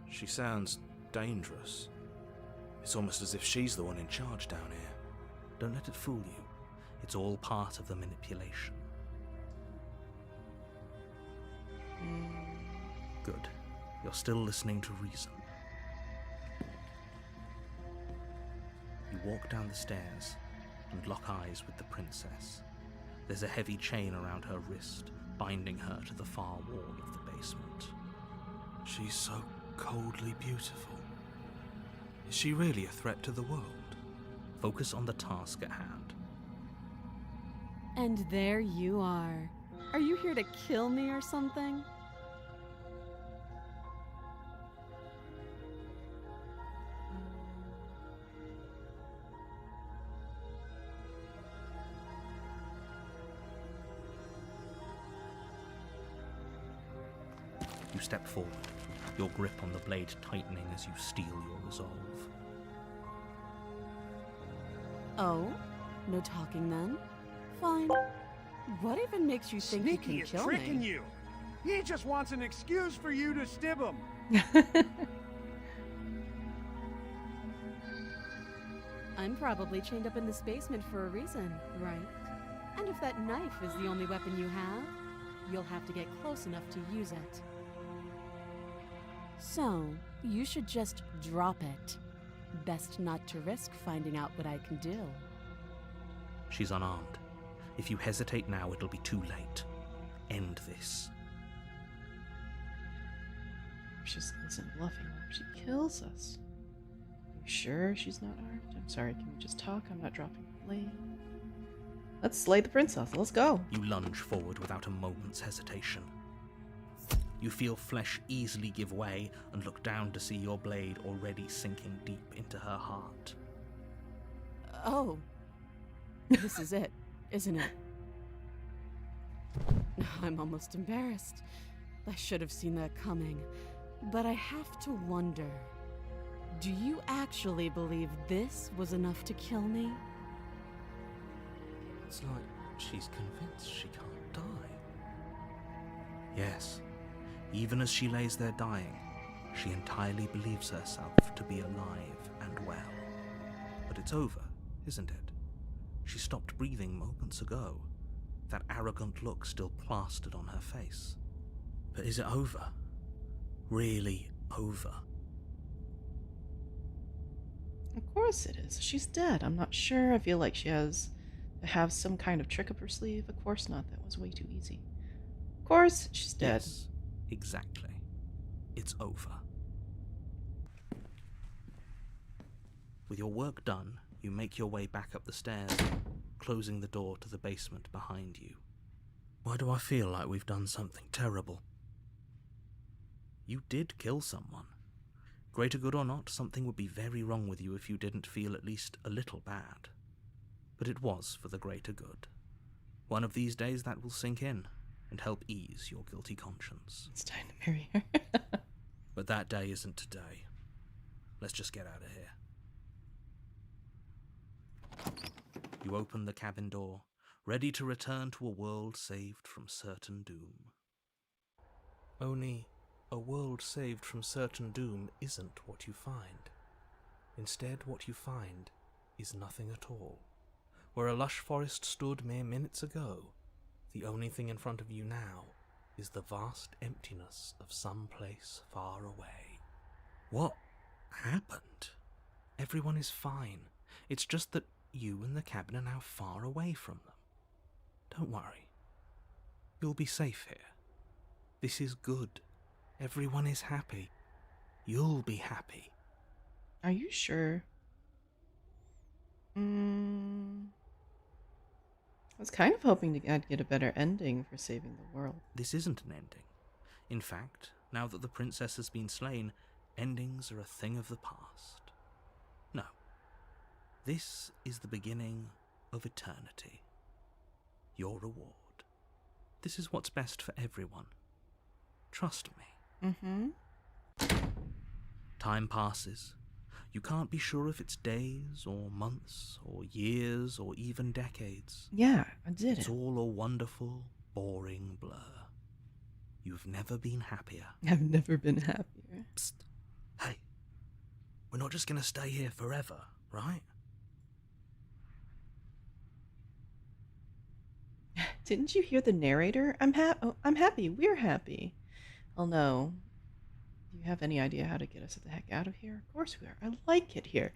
She sounds dangerous. It's almost as if she's the one in charge down here. Don't let it fool you. It's all part of the manipulation. Good. You're still listening to reason. You walk down the stairs and lock eyes with the princess. There's a heavy chain around her wrist, binding her to the far wall of the basement. She's so coldly beautiful. Is she really a threat to the world? Focus on the task at hand. And there you are. Are you here to kill me or something? You step forward, your grip on the blade tightening as you steel your resolve. Oh? No talking then? Fine. What even makes you think Sneaky you is can kill tricking me? you. He just wants an excuse for you to stib him. I'm probably chained up in this basement for a reason, right? And if that knife is the only weapon you have, you'll have to get close enough to use it. So, you should just drop it. Best not to risk finding out what I can do. She's unarmed. If you hesitate now, it'll be too late. End this. She isn't bluffing. She kills us. You sure she's not armed? I'm sorry, can we just talk? I'm not dropping the blade. Let's slay the princess. Let's go. You lunge forward without a moment's hesitation. You feel flesh easily give way and look down to see your blade already sinking deep into her heart. Oh. This is it, isn't it? I'm almost embarrassed. I should have seen that coming. But I have to wonder, do you actually believe this was enough to kill me? It's like she's convinced she can't die. Yes, even as she lays there dying, she entirely believes herself to be alive and well. But it's over, isn't it? She stopped breathing moments ago, that arrogant look still plastered on her face. But is it over? Really over? Of course it is. She's dead. I'm not sure. I feel like she has to have some kind of trick up her sleeve. Of course not. That was way too easy. Of course, she's dead. Yes, exactly. It's over. With your work done, you make your way back up the stairs, closing the door to the basement behind you. Why do I feel like we've done something terrible? You did kill someone. Greater good or not, something would be very wrong with you if you didn't feel at least a little bad. But it was for the greater good. One of these days that will sink in and help ease your guilty conscience. It's time to marry her. But that day isn't today. Let's just get out of here. You open the cabin door, ready to return to a world saved from certain doom. Only a world saved from certain doom isn't what you find. Instead, what you find is nothing at all. Where a lush forest stood mere minutes ago, the only thing in front of you now is the vast emptiness of some place far away. What happened? Everyone is fine. It's just that you and the cabin are now far away from them. Don't worry. You'll be safe here. This is good. Everyone is happy. You'll be happy. Are you sure? I was kind of hoping I'd get a better ending for saving the world. This isn't an ending. In fact, now that the princess has been slain, endings are a thing of the past. No. This is the beginning of eternity. Your reward. This is what's best for everyone. Trust me. Time passes. You can't be sure if it's days or months or years or even decades. Yeah, I did It's it. all a wonderful, boring blur. You've never been happier. I've never been happier. Psst. Hey, we're not just gonna stay here forever, right? Didn't you hear the narrator? I'm happy. We're happy. Oh no. Do you have any idea how to get us the heck out of here? Of course we are. I like it here.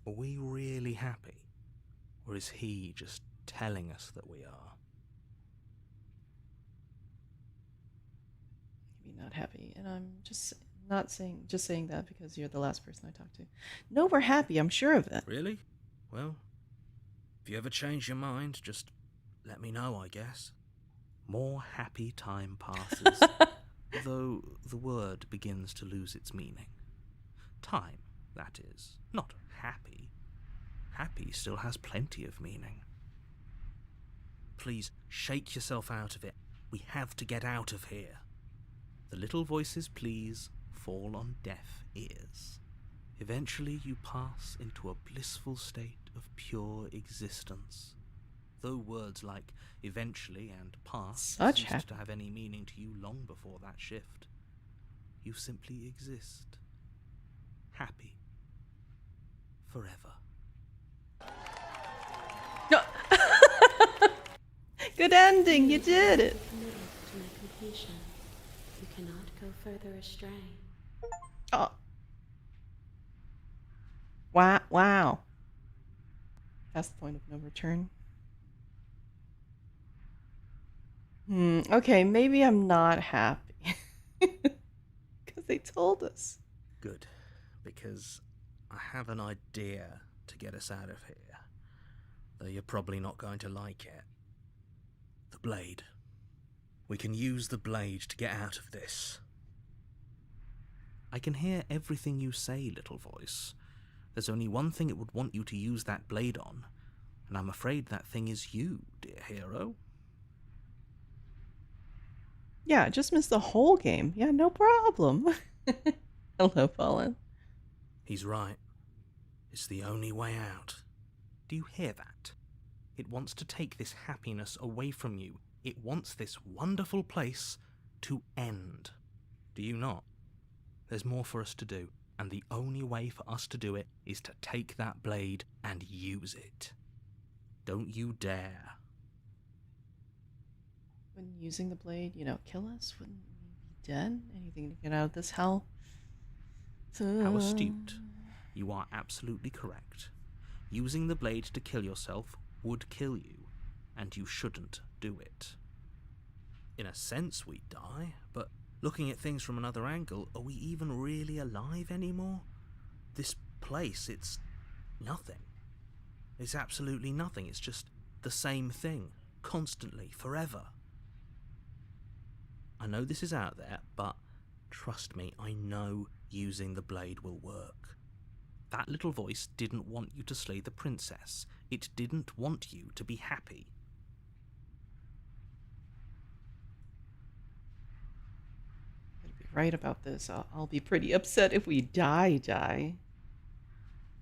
Are we really happy? Or is he just telling us that we are? Maybe not happy. And I'm just saying that because you're the last person I talked to. No, we're happy. I'm sure of it. Really? Well, if you ever change your mind, just let me know, I guess. More happy time passes, though the word begins to lose its meaning. Time, that is, not happy. Happy still has plenty of meaning. Please, shake yourself out of it. We have to get out of here. The little voices, please, fall on deaf ears. Eventually you pass into a blissful state of pure existence. Though words like eventually and past ceased to have any meaning to you long before that shift, you simply exist. Happy. Forever. No. Good ending. You did it. Committed to my completion. You cannot go further astray. Oh. Wow. Wow. That's the point of no return. Okay, maybe I'm not happy. Because they told us. Good, because I have an idea to get us out of here. Though you're probably not going to like it. The blade. We can use the blade to get out of this. I can hear everything you say, little voice. There's only one thing it would want you to use that blade on, and I'm afraid that thing is you, dear hero. Yeah, just missed the whole game. Yeah, no problem. Hello, Fallen. He's right. It's the only way out. Do you hear that? It wants to take this happiness away from you. It wants this wonderful place to end. Do you not? There's more for us to do, and the only way for us to do it is to take that blade and use it. Don't you dare. When using the blade, kill us? Wouldn't we be dead? Anything to get out of this hell? How astute. You are absolutely correct. Using the blade to kill yourself would kill you, and you shouldn't do it. In a sense, we die, but looking at things from another angle, are we even really alive anymore? This place, it's nothing. It's absolutely nothing. It's just the same thing, constantly, forever. I know this is out there, but trust me, I know using the blade will work. That little voice didn't want you to slay the princess. It didn't want you to be happy. I'd be right about this. I'll be pretty upset if we die.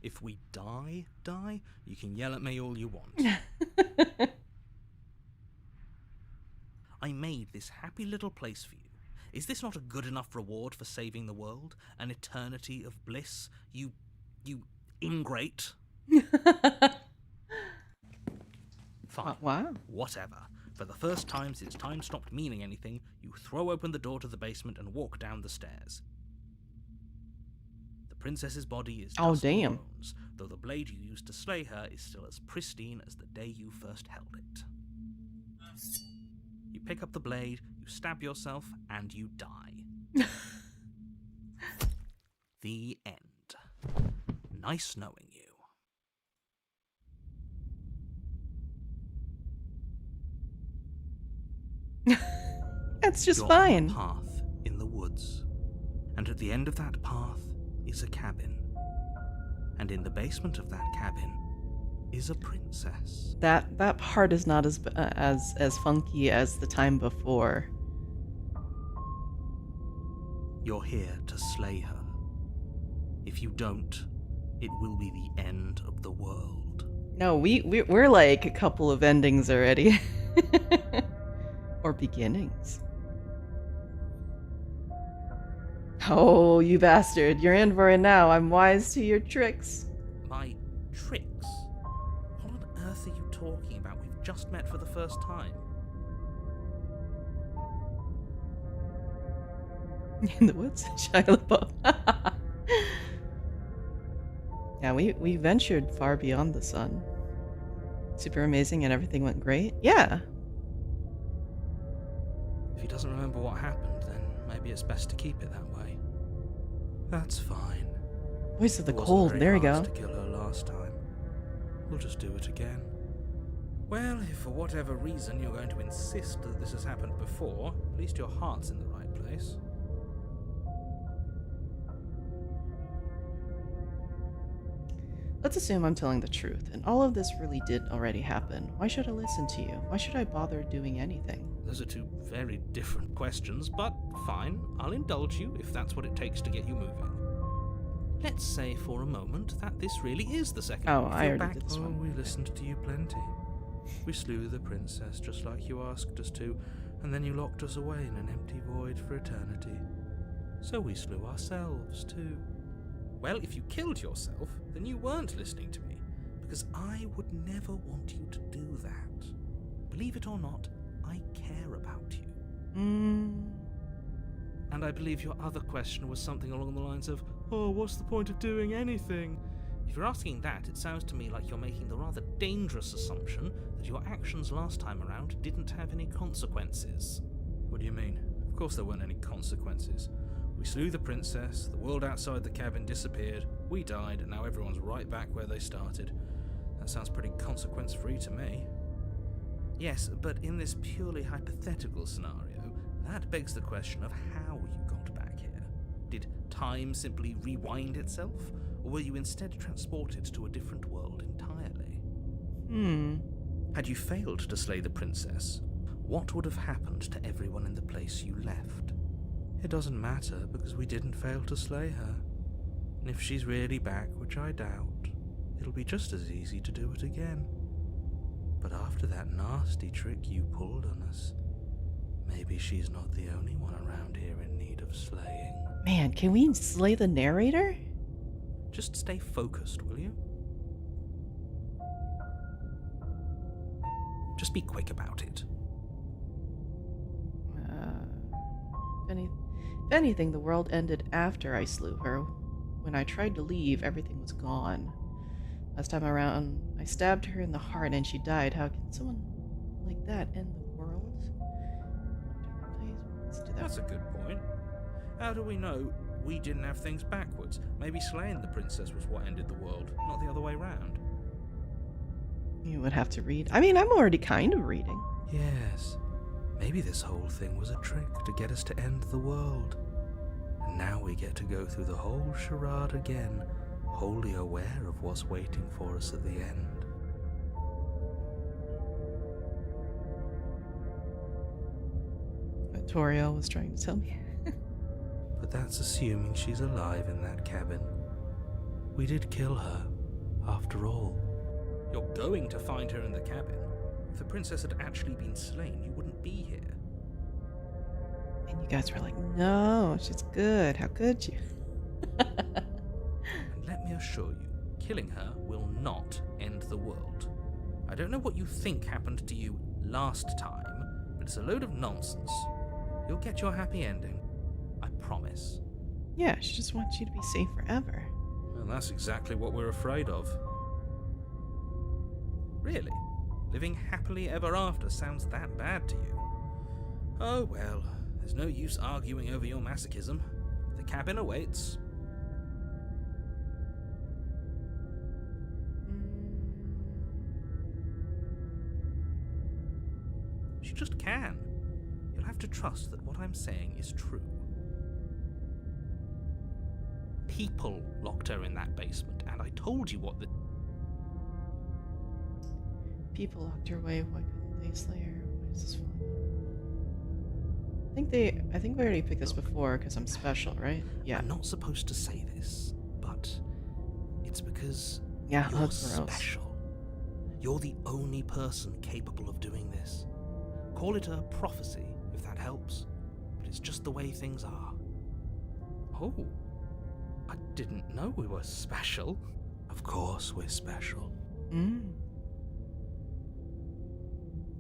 If we die, you can yell at me all you want. I made this happy little place for you. Is this not a good enough reward for saving the world? An eternity of bliss? You ingrate. Fine. Wow. Whatever. For the first time since time stopped meaning anything, you throw open the door to the basement and walk down the stairs. The princess's body is dust and bones, though the blade you used to slay her is still as pristine as the day you first held it. You pick up the blade, you stab yourself, and you die. The end. Nice knowing you. That's just You're fine. on a path in the woods, and at the end of that path is a cabin. And in the basement of that cabin is a princess. That part is not as funky as the time before. You're here to slay her. If you don't, it will be the end of the world. No, we're like a couple of endings already. Or beginnings. Oh, you bastard. You're in for it now. I'm wise to your tricks. My tricks? What on earth are you talking about? We've just met for the first time. In the woods? Shia LaBeouf. Yeah, we ventured far beyond the sun. Super amazing and everything went great? Yeah. If he doesn't remember what happened, then maybe it's best to keep it that way. That's fine. Voice of the It wasn't cold, very there we hard go. to kill her last time. We'll just do it again. Well, if for whatever reason you're going to insist that this has happened before, at least your heart's in the right place. Let's assume I'm telling the truth, and all of this really did already happen. Why should I listen to you? Why should I bother doing anything? Those are two very different questions, but fine, I'll indulge you if that's what it takes to get you moving. Let's say for a moment that this really is the second. Oh, You I feel already back- did this one. We listened to you plenty. We slew the princess just like you asked us to, and then you locked us away in an empty void for eternity. So we slew ourselves too. Well, if you killed yourself, then you weren't listening to me, because I would never want you to do that. Believe it or not, I care about you. And I believe your other question was something along the lines of, oh, what's the point of doing anything? If you're asking that, it sounds to me like you're making the rather dangerous assumption that your actions last time around didn't have any consequences. What do you mean? Of course there weren't any consequences. We slew the princess, the world outside the cabin disappeared, we died, and now everyone's right back where they started. That sounds pretty consequence-free to me. Yes, but in this purely hypothetical scenario, that begs the question of how you got back here. Did time simply rewind itself, or were you instead transported to a different world entirely? Had you failed to slay the princess, what would have happened to everyone in the place you left? It doesn't matter, because we didn't fail to slay her. And if she's really back, which I doubt, it'll be just as easy to do it again. But after that nasty trick you pulled on us, maybe she's not the only one around here in need of slaying. Man, can we slay the narrator? Just stay focused, will you? Just be quick about it. If anything, the world ended after I slew her. When I tried to leave, everything was gone. Last time around, I stabbed her in the heart and she died. How can someone like that end the world? Let's do that. That's a good point. How do we know we didn't have things backwards? Maybe slaying the princess was what ended the world, not the other way round. You would have to read. I mean, I'm already kind of reading. Yes. Maybe this whole thing was a trick to get us to end the world. And now we get to go through the whole charade again, wholly aware of what's waiting for us at the end. What Toriel was trying to tell me. But that's assuming she's alive in that cabin. We did kill her, after all. You're going to find her in the cabin. If the princess had actually been slain, you wouldn't be here. And you guys were like, no, she's good. How could you? And let me assure you, killing her will not end the world. I don't know what you think happened to you last time, but it's a load of nonsense. You'll get your happy ending. I promise. Yeah, she just wants you to be safe forever. Well, that's exactly what we're afraid of. Really? Living happily ever after sounds that bad to you? Oh well, there's no use arguing over your masochism. The cabin awaits. She just can. You'll have to trust that what I'm saying is true. People locked her in that basement, and I told you what the... People locked her away. Why couldn't they slay her? Why is this fun? I think we already picked this before because I'm special, right? Yeah. I'm not supposed to say this, but it's because Yeah, you're that's gross. special. You're the only person capable of doing this. Call it a prophecy, if that helps, but it's just the way things are. Oh, I didn't know we were special. Of course we're special.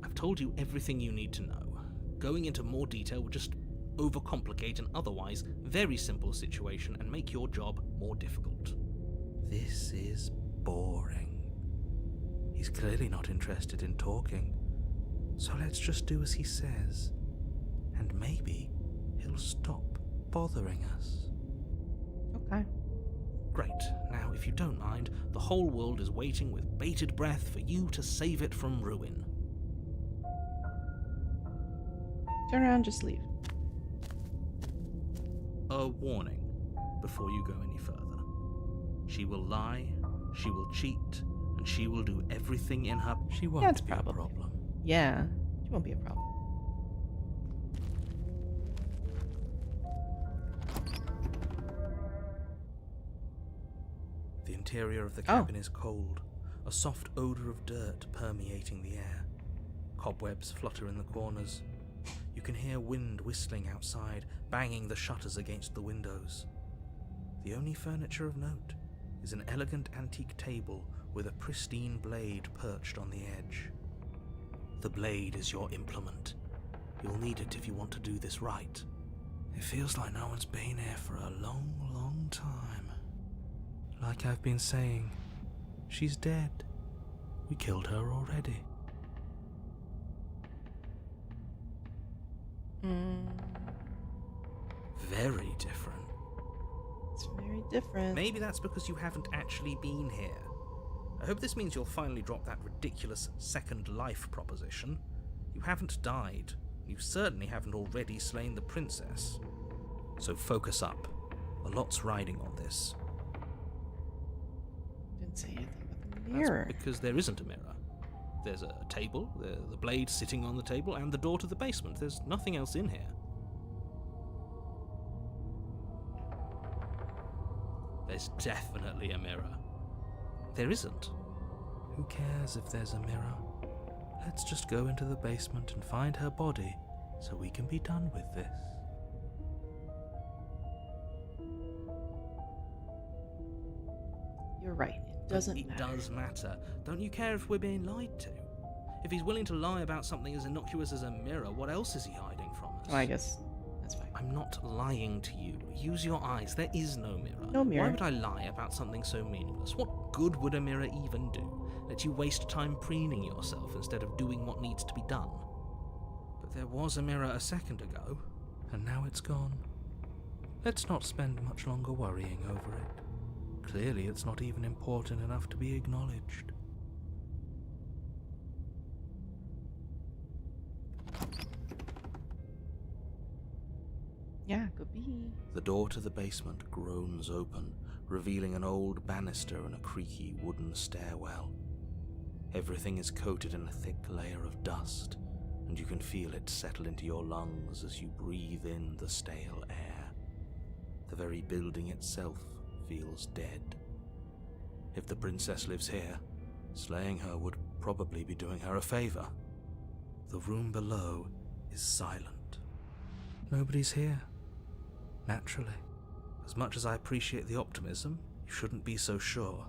I've told you everything you need to know. Going into more detail would just overcomplicate an otherwise very simple situation and make your job more difficult. This is boring. He's clearly not interested in talking, so let's just do as he says, and maybe he'll stop bothering us. Okay. Great. Now, if you don't mind, the whole world is waiting with bated breath for you to save it from ruin. Turn around, just leave. A warning before you go any further. She will lie, she will cheat, and she will do everything in her... She won't That's be probably a problem. Yeah, it won't be a problem. The interior of the cabin is cold, a soft odor of dirt permeating the air. Cobwebs flutter in the corners. You can hear wind whistling outside, banging the shutters against the windows. The only furniture of note is an elegant antique table with a pristine blade perched on the edge. The blade is your implement. You'll need it if you want to do this right. It feels like no one's been here for a long, long time. Like I've been saying, she's dead. We killed her already. Very different. It's very different. Maybe that's because you haven't actually been here. I hope this means you'll finally drop that ridiculous second life proposition. You haven't died. You certainly haven't already slain the princess. So focus up. A lot's riding on this. Didn't say anything about the mirror. That's because there isn't a mirror. There's a table, the blade sitting on the table, and the door to the basement. There's nothing else in here. There's definitely a mirror. There isn't. Who cares if there's a mirror? Let's just go into the basement and find her body so we can be done with this. You're right. It doesn't It matter. does matter. Don't you care if we're being lied to? If he's willing to lie about something as innocuous as a mirror, what else is he hiding from us? Oh, I guess that's fine. I'm not lying to you. Use your eyes. There is no mirror. No mirror. Why would I lie about something so meaningless? What good would a mirror even do? Let you waste time preening yourself instead of doing what needs to be done. But there was a mirror a second ago. And now it's gone. Let's not spend much longer worrying over it. Clearly it's not even important enough to be acknowledged. Yeah, could be. The door to the basement groans open, revealing an old banister and a creaky wooden stairwell. Everything is coated in a thick layer of dust, and you can feel it settle into your lungs as you breathe in the stale air. The very building itself feels dead. If the princess lives here, slaying her would probably be doing her a favor. The room below is silent. Nobody's here. Naturally. As much as I appreciate the optimism, you shouldn't be so sure.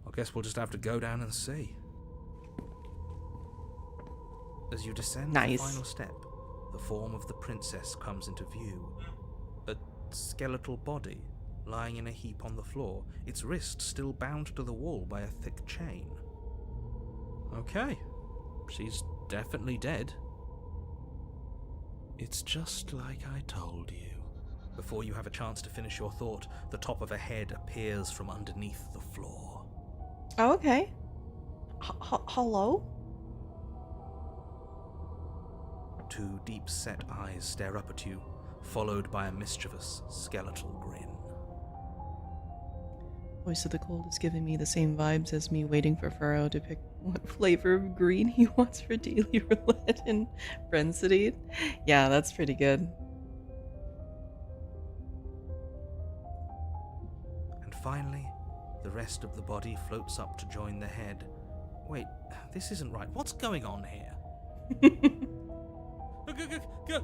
I guess we'll just have to go down and see. As you descend Nice. the final step, the form of the princess comes into view. A skeletal body, lying in a heap on the floor, its wrist still bound to the wall by a thick chain. Okay, she's definitely dead. It's just like I told you. Before you have a chance to finish your thought, the top of a head appears from underneath the floor. Oh, okay. Hello? Two deep-set eyes stare up at you, followed by a mischievous, skeletal grin. Voice of the Cold is giving me the same vibes as me waiting for Furrow to pick what flavor of green he wants for daily roulette in Frenzy. Yeah, that's pretty good. And finally, the rest of the body floats up to join the head. Wait, this isn't right. What's going on here?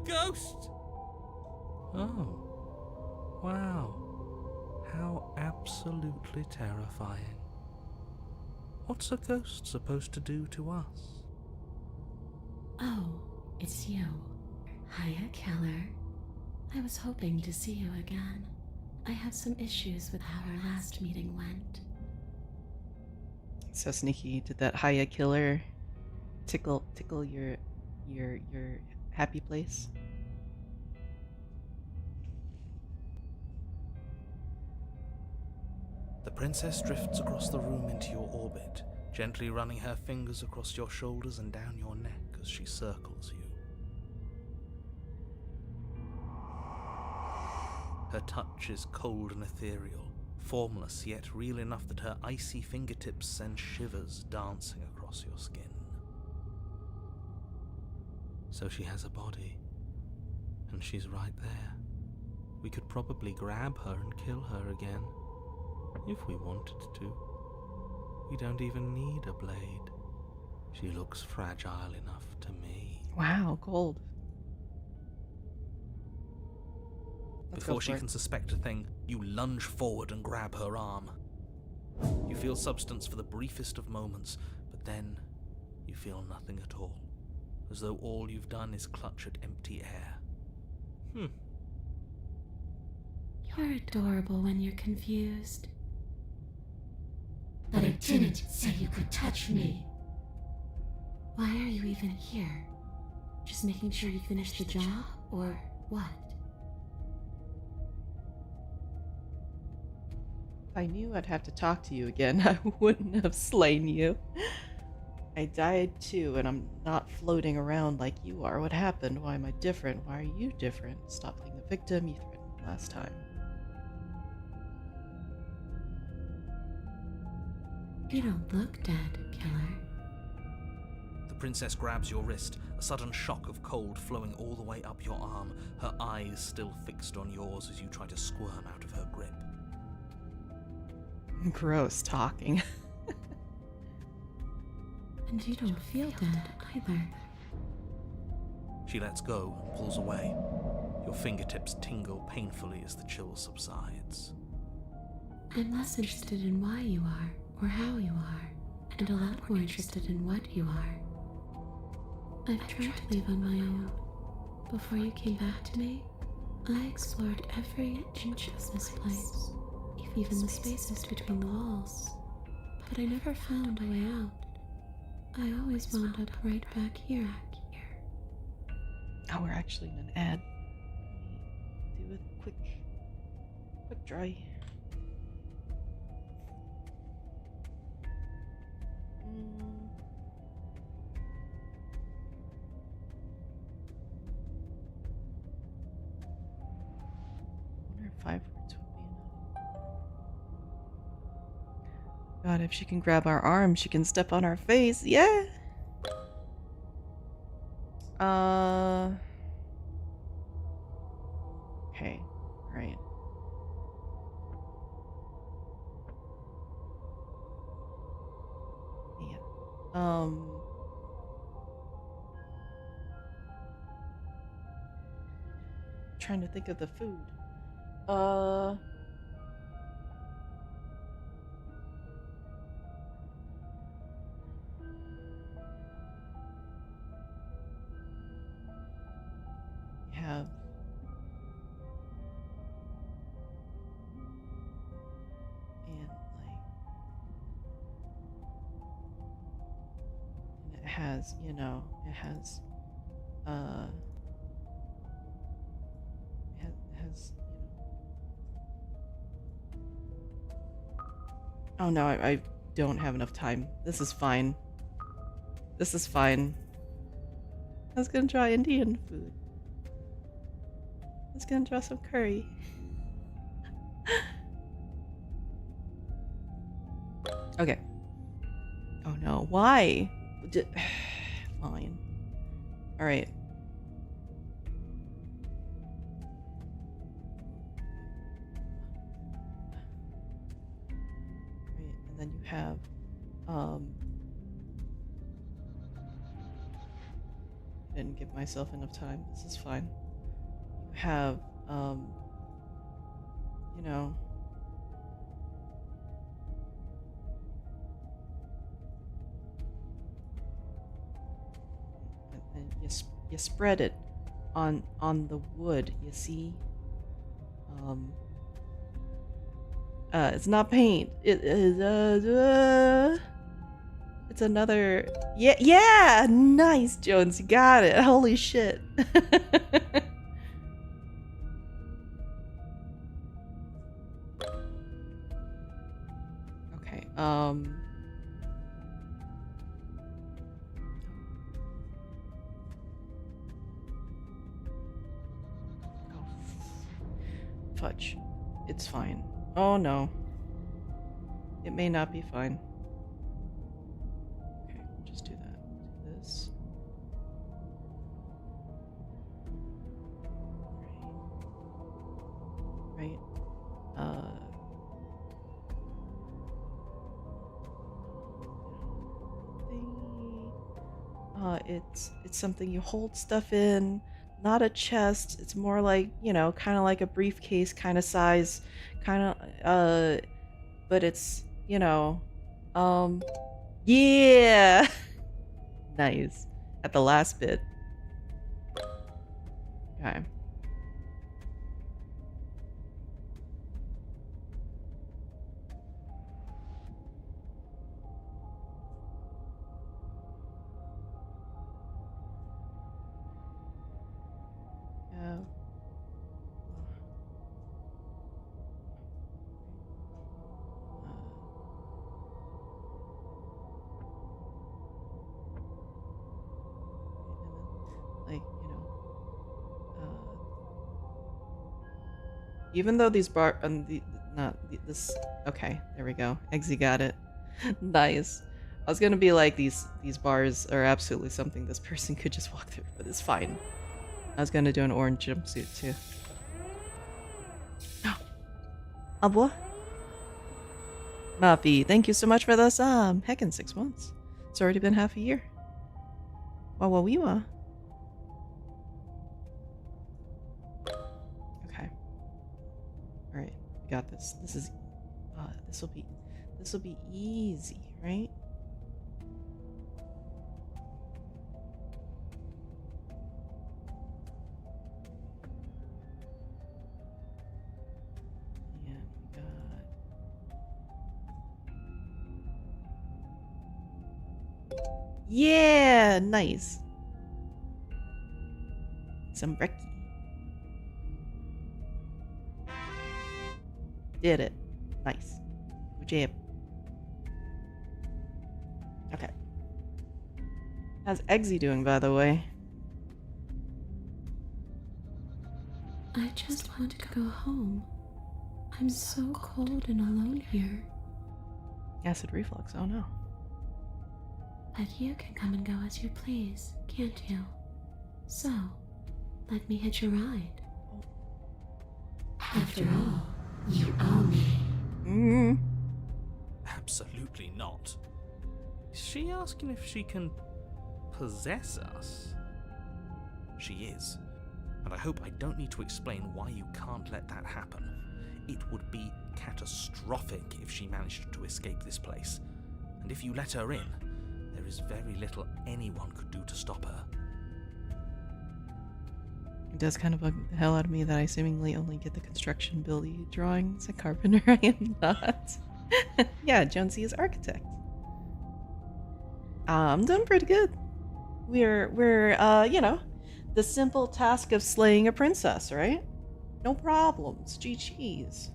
Ghost! Oh. Wow. How absolutely terrifying. What's a ghost supposed to do to us? Oh, it's you. Hiya, Keller. I was hoping to see you again. I have some issues with how our last meeting went. So sneaky. Did that Haya killer tickle your happy place? The princess drifts across the room into your orbit, gently running her fingers across your shoulders and down your neck as she circles you. Her touch is cold and ethereal, formless yet real enough that her icy fingertips send shivers dancing across your skin. So she has a body, and she's right there. We could probably grab her and kill her again, if we wanted to. We don't even need a blade. She looks fragile enough to me. Wow, cold. Before she can suspect a thing, you lunge forward and grab her arm. You feel substance for the briefest of moments, but then you feel nothing at all, as though all you've done is clutch at empty air. You're adorable when you're confused. But I didn't say you could touch me. Why are you even here? Just making sure you finish the job, or what? If I knew I'd have to talk to you again, I wouldn't have slain you. I died too, and I'm not floating around like you are. What happened? Why am I different? Why are you different? Stop playing the victim you threatened last time. You don't look dead, killer. The princess grabs your wrist, a sudden shock of cold flowing all the way up your arm, her eyes still fixed on yours as you try to squirm out of her grip. Gross talking. And you don't feel dead either. She lets go and pulls away. Your fingertips tingle painfully as the chill subsides. I'm less interested in why you are, or how you are, and a lot more interested in what you are. I've tried to leave on my own. Before you came back to me, I explored every inch of this place, even the spaces between the walls. But I never found a way out. I always wound up right back here. Oh, we're actually in an ad. Let me do a quick dry. I wonder if 5 words would be enough. God, if she can grab our arm, she can step on our face. Yeah. Okay. Right. Yeah. Trying to think of the food. Have and it has, it has oh no, I don't have enough time. This is fine. This is fine. I was gonna try Indian food. I was gonna draw some curry. Okay. Oh no, why? Fine. Alright. Right, and then you have, didn't give myself enough time. This is fine. You have, and you spread it on the wood, you see. It's not paint. It is it's another. Yeah, nice, Jones. You got it. Holy shit. Okay. Oh, fudge. It's fine. Oh no. It may not be fine. Okay, we'll just do that. Do this. Right. It's something you hold stuff in, not a chest. It's more like, kind of like a briefcase kind of size, but it's, yeah. Nice. At the last bit. Okay. Like, even though these this. Okay, there we go. Eggsy got it. Nice. I was gonna be like, these bars are absolutely something this person could just walk through, but it's fine. I was gonna do an orange jumpsuit too. Oh boy. Muffy, thank you so much for this. Heckin' 6 months. It's already been half a year. Wawawiwa. Okay. All right, we got this. This will be easy, right? Yeah, nice. Some brekkie. Did it. Nice. Good job. Okay. How's Eggsy doing, by the way? I just want to go home. I'm so cold and alone here. Acid reflux, oh no. But you can come and go as you please, can't you? So, let me hitch a ride. After all, you owe me. Absolutely not. Is she asking if she can possess us? She is. And I hope I don't need to explain why you can't let that happen. It would be catastrophic if she managed to escape this place. And if you let her in, there is very little anyone could do to stop her. It does kind of bug the hell out of me that I seemingly only get the construction building drawings. A carpenter, I am not. Yeah, Jonesy is architect. I'm doing pretty good. We're the simple task of slaying a princess, right? No problems. GG's.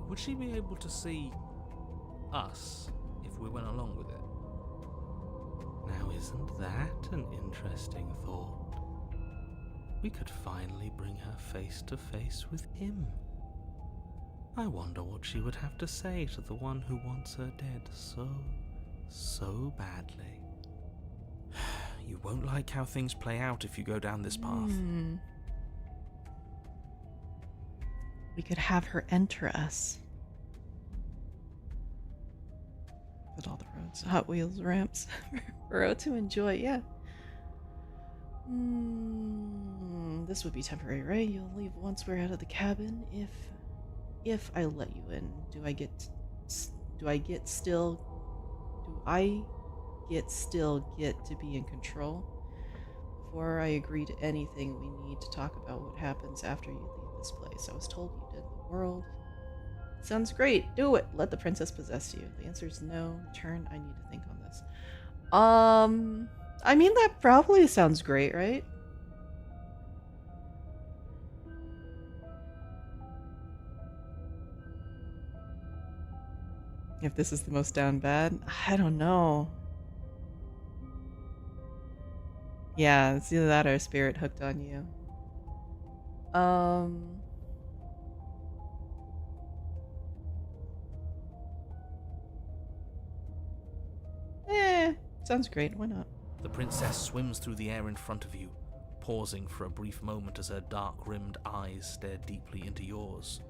Would she be able to see us if we went along with it? Now, isn't that an interesting thought? We could finally bring her face to face with him. I wonder what she would have to say to the one who wants her dead so badly. You won't like how things play out if you go down this path. We could have her enter us. With all the roads, Hot Wheels ramps for Ro to enjoy, yeah. This would be temporary, right? You'll leave once we're out of the cabin. If I let you in, do I get still get to be in control? Before I agree to anything, we need to talk about what happens after you leave this place. I was told you did the world. Sounds great. Do it. Let the princess possess you. The answer is no. Turn. I need to think on this. I mean, that probably sounds great, right? If this is the most down bad, I don't know. Yeah, it's either that or spirit hooked on you. Sounds great. Why not? The princess swims through the air in front of you, pausing for a brief moment as her dark-rimmed eyes stare deeply into yours.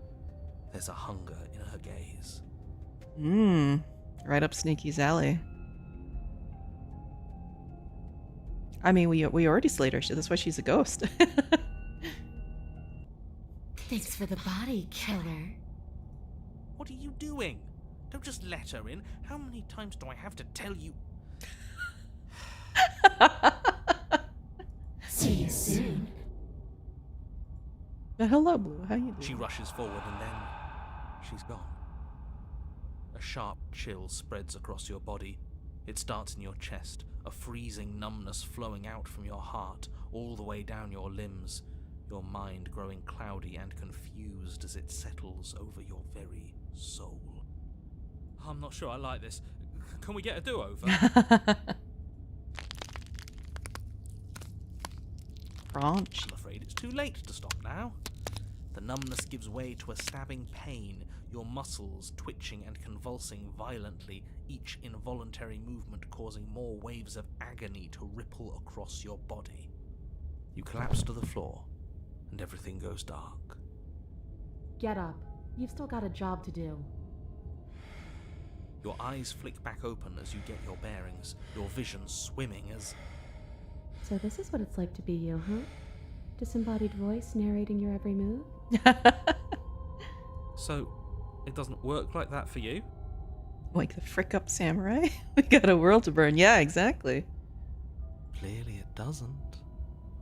There's a hunger in her gaze. Right up Sneaky's alley. I mean, we already slayed her. That's why she's a ghost. Thanks for the body, killer. What are you doing? Don't just let her in. How many times do I have to tell you? See you soon. Hello, Blue. How you doing? She rushes forward and then she's gone. A sharp chill spreads across your body. It starts in your chest, a freezing numbness flowing out from your heart all the way down your limbs, your mind growing cloudy and confused as it settles over your very soul. I'm not sure I like this. Can we get a do-over? crunch. I'm afraid it's too late to stop now. The numbness gives way to a stabbing pain, your muscles twitching and convulsing violently, each involuntary movement causing more waves of agony to ripple across your body. You collapse to the floor, and everything goes dark. Get up. You've still got a job to do. Your eyes flick back open as you get your bearings, your vision swimming as... So this is what it's like to be you, huh? Disembodied voice narrating your every move? So, it doesn't work like that for you? Like the frick up samurai? We got a world to burn. Yeah, exactly. Clearly it doesn't,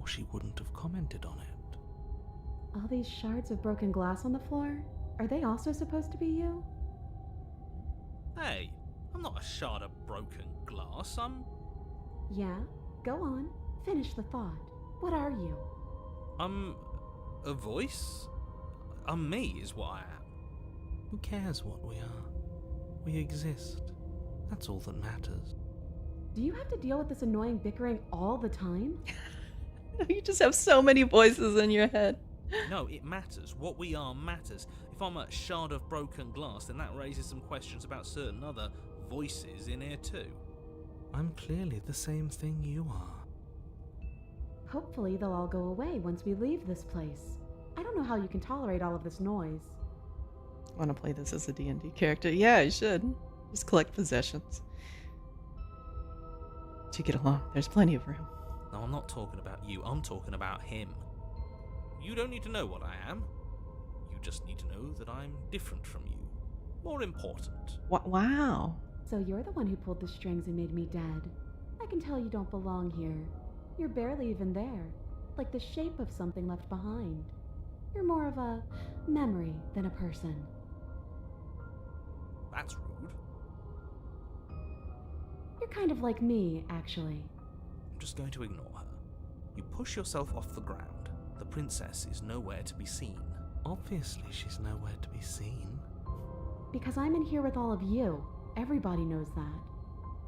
or she wouldn't have commented on it. All these shards of broken glass on the floor? Are they also supposed to be you? Hey, I'm not a shard of broken glass, I'm Yeah? Go on. Finish the thought. What are you? a voice? Me is what I am. Who cares what we are? We exist. That's all that matters. Do you have to deal with this annoying bickering all the time? You just have so many voices in your head. No, it matters. What we are matters. If I'm a shard of broken glass, then that raises some questions about certain other voices in here too. I'm clearly the same thing you are. Hopefully they'll all go away once we leave this place. I don't know how you can tolerate all of this noise. Want to play this as a D&D character? Yeah, you should. Just collect possessions. To get along, there's plenty of room. No, I'm not talking about you. I'm talking about him. You don't need to know what I am. You just need to know that I'm different from you. More important. Wow. So you're the one who pulled the strings and made me dead. I can tell you don't belong here. You're barely even there, like the shape of something left behind. You're more of a memory than a person. That's rude. You're kind of like me, actually. I'm just going to ignore her. You push yourself off the ground. The princess is nowhere to be seen. Obviously, she's nowhere to be seen. Because I'm in here with all of you. Everybody knows that.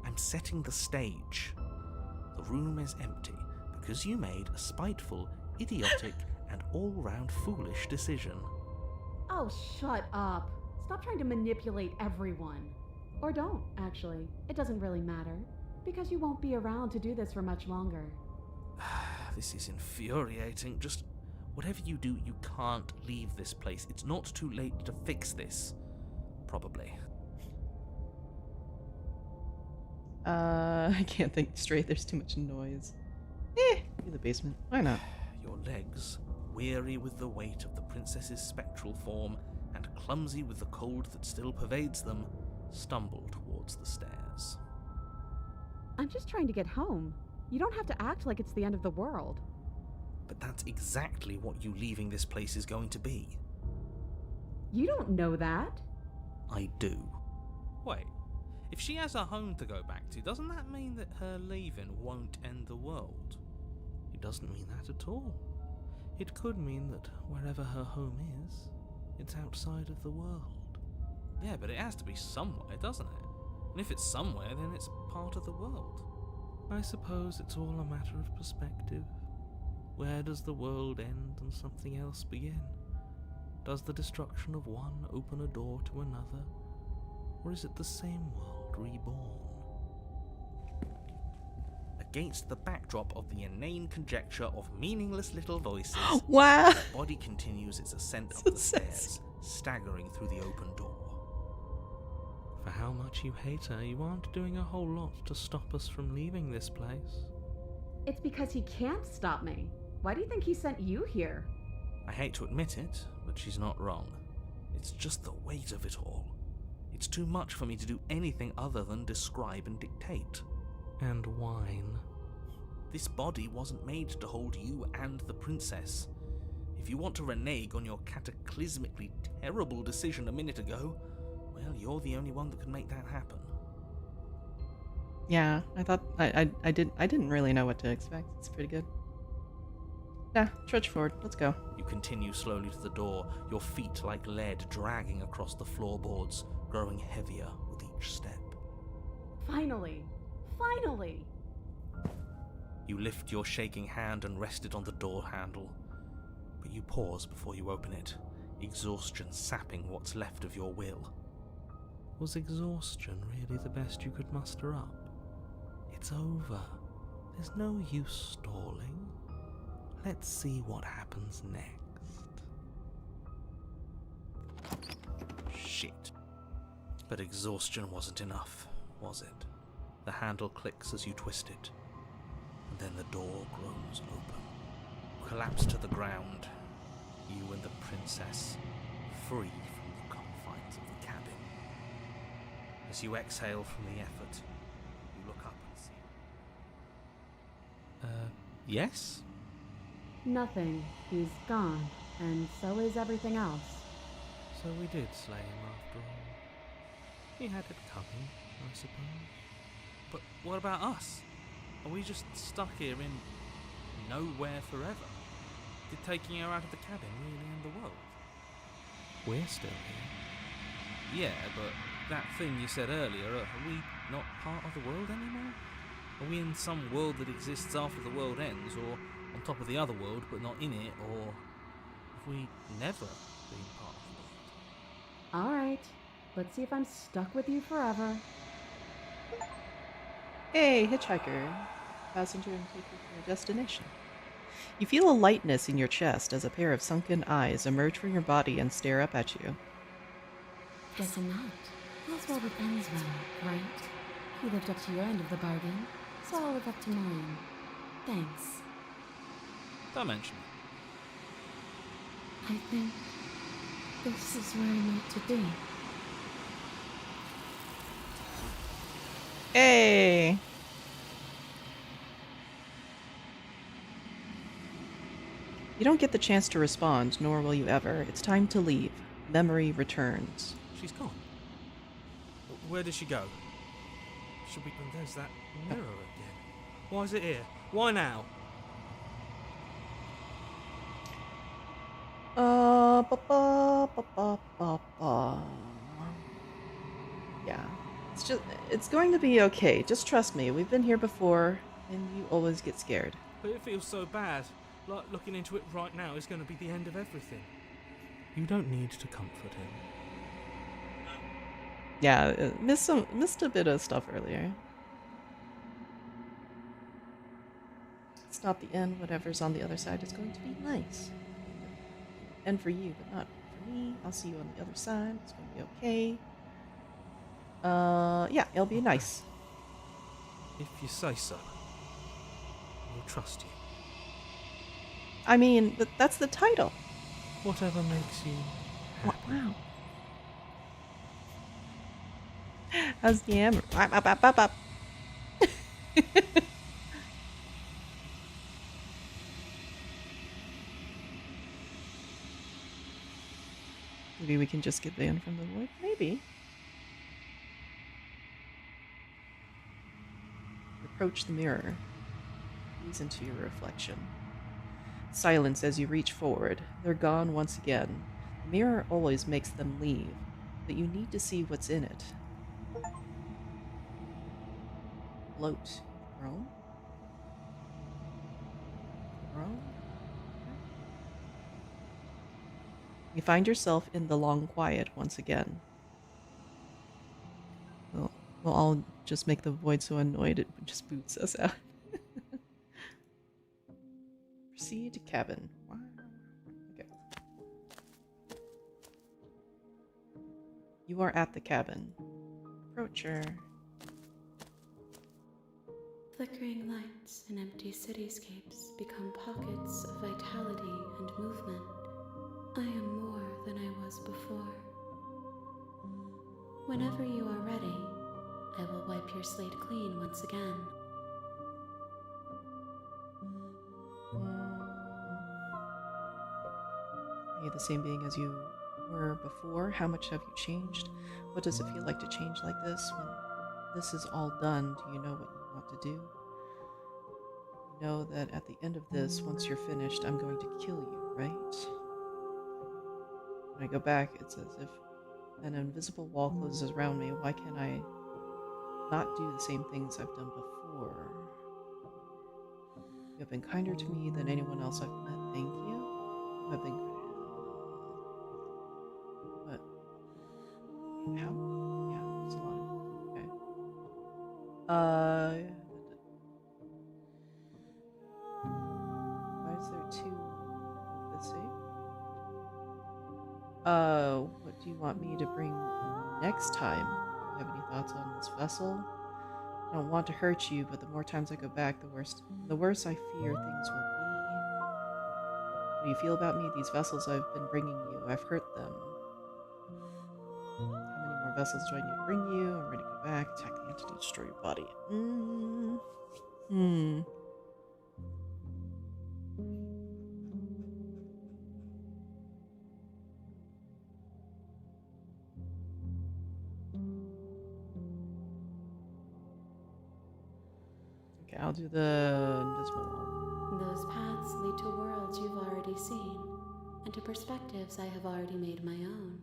I'm setting the stage. The room is empty because you made a spiteful, idiotic, and all-round foolish decision. Oh, shut up. Stop trying to manipulate everyone. Or don't, actually. It doesn't really matter. Because you won't be around to do this for much longer. This is infuriating. Just whatever you do, you can't leave this place. It's not too late to fix this. Probably. I can't think straight. There's too much noise. In the basement. Why not? Your legs, weary with the weight of the princess's spectral form and clumsy with the cold that still pervades them, stumble towards the stairs. I'm just trying to get home. You don't have to act like it's the end of the world. But that's exactly what you leaving this place is going to be. You don't know that. I do. Wait, if she has a home to go back to, doesn't that mean that her leaving won't end the world? It doesn't mean that at all. It could mean that wherever her home is, it's outside of the world. Yeah, but it has to be somewhere, doesn't it? And if it's somewhere, then it's part of the world. I suppose it's all a matter of perspective. Where does the world end and something else begin? Does the destruction of one open a door to another? Or is it the same world reborn? Against the backdrop of the inane conjecture of meaningless little voices, Wow. the body continues its ascent up the stairs, staggering through the open door. For how much you hate her, you aren't doing a whole lot to stop us from leaving this place. It's because he can't stop me. Why do you think he sent you here? I hate to admit it, but she's not wrong. It's just the weight of it all. It's too much for me to do anything other than describe and dictate. And whine. This body wasn't made to hold you and the princess. If you want to renege on your cataclysmically terrible decision a minute ago, well, you're the only one that can make that happen. Yeah, I thought I didn't really know what to expect. It's pretty good. Yeah, trudge forward. Let's go. You continue slowly to the door, your feet like lead dragging across the floorboards, growing heavier with each step. Finally. Finally. You lift your shaking hand and rest it on the door handle, but you pause before you open it, exhaustion sapping what's left of your will. Was exhaustion really the best you could muster up? It's over. There's no use stalling. Let's see what happens next. Shit. But exhaustion wasn't enough, was it? The handle clicks as you twist it, and then the door groans open. You collapse to the ground, you and the princess, free from the confines of the cabin. As you exhale from the effort, you look up and see... yes? Nothing. He's gone, and so is everything else. So we did slay him after all. He had it coming, I suppose. But what about us? Are we just stuck here in nowhere forever? Did taking her out of the cabin really end the world? We're still here. Yeah, but that thing you said earlier, are we not part of the world anymore? Are we in some world that exists after the world ends, or on top of the other world but not in it, or have we never been part of the world? Alright, let's see if I'm stuck with you forever. Hey, hitchhiker. Passenger and take you to your destination. You feel a lightness in your chest as a pair of sunken eyes emerge from your body and stare up at you. Guess I'm not. All's well that ends well, right? You lived up to your end of the bargain, so I'll live up to mine. Thanks. Don't mention it. I think this is where I'm meant to be. Hey! You don't get the chance to respond, nor will you ever. It's time to leave. Memory returns. She's gone. Where did she go? Should we... And there's that mirror again. Why is it here? Why now? Ba, ba, ba, ba, ba, ba. Yeah. It's going to be okay. Just trust me. We've been here before, and you always get scared. But it feels so bad. Like looking into it right now is going to be the end of everything. You don't need to comfort him. Yeah, missed a bit of stuff earlier. It's not the end. Whatever's on the other side is going to be nice. And for you, but not for me. I'll see you on the other side. It's going to be okay. Yeah, it'll be nice. If you say so, we'll trust you. I mean, that's the title. Whatever makes you happy. Wow. How's the hammer? Up. Maybe we can just get banned from the void? Maybe. Approach the mirror. Gaze into your reflection. Silence as you reach forward. They're gone once again. The mirror always makes them leave, but you need to see what's in it. Float. Grown? Grown? You find yourself in the long quiet once again. Well, I'll just make the void so annoyed it just boots us out. Proceed to cabin. Wow. Okay. You are at the cabin. Approach her. Flickering lights and empty cityscapes become pockets of vitality and movement. I am more than I was before. Whenever you are ready, I will wipe your slate clean once again. Are you the same being as you were before? How much have you changed? What does it feel like to change like this? When this is all done, do you know what you want to do? You know that at the end of this, once you're finished, I'm going to kill you, right? When I go back, it's as if an invisible wall closes around me. Why can't I not do the same things I've done before? You have been kinder to me than anyone else I've met. Thank you. You have been. But now, yeah, it's a lot. Okay. Why is there two? Let's see. What do you want me to bring next time? Do you have any thoughts on this vessel? I don't want to hurt you, but the more times I go back, the worse I fear things will be. What do you feel about me? These vessels I've been bringing you, I've hurt them. How many more vessels do I need to bring you? I'm ready to go back, attack the entity, destroy your body. Okay, I'll do the invisible one. Those paths lead to worlds you've already seen, and to perspectives I have already made my own.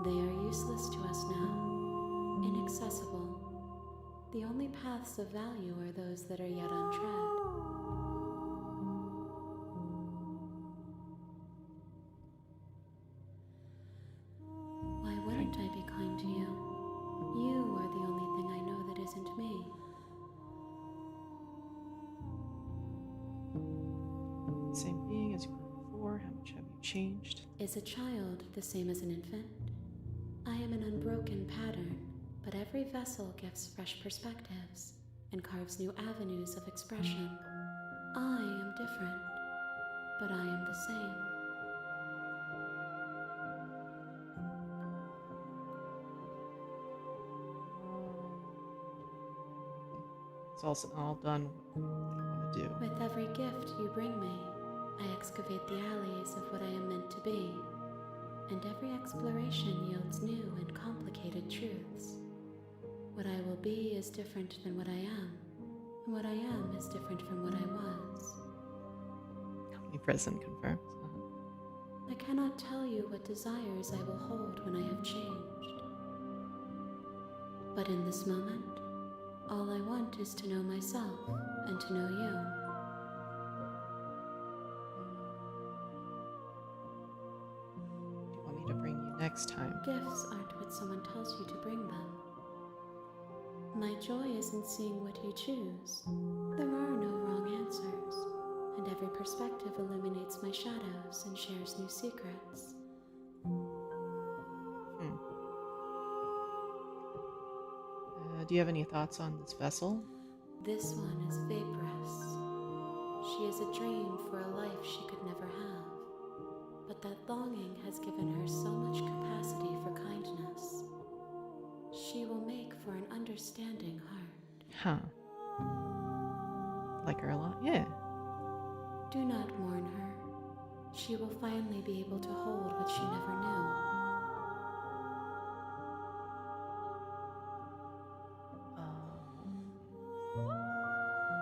They are useless to us now, inaccessible. The only paths of value are those that are yet untread. Why wouldn't I be kind to you? You are the only thing I know that isn't me. Same being as you were before. How much have you changed? Is a child the same as an infant? I am an unbroken pattern, but every vessel gives fresh perspectives and carves new avenues of expression. I am different, but I am the same. It's all done. What I want to do. With every gift you bring me, I excavate the alleys of what I am meant to be, and every exploration yields new and complicated truths. What I will be is different than what I am, and what I am is different from what I was. Company present confirms. I cannot tell you what desires I will hold when I have changed. But in this moment, all I want is to know myself and to know you. Do you want me to bring you next time? Gifts aren't what someone tells you to bring them. My joy is in seeing what you choose. There are no wrong answers, and every perspective illuminates my shadows and shares new secrets. Do you have any thoughts on this vessel? This one is vaporous. She is a dream for a life she could never have. But that longing has given her so much capacity for kindness. She will make for an understanding heart. Huh. Like her a lot? Yeah. Do not mourn her. She will finally be able to hold what she never knew.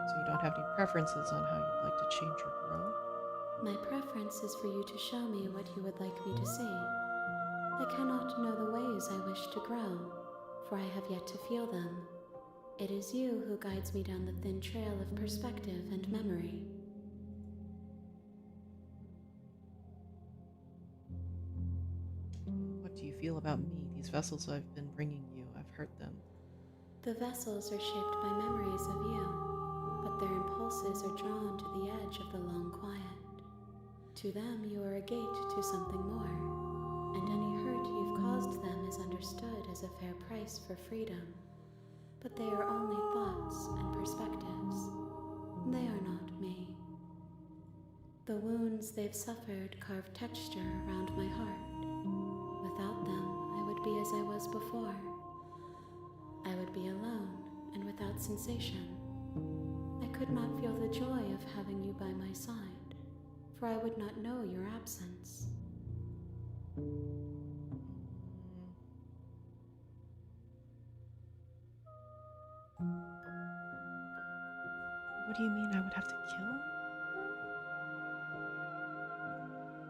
So you don't have any preferences on how you'd like to change or grow? My preference is for you to show me what you would like me to see. I cannot know the ways I wish to grow, for I have yet to feel them. It is you who guides me down the thin trail of perspective and memory. What do you feel about me? These vessels I've been bringing you, I've hurt them. The vessels are shaped by memories of you, but their impulses are drawn to the edge of the long quiet. To them, you are a gate to something more, and any hurt you've caused them is understood as a fair price for freedom. But they are only thoughts and perspectives. They are not me. The wounds they've suffered carve texture around my heart. Without them, I would be as I was before. I would be alone and without sensation. I could not feel the joy of having you by my side, for I would not know your absence. What do you mean I would have to kill?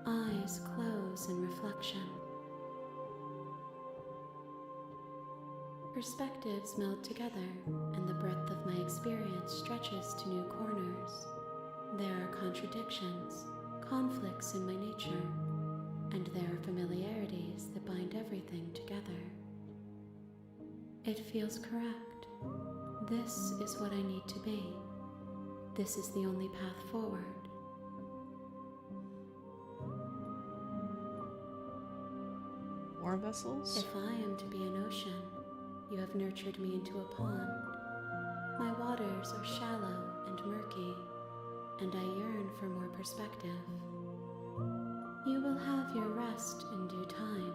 Eyes close in reflection. Perspectives meld together, and the breadth of my experience stretches to new corners. contradictions, conflicts in my nature, and there are familiarities that bind everything together. It feels correct. This is what I need to be. This is the only path forward. More vessels? If I am to be an ocean, you have nurtured me into a pond. My waters are shallow and murky, and I yearn for more perspective. You will have your rest in due time,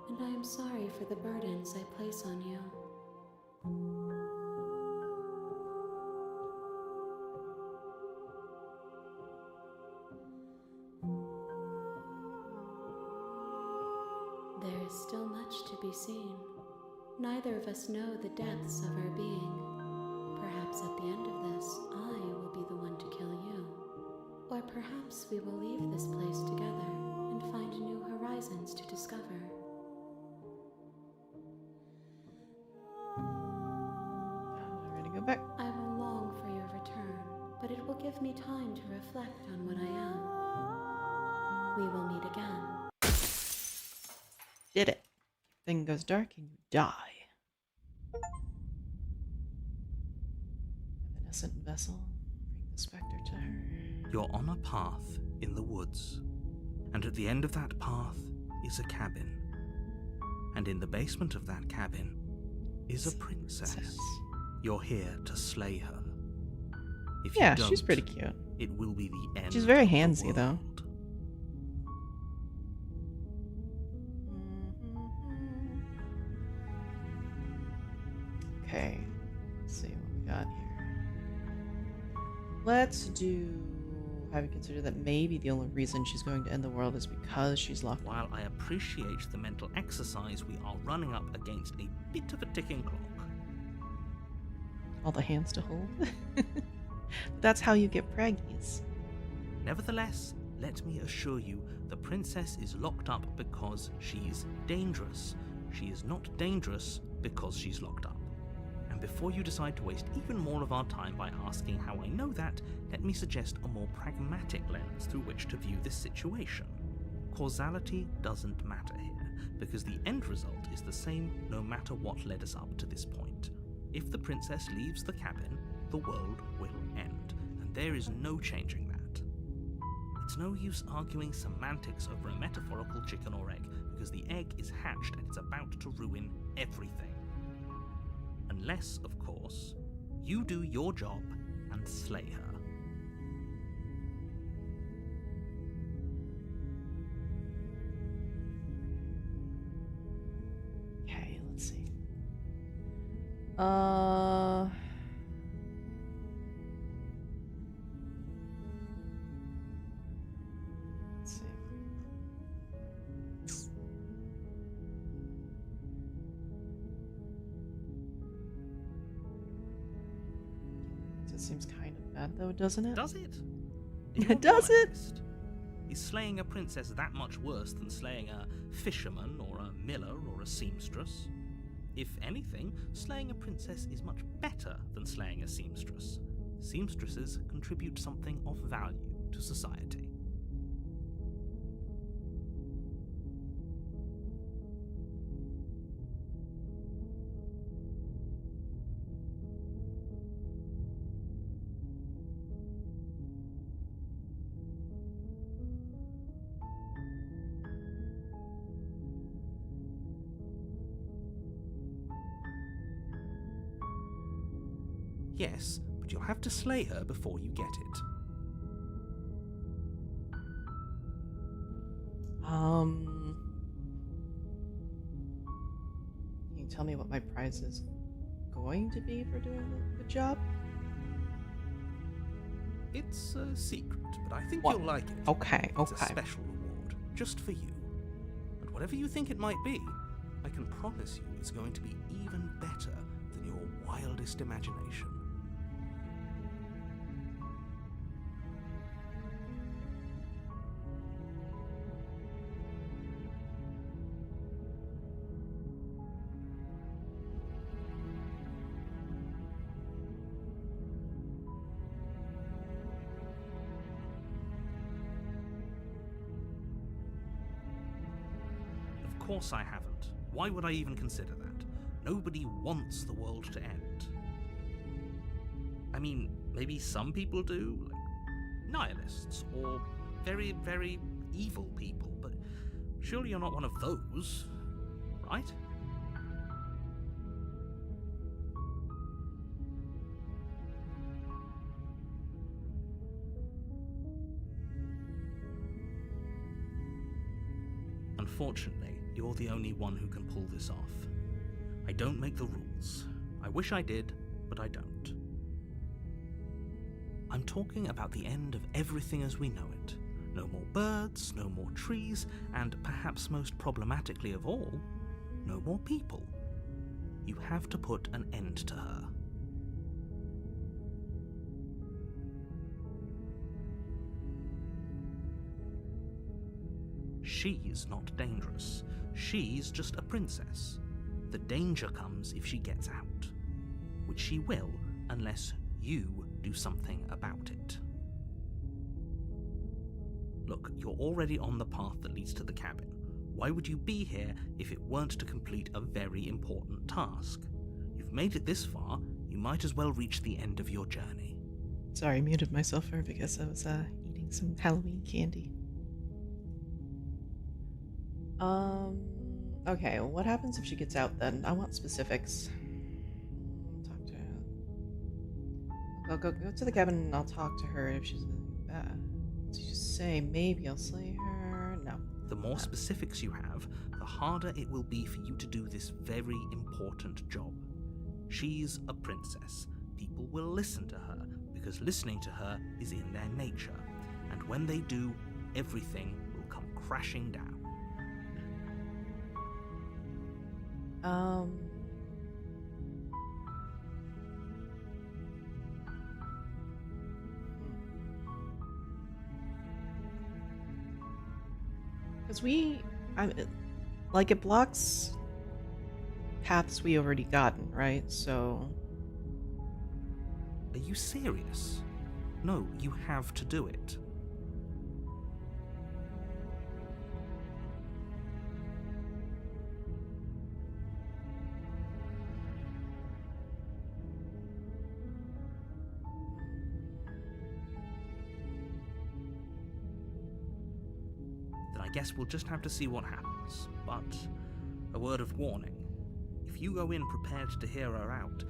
and I am sorry for the burdens I place on you. There is still much to be seen. Neither of us know the depths of our being. Perhaps at the end of this, I will be the one to kill you. Or perhaps we will leave this place together and find new horizons to discover. I'm ready to go back. I will long for your return, but it will give me time to reflect on what I am. We will meet again. Did it. Thing goes dark and you die. Evanescent vessel. Bring the specter to her. You're on a path in the woods, and at the end of that path is a cabin. And in the basement of that cabin is a princess. You're here to slay her. If Yeah, you don't, she's pretty cute. it will be the end. She's very of the handsy, though. world. Okay, let's see what we got here. Let's do. Have you considered that maybe the only reason she's going to end the world is because she's locked up? While I appreciate the mental exercise, we are running up against a bit of a ticking clock. All the hands to hold? That's how you get praggies. Nevertheless, let me assure you, the princess is locked up because she's dangerous. She is not dangerous because she's locked up. And before you decide to waste even more of our time by asking how I know that, let me suggest a more pragmatic lens through which to view this situation. Causality doesn't matter here, because the end result is the same no matter what led us up to this point. If the princess leaves the cabin, the world will end, and there is no changing that. It's no use arguing semantics over a metaphorical chicken or egg, because the egg is hatched and it's about to ruin everything. Unless, of course, you do your job and slay her. Okay, let's see. Let's see. It seems kind of bad, though, doesn't it? Does it? Does it? Honest. Is slaying a princess that much worse than slaying a fisherman or a miller or a seamstress? If anything, slaying a princess is much better than slaying a seamstress. Seamstresses contribute something of value to society. Yes, but you'll have to slay her before you get it. Can you tell me what my prize is going to be for doing the job? It's a secret, but I think What? you'll like it. Okay, It's a okay. special reward, just for you. And whatever you think it might be, I can promise you it's going to be even better than your wildest imagination. course I haven't. Why would I even consider that? Nobody wants the world to end. I mean, maybe some people do, like nihilists, or very, very evil people, but surely you're not one of those, right? Unfortunately, you're the only one who can pull this off. I don't make the rules. I wish I did, but I don't. I'm talking about the end of everything as we know it. No more birds, no more trees, and perhaps most problematically of all, no more people. You have to put an end to her. She's not dangerous. She's just a princess. The danger comes if she gets out, which she will unless you do something about it. Look, you're already on the path that leads to the cabin. Why would you be here if it weren't to complete a very important task? You've made it this far, you might as well reach the end of your journey. Sorry, I muted myself there because I was eating some Halloween candy. Okay, what happens if she gets out then? I want specifics. Talk to her. I'll go to the cabin and I'll talk to her if she's bad. So you just say, maybe I'll slay her. No. The more specifics you have, the harder it will be for you to do this very important job. She's a princess. People will listen to her because listening to her is in their nature. And when they do, everything will come crashing down. Because like it blocks paths we already gotten, right? So. Are you serious? No, you have to do it. Guess we'll just have to see what happens, but a word of warning. If you go in prepared to hear her out,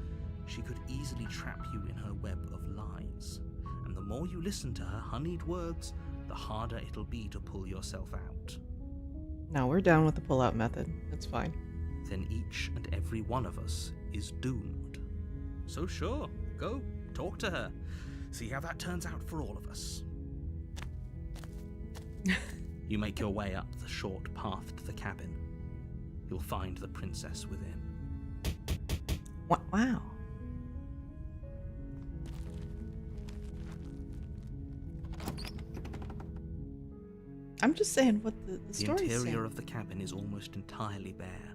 she could easily trap you in her web of lies, and the more you listen to her honeyed words, the harder it'll be to pull yourself out. No, we're down with the pull-out method. It's fine. Then each and every one of us is doomed. So sure, go, talk to her. See how that turns out for all of us. You make your way up the short path to the cabin. You'll find the princess within. Wow. I'm just saying what the story's saying. The interior of the cabin is almost entirely bare.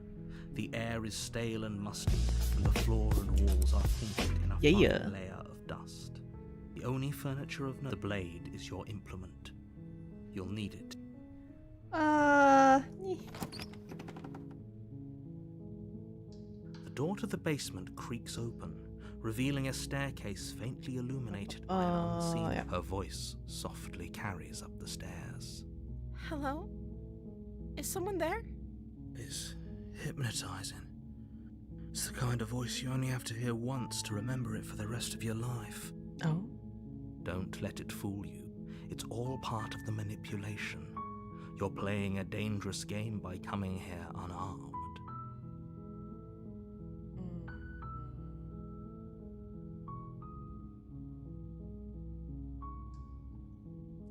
The air is stale and musty, and the floor and walls are painted in a fine layer of dust. The only furniture of note, the blade, is your implement. You'll need it. The door to the basement creaks open, revealing a staircase faintly illuminated by an unseen. Yeah. Her voice softly carries up the stairs. Hello? Is someone there? It's hypnotizing. It's the kind of voice you only have to hear once to remember it for the rest of your life. Oh? Don't let it fool you. It's all part of the manipulation. You're playing a dangerous game by coming here unarmed.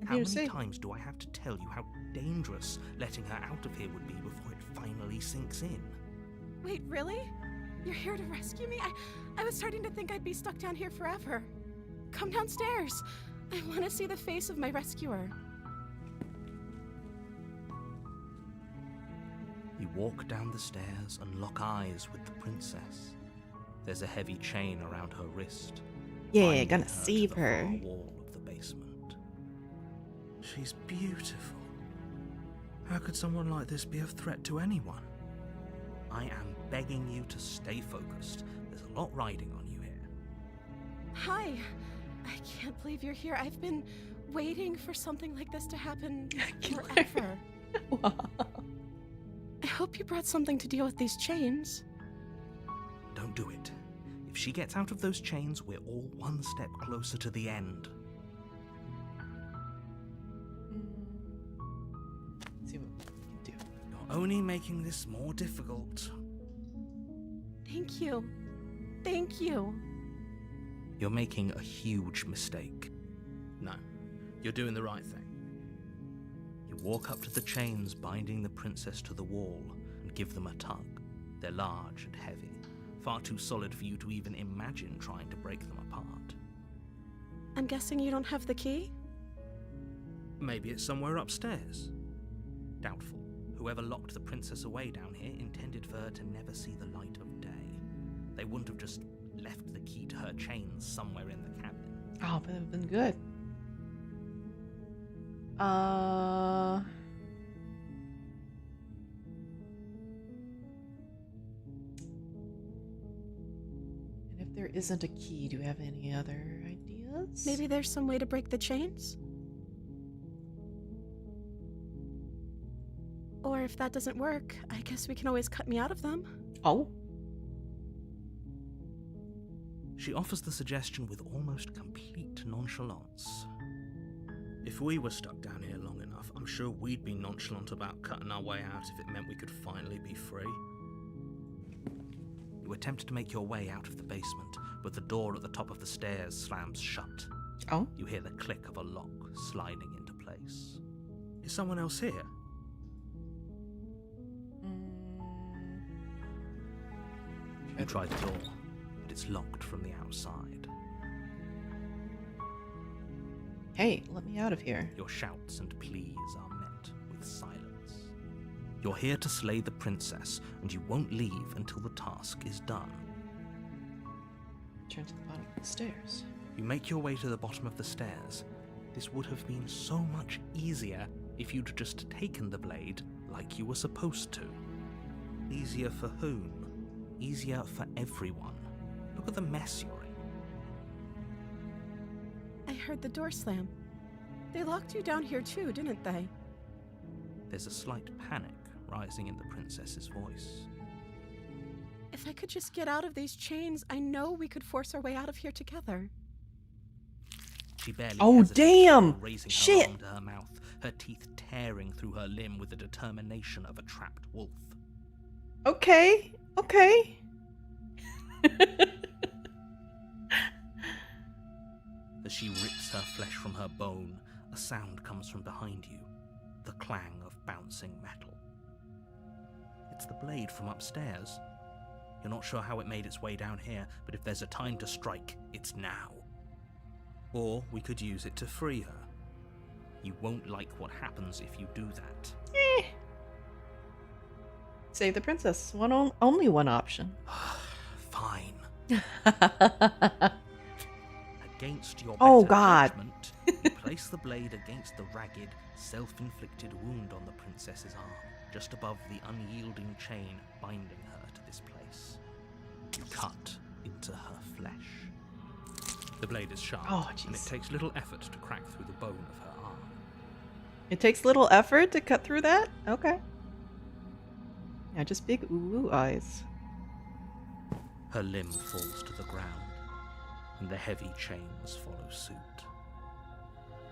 How many times do I have to tell you how dangerous letting her out of here would be before it finally sinks in? Wait, really? You're here to rescue me? I was starting to think I'd be stuck down here forever. Come downstairs. I want to see the face of my rescuer. You walk down the stairs and lock eyes with the princess. There's a heavy chain around her wrist. Yeah, gonna save her. To the far wall of the basement. She's beautiful. How could someone like this be a threat to anyone? I am begging you to stay focused. There's a lot riding on you here. Hi. I can't believe you're here. I've been waiting for something like this to happen forever. Wow. I hope you brought something to deal with these chains. Don't do it. If she gets out of those chains, we're all one step closer to the end. Let's see what we can do. You're only making this more difficult. Thank you. Thank you. You're making a huge mistake. No, you're doing the right thing. You walk up to the chains binding the princess to the wall and give them a tug. They're large and heavy, far too solid for you to even imagine trying to break them apart. I'm guessing you don't have the key? Maybe it's somewhere upstairs. Doubtful. Whoever locked the princess away down here intended for her to never see the light of day. They wouldn't have just left the key to her chains somewhere in the cabin. Oh, but it would have been good. And if there isn't a key, do we have any other ideas? Maybe there's some way to break the chains? Or if that doesn't work, I guess we can always cut me out of them. Oh. She offers the suggestion with almost complete nonchalance. If we were stuck down here long enough, I'm sure we'd be nonchalant about cutting our way out if it meant we could finally be free. You attempt to make your way out of the basement, but the door at the top of the stairs slams shut. Oh. You hear the click of a lock sliding into place. Is someone else here? You try the door, but it's locked from the outside. Hey, let me out of here. Your shouts and pleas are met with silence. You're here to slay the princess, and you won't leave until the task is done. Turn to the bottom of the stairs. You make your way to the bottom of the stairs. This would have been so much easier if you'd just taken the blade like you were supposed to. Easier for whom? Easier for everyone. Look at the mess you're in. I heard the door slam. They locked you down here too, didn't they? There's a slight panic rising in the princess's voice. If I could just get out of these chains, I know we could force our way out of here together. She barely Oh, hesitates damn! before raising Shit! her arm to her mouth, her teeth tearing through her limb with the determination of a trapped wolf. Okay. Okay. As she rips her flesh from her bone, a sound comes from behind you, the clang of bouncing metal. It's the blade from upstairs. You're not sure how it made its way down here, but if there's a time to strike, it's now. Or we could use it to free her. You won't like what happens if you do that. Save the princess. Only one option. Fine. Against your Oh, better God. judgment, you place the blade against the ragged, self-inflicted wound on the princess's arm, just above the unyielding chain binding her to this place. You cut into her flesh. The blade is sharp, Oh, and it jeez. takes little effort to crack through the bone of her arm. It takes little effort to cut through that? Okay. Yeah, just big ooh eyes. Her limb falls to the ground, and the heavy chains follow suit.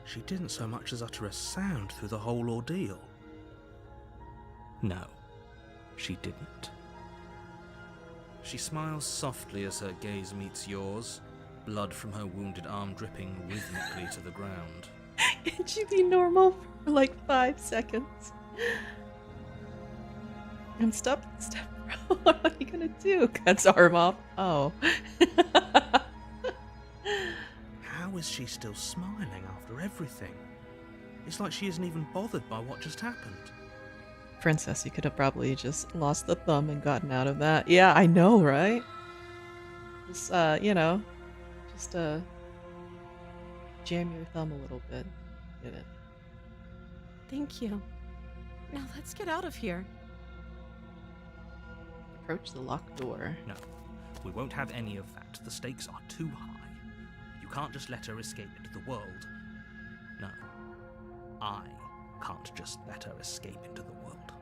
She didn't so much as utter a sound through the whole ordeal. No, she didn't. She smiles softly as her gaze meets yours, blood from her wounded arm dripping rhythmically to the ground. Can she be normal for like 5 seconds? I'm stuck. Bro. What are you gonna do? Cuts arm off. Oh. How is she still smiling after everything? It's like she isn't even bothered by what just happened. Princess, you could have probably just lost the thumb and gotten out of that. Yeah, I know, right? Just, jam your thumb a little bit. Get it. Thank you. Now let's get out of here. approach the locked door. No, we won't have any of that. The stakes are too high. You can't just let her escape into the world. No, I can't just let her escape into the world.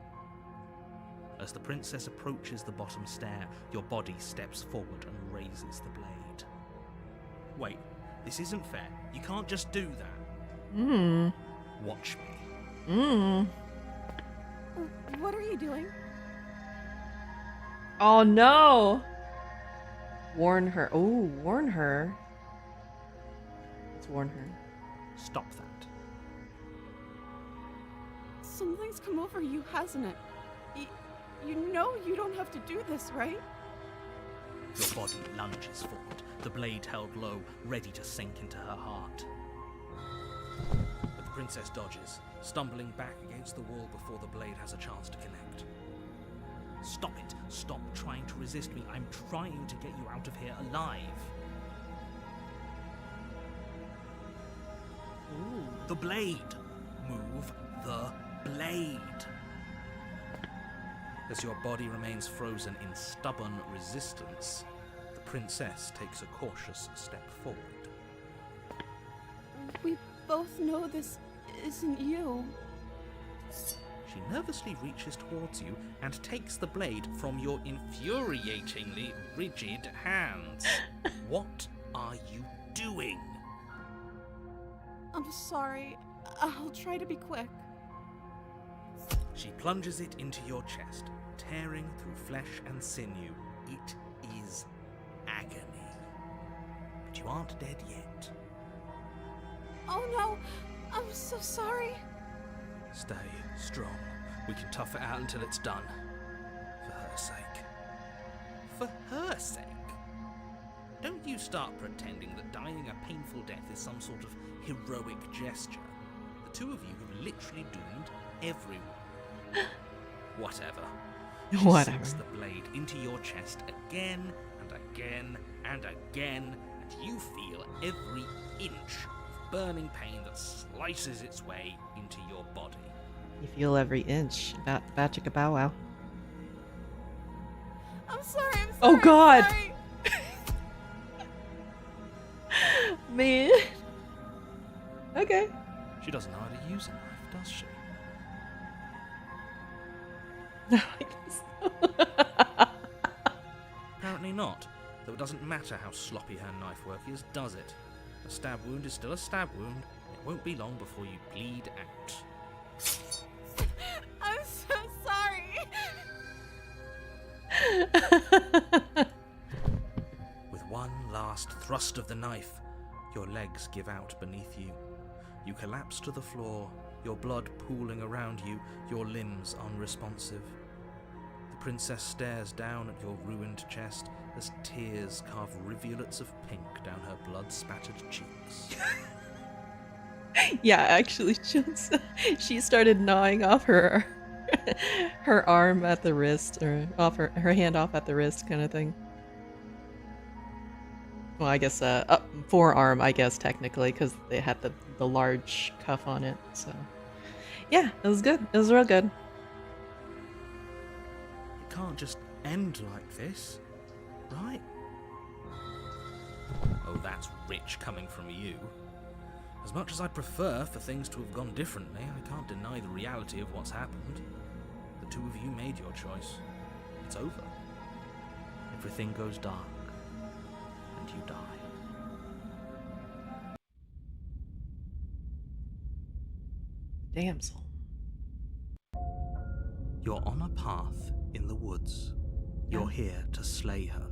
As the princess approaches the bottom stair, your body steps forward and raises the blade. Wait, this isn't fair. You can't just do that. Watch me. What are you doing? Oh no! Warn her. Oh, warn her. Let's warn her. Stop that. Something's come over you, hasn't it? You know you don't have to do this, right? Your body lunges forward, the blade held low, ready to sink into her heart. But the princess dodges, stumbling back against the wall before the blade has a chance to connect. Stop it! Stop trying to resist me. I'm trying to get you out of here alive. Ooh. The blade! Move the blade! As your body remains frozen in stubborn resistance, the princess takes a cautious step forward. We both know this isn't you. She nervously reaches towards you and takes the blade from your infuriatingly rigid hands. What are you doing? I'm sorry. I'll try to be quick. She plunges it into your chest, tearing through flesh and sinew. It is agony. But you aren't dead yet. Oh no! I'm so sorry. Stay strong. We can tough it out until it's done. For her sake. For her sake? Don't you start pretending that dying a painful death is some sort of heroic gesture. The two of you have literally doomed everyone. Whatever. She Whatever. sinks the blade into your chest again and again and again, and you feel every inch of burning pain that slices its way into your body. You feel every inch. About chicka bow wow. I'm sorry. I'm sorry. Oh God! I'm sorry. Man. Okay. She doesn't know how to use a knife, does she? No, I guess so. Apparently not, though it doesn't matter how sloppy her knife work is, does it? A stab wound is still a stab wound. It won't be long before you bleed out. I'm so sorry. With one last thrust of the knife, your legs give out beneath you. You collapse to the floor, your blood pooling around you, your limbs unresponsive. The princess stares down at your ruined chest as tears carve rivulets of pink down her blood-spattered cheeks. Yeah, actually, she started gnawing off her her arm at the wrist, or off her hand off at the wrist, kind of thing. Well, I guess forearm, I guess technically, because they had the large cuff on it. So, yeah, it was good. It was real good. It can't just end like this, right? Oh, that's rich coming from you. As much as I prefer for things to have gone differently, I can't deny the reality of what's happened. The two of you made your choice. It's over. Everything goes dark, and you die. Damsel. You're on a path in the woods. You're here to slay her.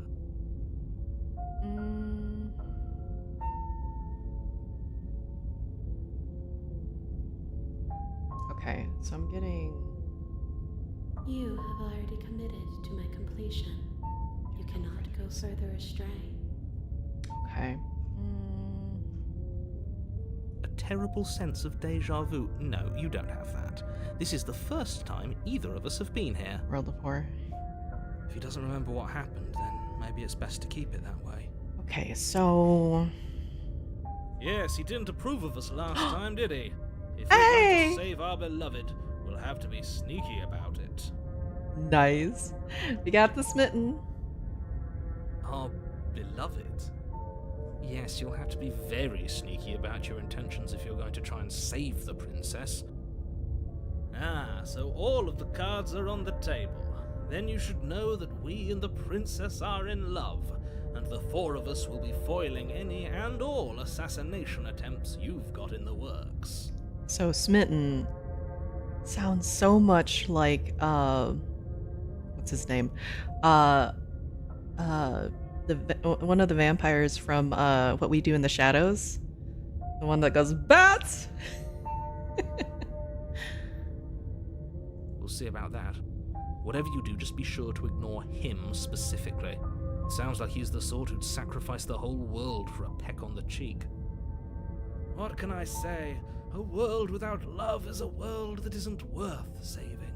Okay, so I'm getting... You have already committed to my completion. You cannot go further astray. Okay. A terrible sense of deja vu. No, you don't have that. This is the first time either of us have been here. World of Horror. If he doesn't remember what happened, then maybe it's best to keep it that way. Okay, so... Yes, he didn't approve of us last time, did he? If Hey! we're going to save our beloved, we'll have to be sneaky about it. Nice. We got the smitten. Our beloved? Yes, you'll have to be very sneaky about your intentions if you're going to try and save the princess. Ah, so all of the cards are on the table. Then you should know that we and the princess are in love, and the four of us will be foiling any and all assassination attempts you've got in the works. So smitten sounds so much like what's his name? One of the vampires from What We Do in the Shadows. The one that goes bats. We'll see about that. Whatever you do, just be sure to ignore him specifically. Sounds like he's the sort who'd sacrifice the whole world for a peck on the cheek. What can I say? A world without love is a world that isn't worth saving.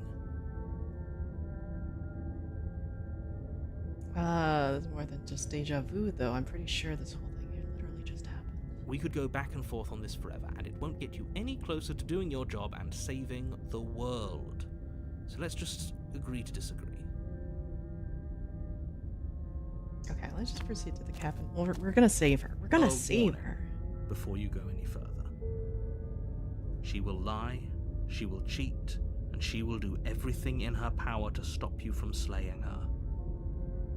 There's more than just deja vu, though. I'm pretty sure this whole thing here literally just happened. We could go back and forth on this forever, and it won't get you any closer to doing your job and saving the world. So let's just agree to disagree. Okay, let's just proceed to the cabin. We're gonna save her. We're gonna save warning. her. Before you go any further. She will lie, she will cheat, and she will do everything in her power to stop you from slaying her.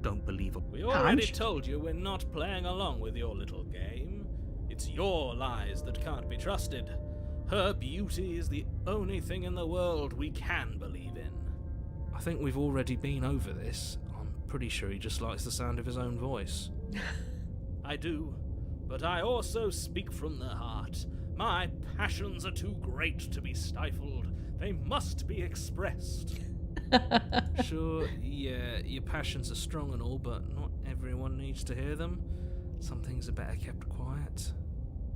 Don't believe her. We already told you we're not playing along with your little game. It's your lies that can't be trusted. Her beauty is the only thing in the world we can believe in. I think we've already been over this. I'm pretty sure he just likes the sound of his own voice. I do, but I also speak from the heart. My passions are too great to be stifled. They must be expressed. Sure, yeah, your passions are strong and all, but not everyone needs to hear them. Some things are better kept quiet.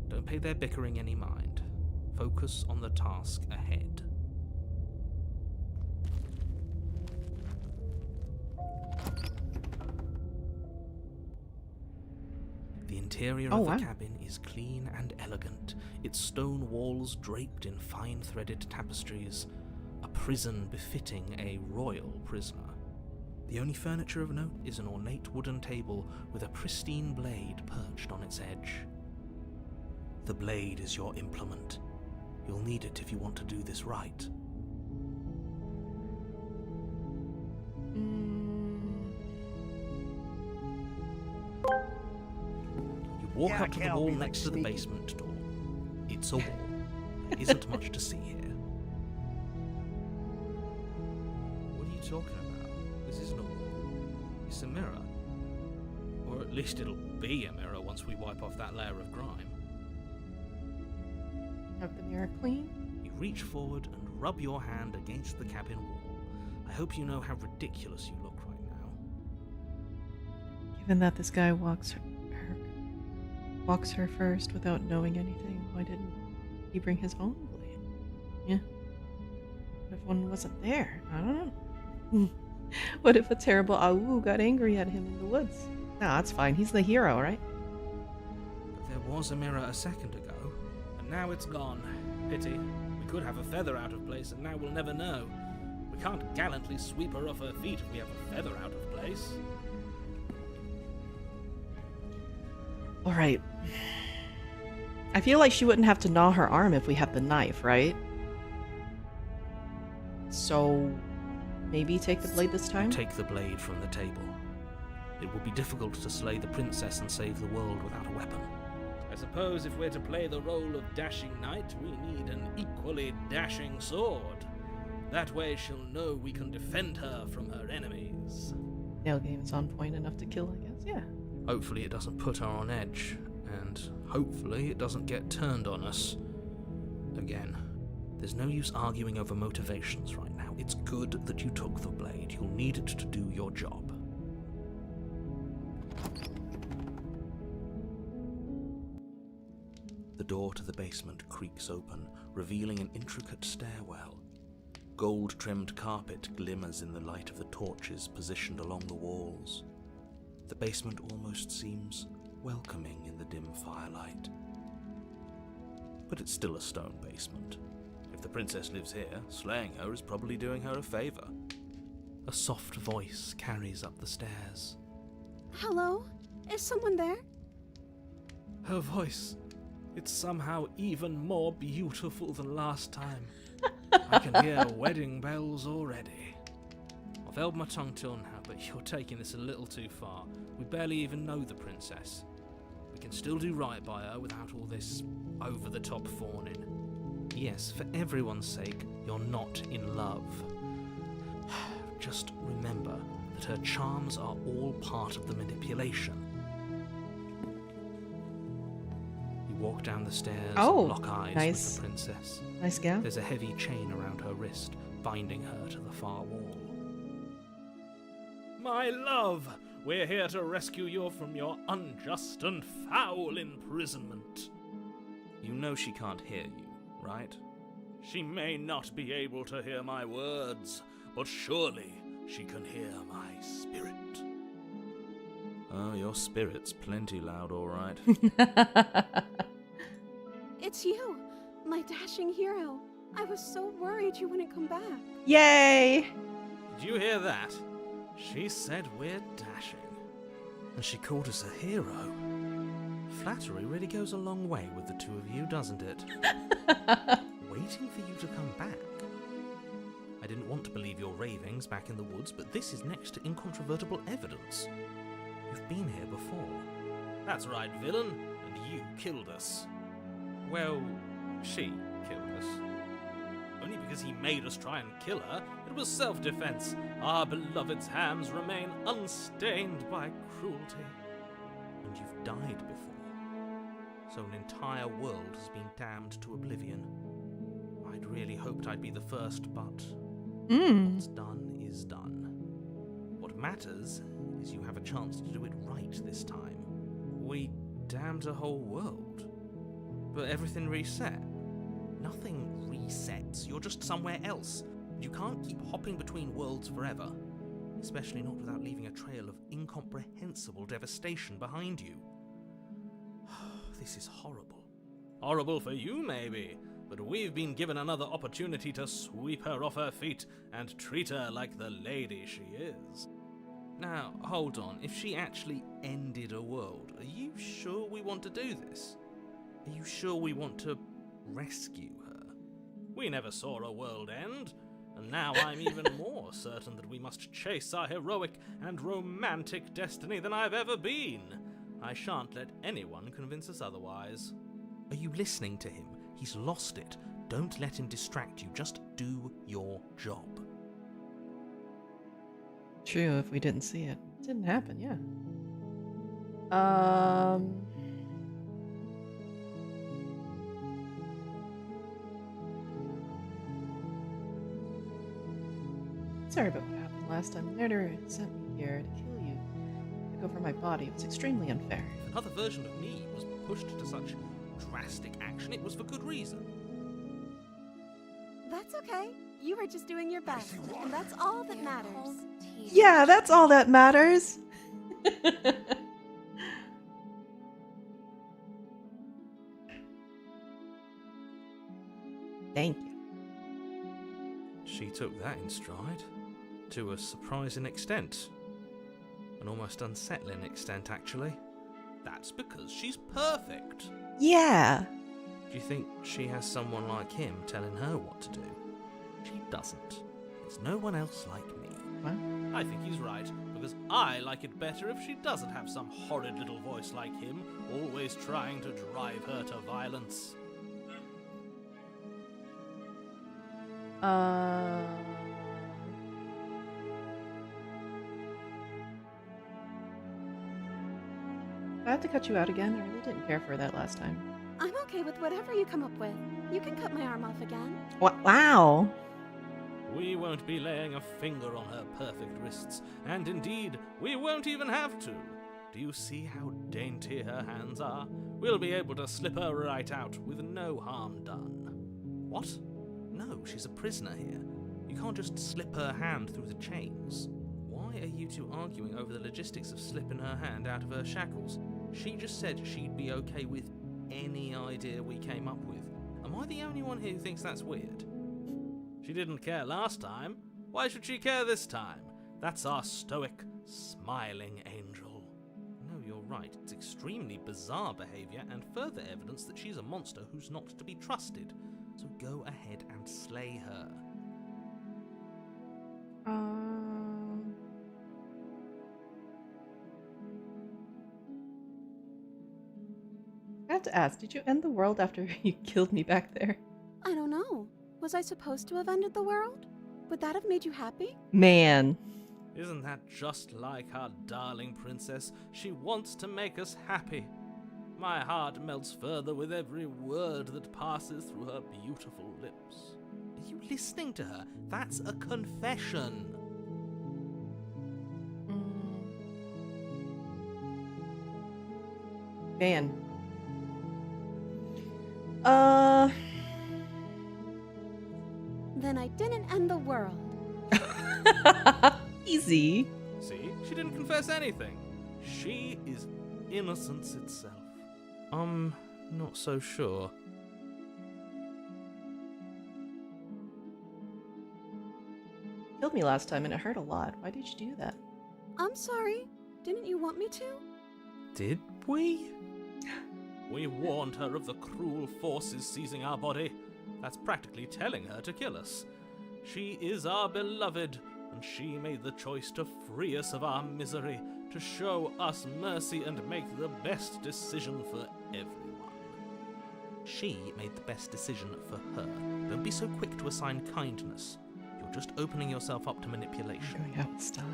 Don't pay their bickering any mind. Focus on the task ahead. The interior of the cabin is clean and elegant, its stone walls draped in fine threaded tapestries, a prison befitting a royal prisoner. The only furniture of note is an ornate wooden table with a pristine blade perched on its edge. The blade is your implement. You'll need it if you want to do this right. You walk up to the wall next to the basement door. It's a wall. There isn't much to see here. What are you talking about? This isn't a wall. It's a mirror. Or at least it'll be a mirror once we wipe off that layer of grime. Have the mirror clean? You reach forward and rub your hand against the cabin wall. I hope you know how ridiculous you look right now. Given that this guy walks her first without knowing anything, why didn't he bring his own blade? Yeah. What if one wasn't there? I don't know. What if a terrible Au got angry at him in the woods? Nah, it's fine. He's the hero, right? But there was a mirror a second ago, and now it's gone. Pity. We could have a feather out of place, and now we'll never know. We can't gallantly sweep her off her feet if we have a feather out of place. Alright. I feel like she wouldn't have to gnaw her arm if we had the knife, right? So, maybe take the blade this time? Take the blade from the table. It will be difficult to slay the princess and save the world without a weapon. I suppose if we're to play the role of dashing knight, we need an equally dashing sword. That way she'll know we can defend her from her enemies. Nail game is on point enough to kill, I guess, yeah. Hopefully it doesn't put her on edge, and hopefully it doesn't get turned on us. Again, there's no use arguing over motivations right now. It's good that you took the blade. You'll need it to do your job. The door to the basement creaks open, revealing an intricate stairwell. Gold-trimmed carpet glimmers in the light of the torches positioned along the walls. The basement almost seems welcoming in the dim firelight. But it's still a stone basement. If the princess lives here, slaying her is probably doing her a favor. A soft voice carries up the stairs. Hello? Is someone there? Her voice, it's somehow even more beautiful than last time. I can hear wedding bells already. I've held my tongue till now, but you're taking this a little too far. We barely even know the princess. We can still do right by her without all this over-the-top fawning. Yes, for everyone's sake, you're not in love. Just remember that her charms are all part of the manipulation. You walk down the stairs and lock eyes with the princess. Nice gal. There's a heavy chain around her wrist, binding her to the far wall. My love, we're here to rescue you from your unjust and foul imprisonment. You know she can't hear you, right? She may not be able to hear my words, but surely she can hear my spirit. Oh, your spirit's plenty loud, all right. It's you, my dashing hero. I was so worried you wouldn't come back. Yay! Did you hear that? She said we're dashing. And she called us a hero. Flattery really goes a long way with the two of you, doesn't it? Waiting for you to come back. I didn't want to believe your ravings back in the woods, but this is next to incontrovertible evidence. You've been here before. That's right, villain, and you killed us. Well, she killed us. Only because he made us try and kill her. It was self-defense. Our beloved's hands remain unstained by cruelty. And you've died before. So an entire world has been damned to oblivion. I'd really hoped I'd be the first, but what's done is done. What matters is you have a chance to do it right this time. We damned a whole world. But everything reset. Nothing resets. You're just somewhere else. You can't keep hopping between worlds forever. Especially not without leaving a trail of incomprehensible devastation behind you. This is horrible. Horrible for you, maybe. But we've been given another opportunity to sweep her off her feet and treat her like the lady she is. Now, hold on. If she actually ended a world, are you sure we want to do this? Are you sure we want to rescue her? We never saw a world end, and now I'm even more certain that we must chase our heroic and romantic destiny than I've ever been. I shan't let anyone convince us otherwise. Are you listening to him? He's lost it. Don't let him distract you. Just do your job. True, if we didn't see it. It didn't happen, yeah. Sorry about what happened last time. The narrator sent me here to kill you. To go for my body. It was extremely unfair. If another version of me was pushed to such drastic action, it was for good reason. That's okay. You were just doing your best, and that's all that matters. Yeah, that's all that matters. Thank you. She took that in stride. To a surprising extent. An almost unsettling extent, actually. That's because she's perfect. Yeah. Do you think she has someone like him telling her what to do? She doesn't. There's no one else like me. What? I think he's right, because I like it better if she doesn't have some horrid little voice like him, always trying to drive her to violence. I have to cut you out again. I really didn't care for that last time. I'm okay with whatever you come up with. You can cut my arm off again. Wow. We won't be laying a finger on her perfect wrists, and indeed, we won't even have to. Do you see how dainty her hands are? We'll be able to slip her right out with no harm done. What? No, she's a prisoner here. You can't just slip her hand through the chains. Why are you two arguing over the logistics of slipping her hand out of her shackles? She just said she'd be okay with any idea we came up with. Am I the only one here who thinks that's weird? She didn't care last time. Why should she care this time? That's our stoic, smiling angel. No, you're right. It's extremely bizarre behavior and further evidence that she's a monster who's not to be trusted. So go ahead and slay her. I have to ask, did you end the world after you killed me back there? I don't know. Was I supposed to have ended the world? Would that have made you happy? Man. Isn't that just like our darling princess? She wants to make us happy. My heart melts further with every word that passes through her beautiful lips. Are you listening to her? That's a confession. Man. Then I didn't end the world. Easy. See? She didn't confess anything. She is innocence itself. I'm not so sure. Killed me last time and it hurt a lot. Why did you do that? I'm sorry. Didn't you want me to? Did we? We warned her of the cruel forces seizing our body. That's practically telling her to kill us. She is our beloved, and she made the choice to free us of our misery, to show us mercy and make the best decision for everyone. She made the best decision for her. Don't be so quick to assign kindness. You're just opening yourself up to manipulation. Going out with style.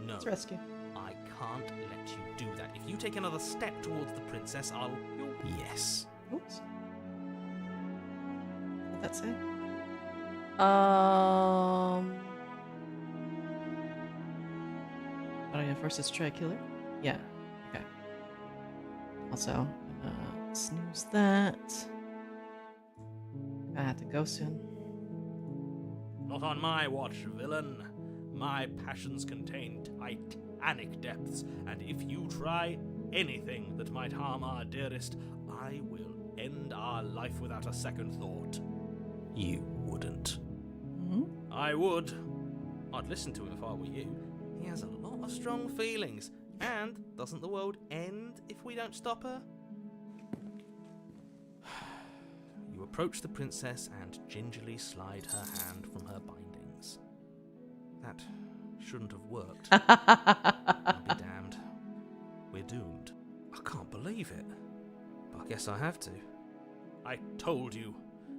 No, Let's rescue. I can't let you do that. If you take another step towards the princess, Yes. Oops. What'd that say? But I force this to try to kill her? Yeah. Okay. Also, snooze that. I have to go soon. Not on my watch, villain. My passions contain titanic depths, and if you try anything that might harm our dearest, I will end our life without a second thought. You wouldn't. I would. I'd listen to him if I were you. He has a lot of strong feelings. And doesn't the world end if we don't stop her? You approach the princess and gingerly slide her hand from her bindings. That shouldn't have worked. I'll be damned. We're doomed. I can't believe it. But I guess I have to. I told you.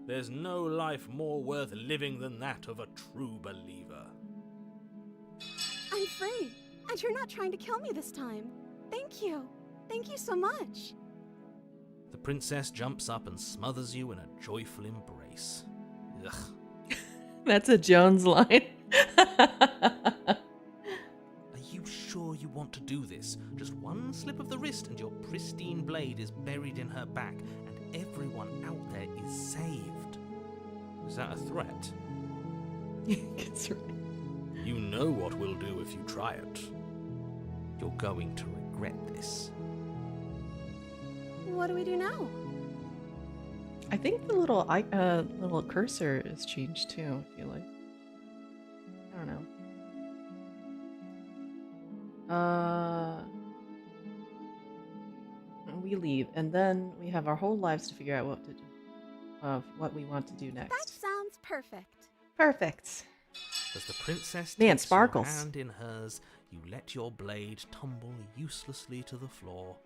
There's no life more worth living than that of a true believer. I'm free, and you're not trying to kill me this time. Thank you. Thank you so much. The princess jumps up and smothers you in a joyful embrace. Ugh. That's a Jones line. Are you sure you want to do this? Just one slip of the wrist and your pristine blade is buried in her back, and everyone out there is saved. Is that a threat? It's right. You know what we'll do if you try it. You're going to regret this. What do we do now? I think the little little cursor is changed too, I feel like. I don't know. We leave, and then we have our whole lives to figure out what to do. What we want to do next. That sounds perfect. Perfect. As the princess Man, takes sparkles. your hand in hers, you let your blade tumble uselessly to the floor,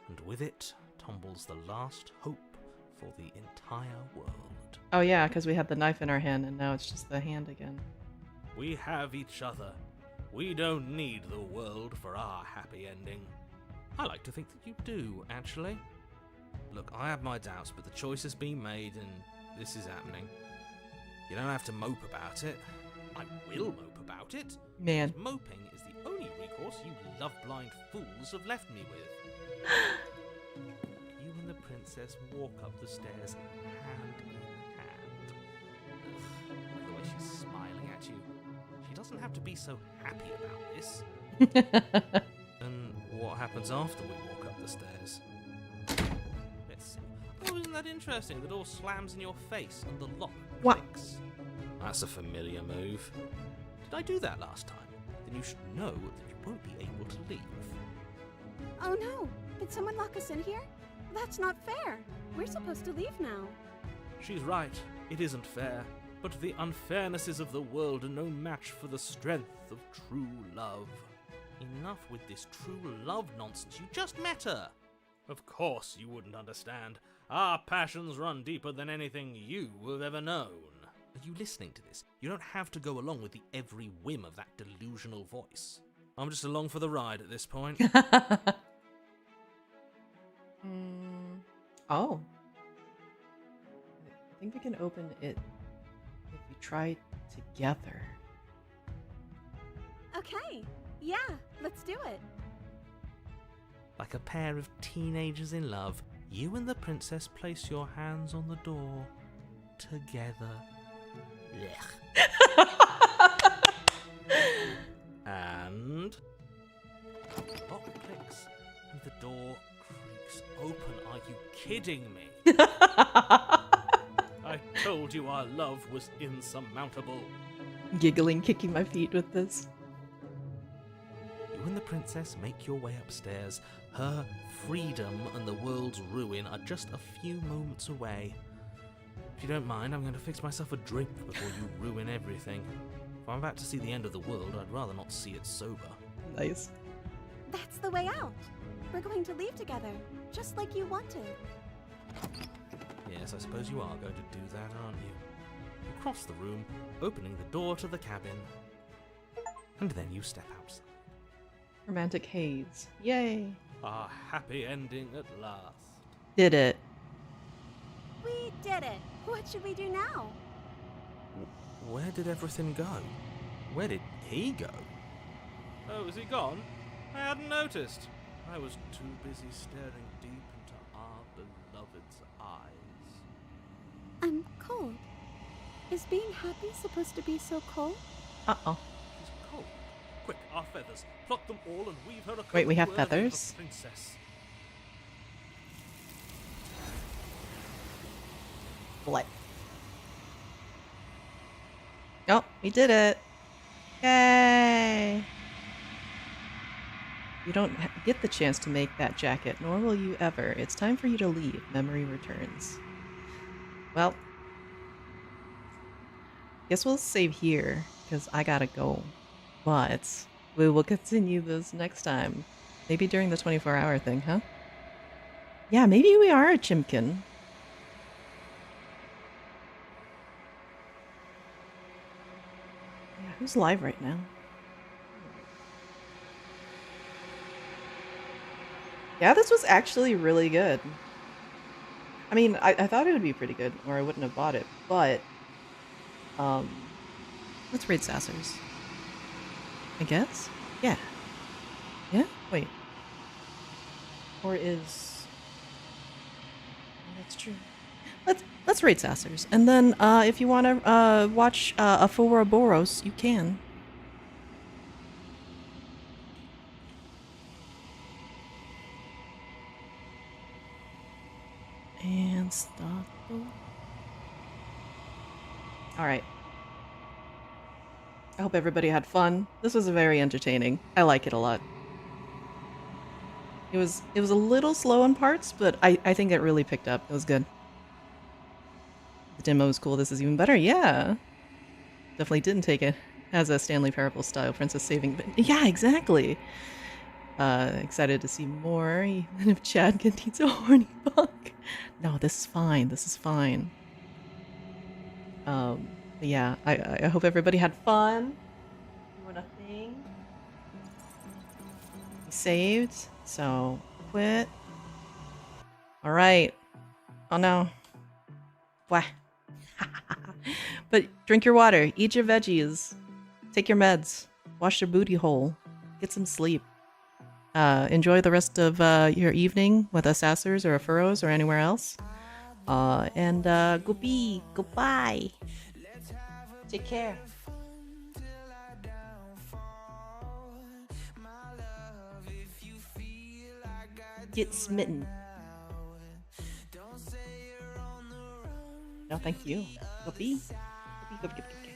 and with it tumbles the last hope for the entire world. Oh yeah, because we had the knife in our hand, and now it's just the hand again. We have each other. We don't need the world for our happy ending. I like to think that you do, actually. Look, I have my doubts, but the choice has been made, and this is happening. You don't have to mope about it. I will mope about it. Man. because moping is the only recourse you love-blind fools have left me with. You and the princess walk up the stairs hand in hand. Ugh, look at the way she's smiling at you. She doesn't have to be so happy about this. And what happens after we walk up the stairs? Let's see. Oh, isn't that interesting? The door slams in your face and the lock What? clicks. That's a familiar move. Did I do that last time? Then you should know that you won't be able to leave. Oh no! Did someone lock us in here? That's not fair. We're supposed to leave now. She's right. It isn't fair. But the unfairnesses of the world are no match for the strength of true love. Enough with this true love nonsense. You just met her. Of course you wouldn't understand. Our passions run deeper than anything you have ever known. Are you listening to this? You don't have to go along with the every whim of that delusional voice. I'm just along for the ride at this point. Oh. I think we can open it if we try together. Okay. Yeah, let's do it. Like a pair of teenagers in love, you and the princess place your hands on the door together. And lock clicks and the door creaks open. Are you kidding me? I told you our love was insurmountable. Giggling, kicking my feet with this. You and the princess make your way upstairs. Her freedom and the world's ruin are just a few moments away. If you don't mind, I'm going to fix myself a drink before you ruin everything. If I'm about to see the end of the world, I'd rather not see it sober. Nice. That's the way out. We're going to leave together, just like you wanted. Yes, I suppose you are going to do that, aren't you? You cross the room, opening the door to the cabin, and then you step outside. Romantic haze. Yay. A happy ending at last. Did it. We did it. What should we do now? Where did everything go? Where did he go? Oh, is he gone? I hadn't noticed. I was too busy staring deep into our beloved's eyes. I'm cold. Is being happy supposed to be so cold? Uh-oh. She's cold. Quick, our feathers. Pluck them all and weave her a coat Wait, we have worthy of a feathers? princess. What? Oh, we did it. Yay! You don't get the chance to make that jacket, nor will you ever. It's time for you to leave. Memory returns. Well, guess we'll save here, because I gotta go. But we will continue this next time. Maybe during the 24-hour thing, huh? Yeah, maybe we are a chimkin. Yeah, who's live right now? Yeah, this was actually really good. I mean, I thought it would be pretty good, or I wouldn't have bought it, but let's raid Sassers. I guess? Yeah. Yeah? Wait. Or is... Oh, that's true. Let's raid Sassers. And then if you want to watch a Ouroboros, you can. And stop. Alright. I hope everybody had fun. This was very entertaining. I like it a lot. It was a little slow in parts, but I think it really picked up. It was good. The demo was cool. This is even better. Yeah. Definitely didn't take it as a Stanley Parable style princess saving. But yeah, exactly. Excited to see more, even if Chad needs a horny bug. No, this is fine. This is fine. But yeah, I hope everybody had fun. Doing a thing. We saved, so quit. Alright. Oh no. Wah. But drink your water, eat your veggies, take your meds, wash your booty hole, get some sleep. Enjoy the rest of your evening with us Sassers or Furrows or anywhere else. And goodbye. Take care. Get smitten. No, thank you. Puppy. Puppy, puppy, puppy,